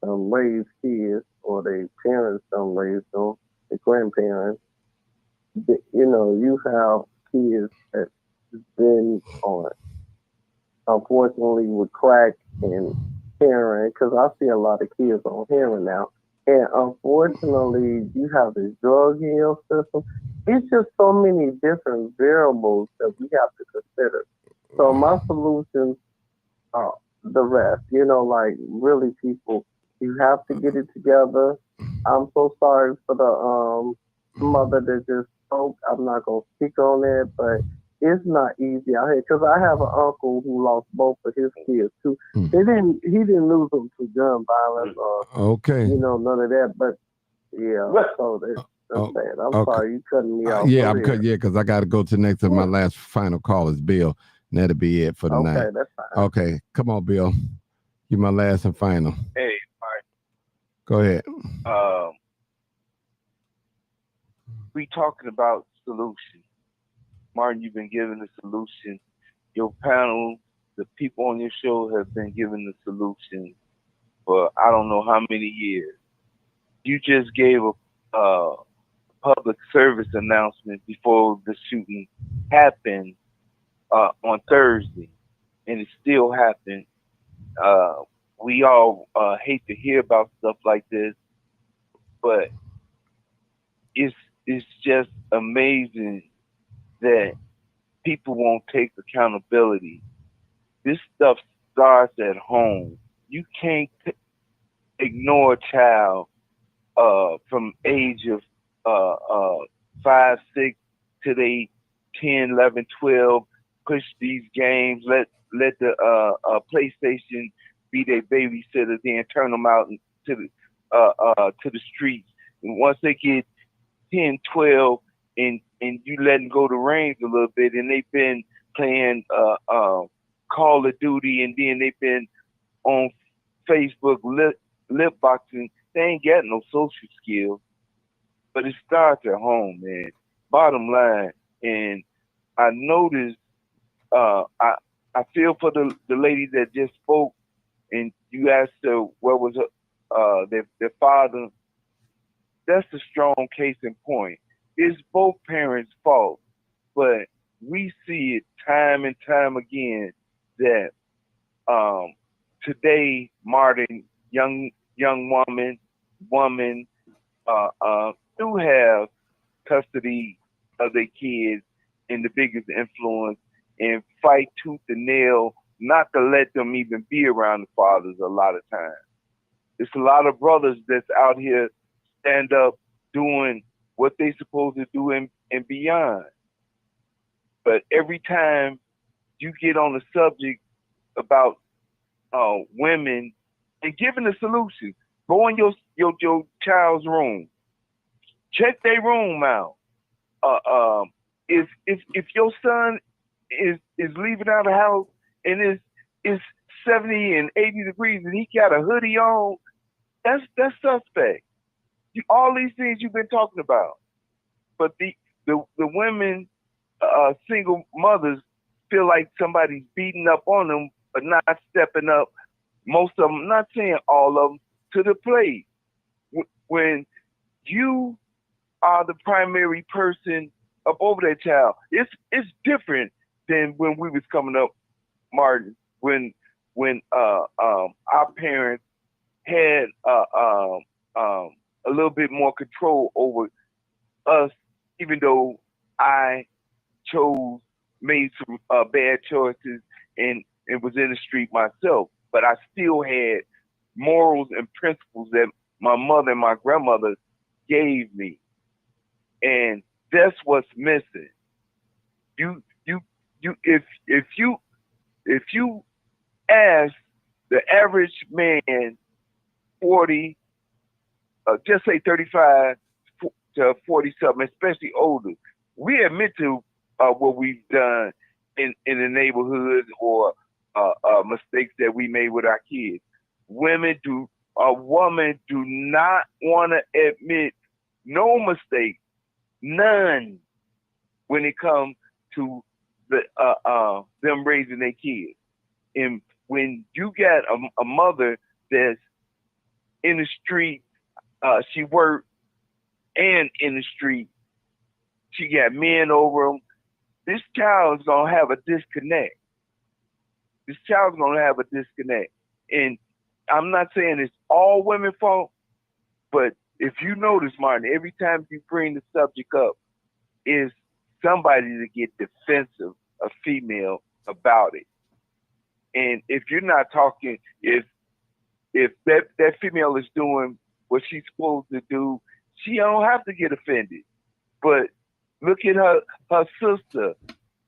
raise kids, or their parents don't raise them, the grandparents. You have kids that's been on, unfortunately, with crack and heroin, because I see a lot of kids on heroin now. And unfortunately, you have this drug in your system. It's just so many different variables that we have to consider. So my solutions are the rest. Like really, people, you have to get it together. I'm so sorry for the mother that just spoke. I'm not gonna speak on it, but it's not easy out here because I have an uncle who lost both of his kids too. He didn't lose them to gun violence or none of that. But yeah, so that's bad. I'm sorry, you cutting me off. Yeah, I'm cutting. Yeah, because I got to go to next to my last final call is Bill, and that'll be it for the night. Okay, that's fine. Okay, come on, Bill. You my last and final. Hey, Martin. Go ahead. We talking about solutions. Martin, you've been given the solution. Your panel, the people on your show have been given the solution for I don't know how many years. You just gave a public service announcement before the shooting happened on Thursday, and it still happened. We all hate to hear about stuff like this, but it's just amazing that people won't take accountability. This stuff starts at home. You can't ignore a child from age of 5, 6 to they 10, 11, 12, push these games, let the PlayStation be their babysitter, then turn them out to the streets. And once they get 10, 12, and you let them go to range a little bit, and they've been playing Call of Duty, and then they've been on Facebook lip boxing. They ain't got no social skills. But it starts at home, man. Bottom line, and I noticed, I feel for the lady that just spoke, and you asked her what was their father. That's a strong case in point. It's both parents' fault, but we see it time and time again that today, Martin, young woman, do have custody of their kids and the biggest influence and fight tooth and nail not to let them even be around the fathers a lot of times. It's a lot of brothers that's out here stand up doing what they supposed to do and beyond. But every time you get on the subject about women and giving a solution, go in your child's room, check their room out. If your son is leaving out of the house and it's 70 and 80 degrees and he got a hoodie on, That's suspect. All these things you've been talking about, but the women, single mothers, feel like somebody's beating up on them, but not stepping up. Most of them, not saying all of them, to the plate. When you are the primary person up over that child, it's different than when we was coming up, Martin. When our parents had a little bit more control over us, even though I made some bad choices and was in the street myself, but I still had morals and principles that my mother and my grandmother gave me, and that's what's missing. If you ask the average man, 40, just say 35 to 40 something, especially older, we admit to what we've done in the neighborhood or mistakes that we made with our kids. Women do not want to admit no mistake, none, when it comes to them raising their kids. And when you got a mother that's in the street, she worked, and in the street, she got men over them, this child is going to have a disconnect. This child's going to have a disconnect. And I'm not saying it's all women's fault, but if you notice, Martin, every time you bring the subject up, is somebody to get defensive, a female, about it. And if you're not talking, if that female is doing what she's supposed to do, she don't have to get offended. But look at her sister,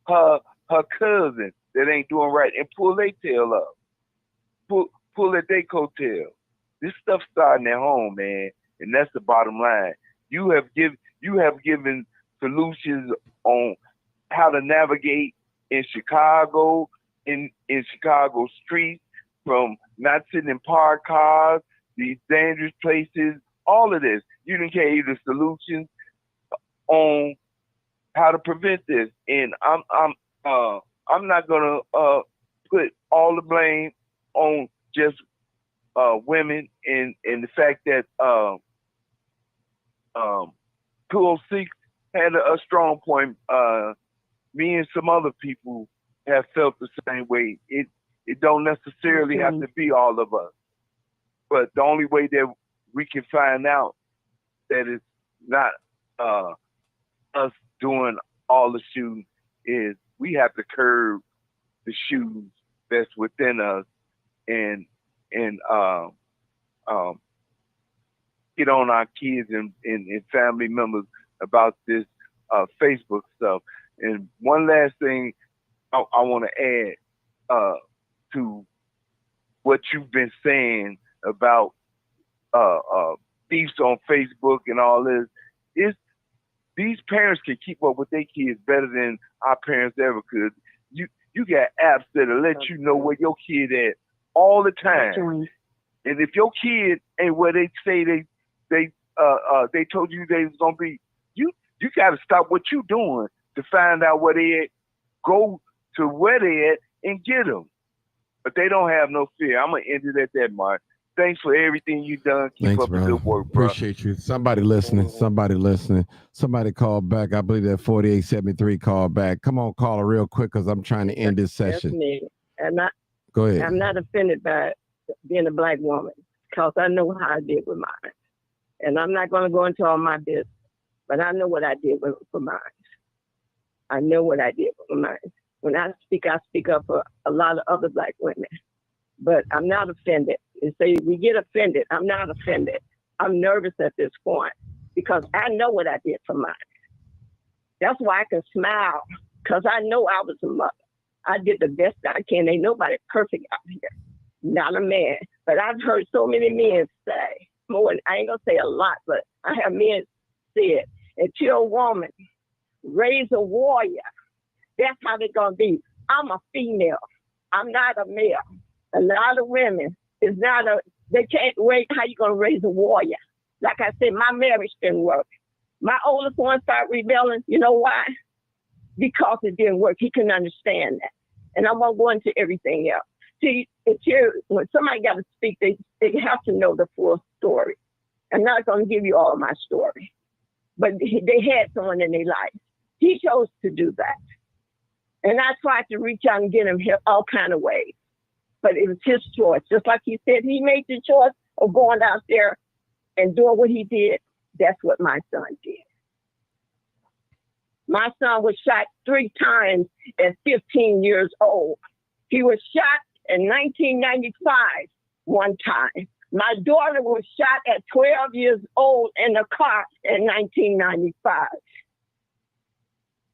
her cousin that ain't doing right, and pull their tail up, pull at their coattail. This stuff starting at home, man, and that's the bottom line. You have given solutions on how to navigate in Chicago, in Chicago streets, from not sitting in parked cars, these dangerous places, all of this. You done gave the solutions on how to prevent this. And I'm not gonna put all the blame on just women and the fact that 206 had a strong point. Me and some other people have felt the same way. It don't necessarily have to be all of us, but the only way that we can find out that it's not us doing all the shooting is we have to curb the shoes that's within us and get on our kids and family members about this Facebook stuff. And one last thing I want to add to what you've been saying about thieves on Facebook and all this is these parents can keep up with their kids better than our parents ever could. You got apps that'll let you know where your kid at all the time. And if your kid ain't where they say they told you they was gonna be, you got to stop what you doing to find out where they at, go to where they at and get them. But they don't have no fear. I'm gonna end it at that, Mark. Thanks for everything you've done. Keep up the good work, bro. Appreciate you. Somebody listening. Somebody called back. I believe that 4873 called back. Come on, caller, real quick, because I'm trying to end this session. That's me. Go ahead. I'm not offended by being a black woman because I know how I did with mine. And I'm not going to go into all my business, but I know what I did for mine. I know what I did for mine. When I speak up for a lot of other black women. But I'm not offended. And say we get offended. I'm not offended. I'm nervous at this point because I know what I did for mine. That's why I can smile because I know I was a mother. I did the best I can. Ain't nobody perfect out here. Not a man. But I've heard so many men say, more, I ain't gonna say a lot, but I have men said, if you're a woman, raise a warrior. That's how they're gonna be. I'm a female. I'm not a male. A lot of women is not They can't wait. How you gonna raise a warrior? Like I said, my marriage didn't work. My oldest one started rebelling. You know why? Because it didn't work. He couldn't understand that. And I won't go into everything else. See, when somebody got to speak, they have to know the full story. I'm not going to give you all of my story, but they had someone in their life. He chose to do that. And I tried to reach out and get him help all kind of ways. But it was his choice. Just like he said, he made the choice of going out there and doing what he did. That's what my son did. My son was shot 3 times at 15 years old. He was shot in 1995 one time. My daughter was shot at 12 years old in a car in 1995.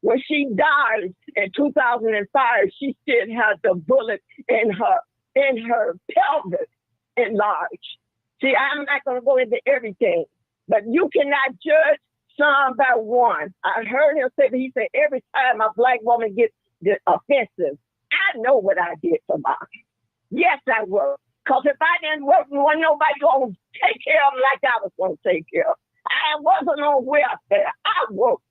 When she died in 2005, she still had the bullet in her pelvis enlarged. See, I'm not going to go into everything, but you cannot judge son by one. I heard him say that he said every time a black woman gets offensive, I know what I did for mine. Yes, I will. Because if I didn't work, wasn't nobody going to take care of him like I was going to take care of. I wasn't on welfare. I worked.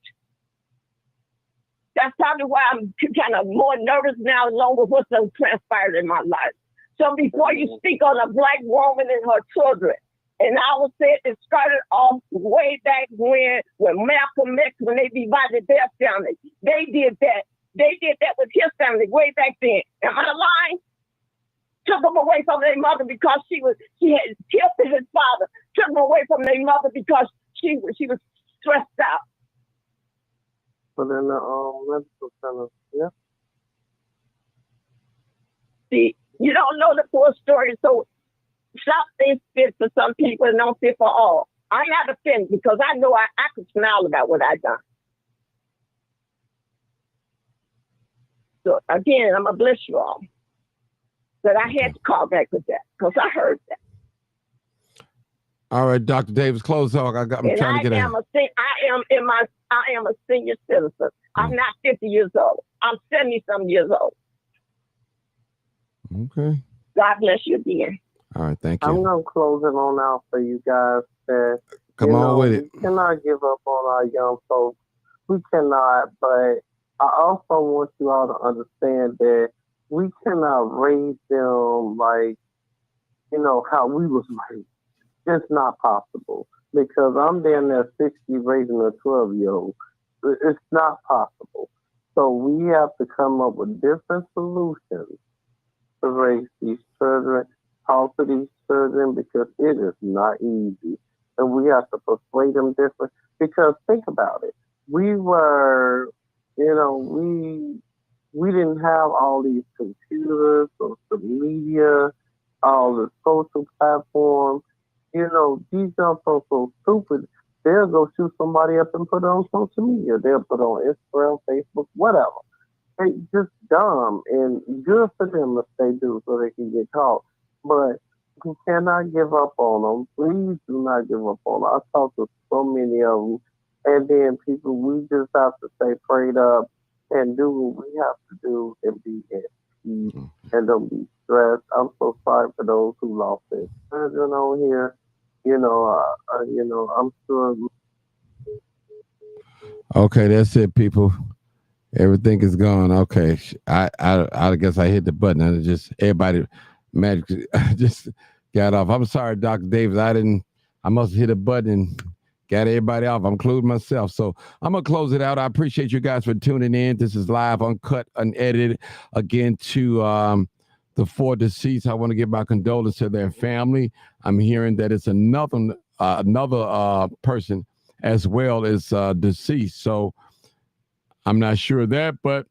That's probably why I'm kind of more nervous now, along with what's transpired in my life. So before you speak on a black woman and her children, and I would say it started off way back when Malcolm X, when they divided their family, they did that. They did that with his family way back then. Am I lying? Took them away from their mother because she had killed his father. Took them away from their mother because she was stressed out. But in the medical center, yeah. See, you don't know the full story, so something fit for some people and don't fit for all. I'm not offended because I know I could smile about what I done. So again, I'm gonna bless you all. But I had to call back with that because I heard that. All right, Dr. Davis, close talk. I'm trying to get I am a senior citizen. I'm not 50 years old. I'm 70-some years old. Okay. God bless you again. All right, thank you. I'm going to close it on out for you guys. That, Come on with it. We cannot give up on our young folks. We cannot, but I also want you all to understand that we cannot raise them like, how we was raised. It's not possible because I'm down there 60 raising a 12-year-old. It's not possible. So we have to come up with different solutions to raise these children, talk to these children because it is not easy. And we have to persuade them different because think about it. We were, we didn't have all these computers, social media, all the social platforms. These young folks so stupid, they'll go shoot somebody up and put it on social media. They'll put it on Instagram, Facebook, whatever. They just dumb and good for them if they do so they can get caught. But you cannot give up on them. Please do not give up on them. I talked to so many of them. And then people, we just have to stay prayed up and do what we have to do and be at peace and don't be stressed. I'm so sorry for those who lost their children on here. I'm sure. Okay, that's it, people. Everything is gone. Okay, I guess I hit the button and it just everybody magically just got off. I'm sorry, Dr. Davis. I must have hit a button and got everybody off. I'm including myself. So I'm gonna close it out. I appreciate you guys for tuning in. This is live, uncut, unedited. Again, to the 4 deceased, I want to give my condolences to their family. I'm hearing that it's another person as well as deceased. So I'm not sure of that, but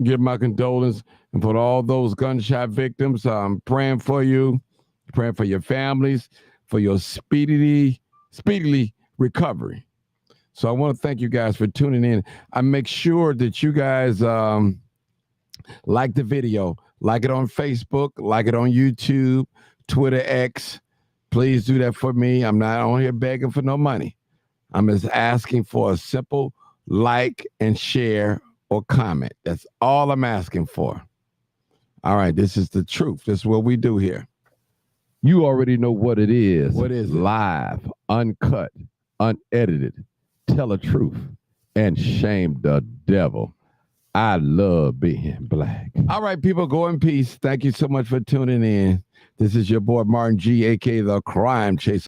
give my condolences. And for all those gunshot victims, I'm praying for you, praying for your families, for your speedily recovery. So I want to thank you guys for tuning in. I make sure that you guys like the video, like it on Facebook, like it on YouTube, Twitter, X. Please do that for me. I'm not on here begging for no money. I'm just asking for a simple like and share or comment. That's all I'm asking for. All right, this is the truth. This is what we do here. You already know what it is. What is it? Live, uncut, unedited. Tell the truth and shame the devil. I love being black. All right, people, go in peace. Thank you so much for tuning in. This is your boy Martin G, a.k.a. The Crime Chaser.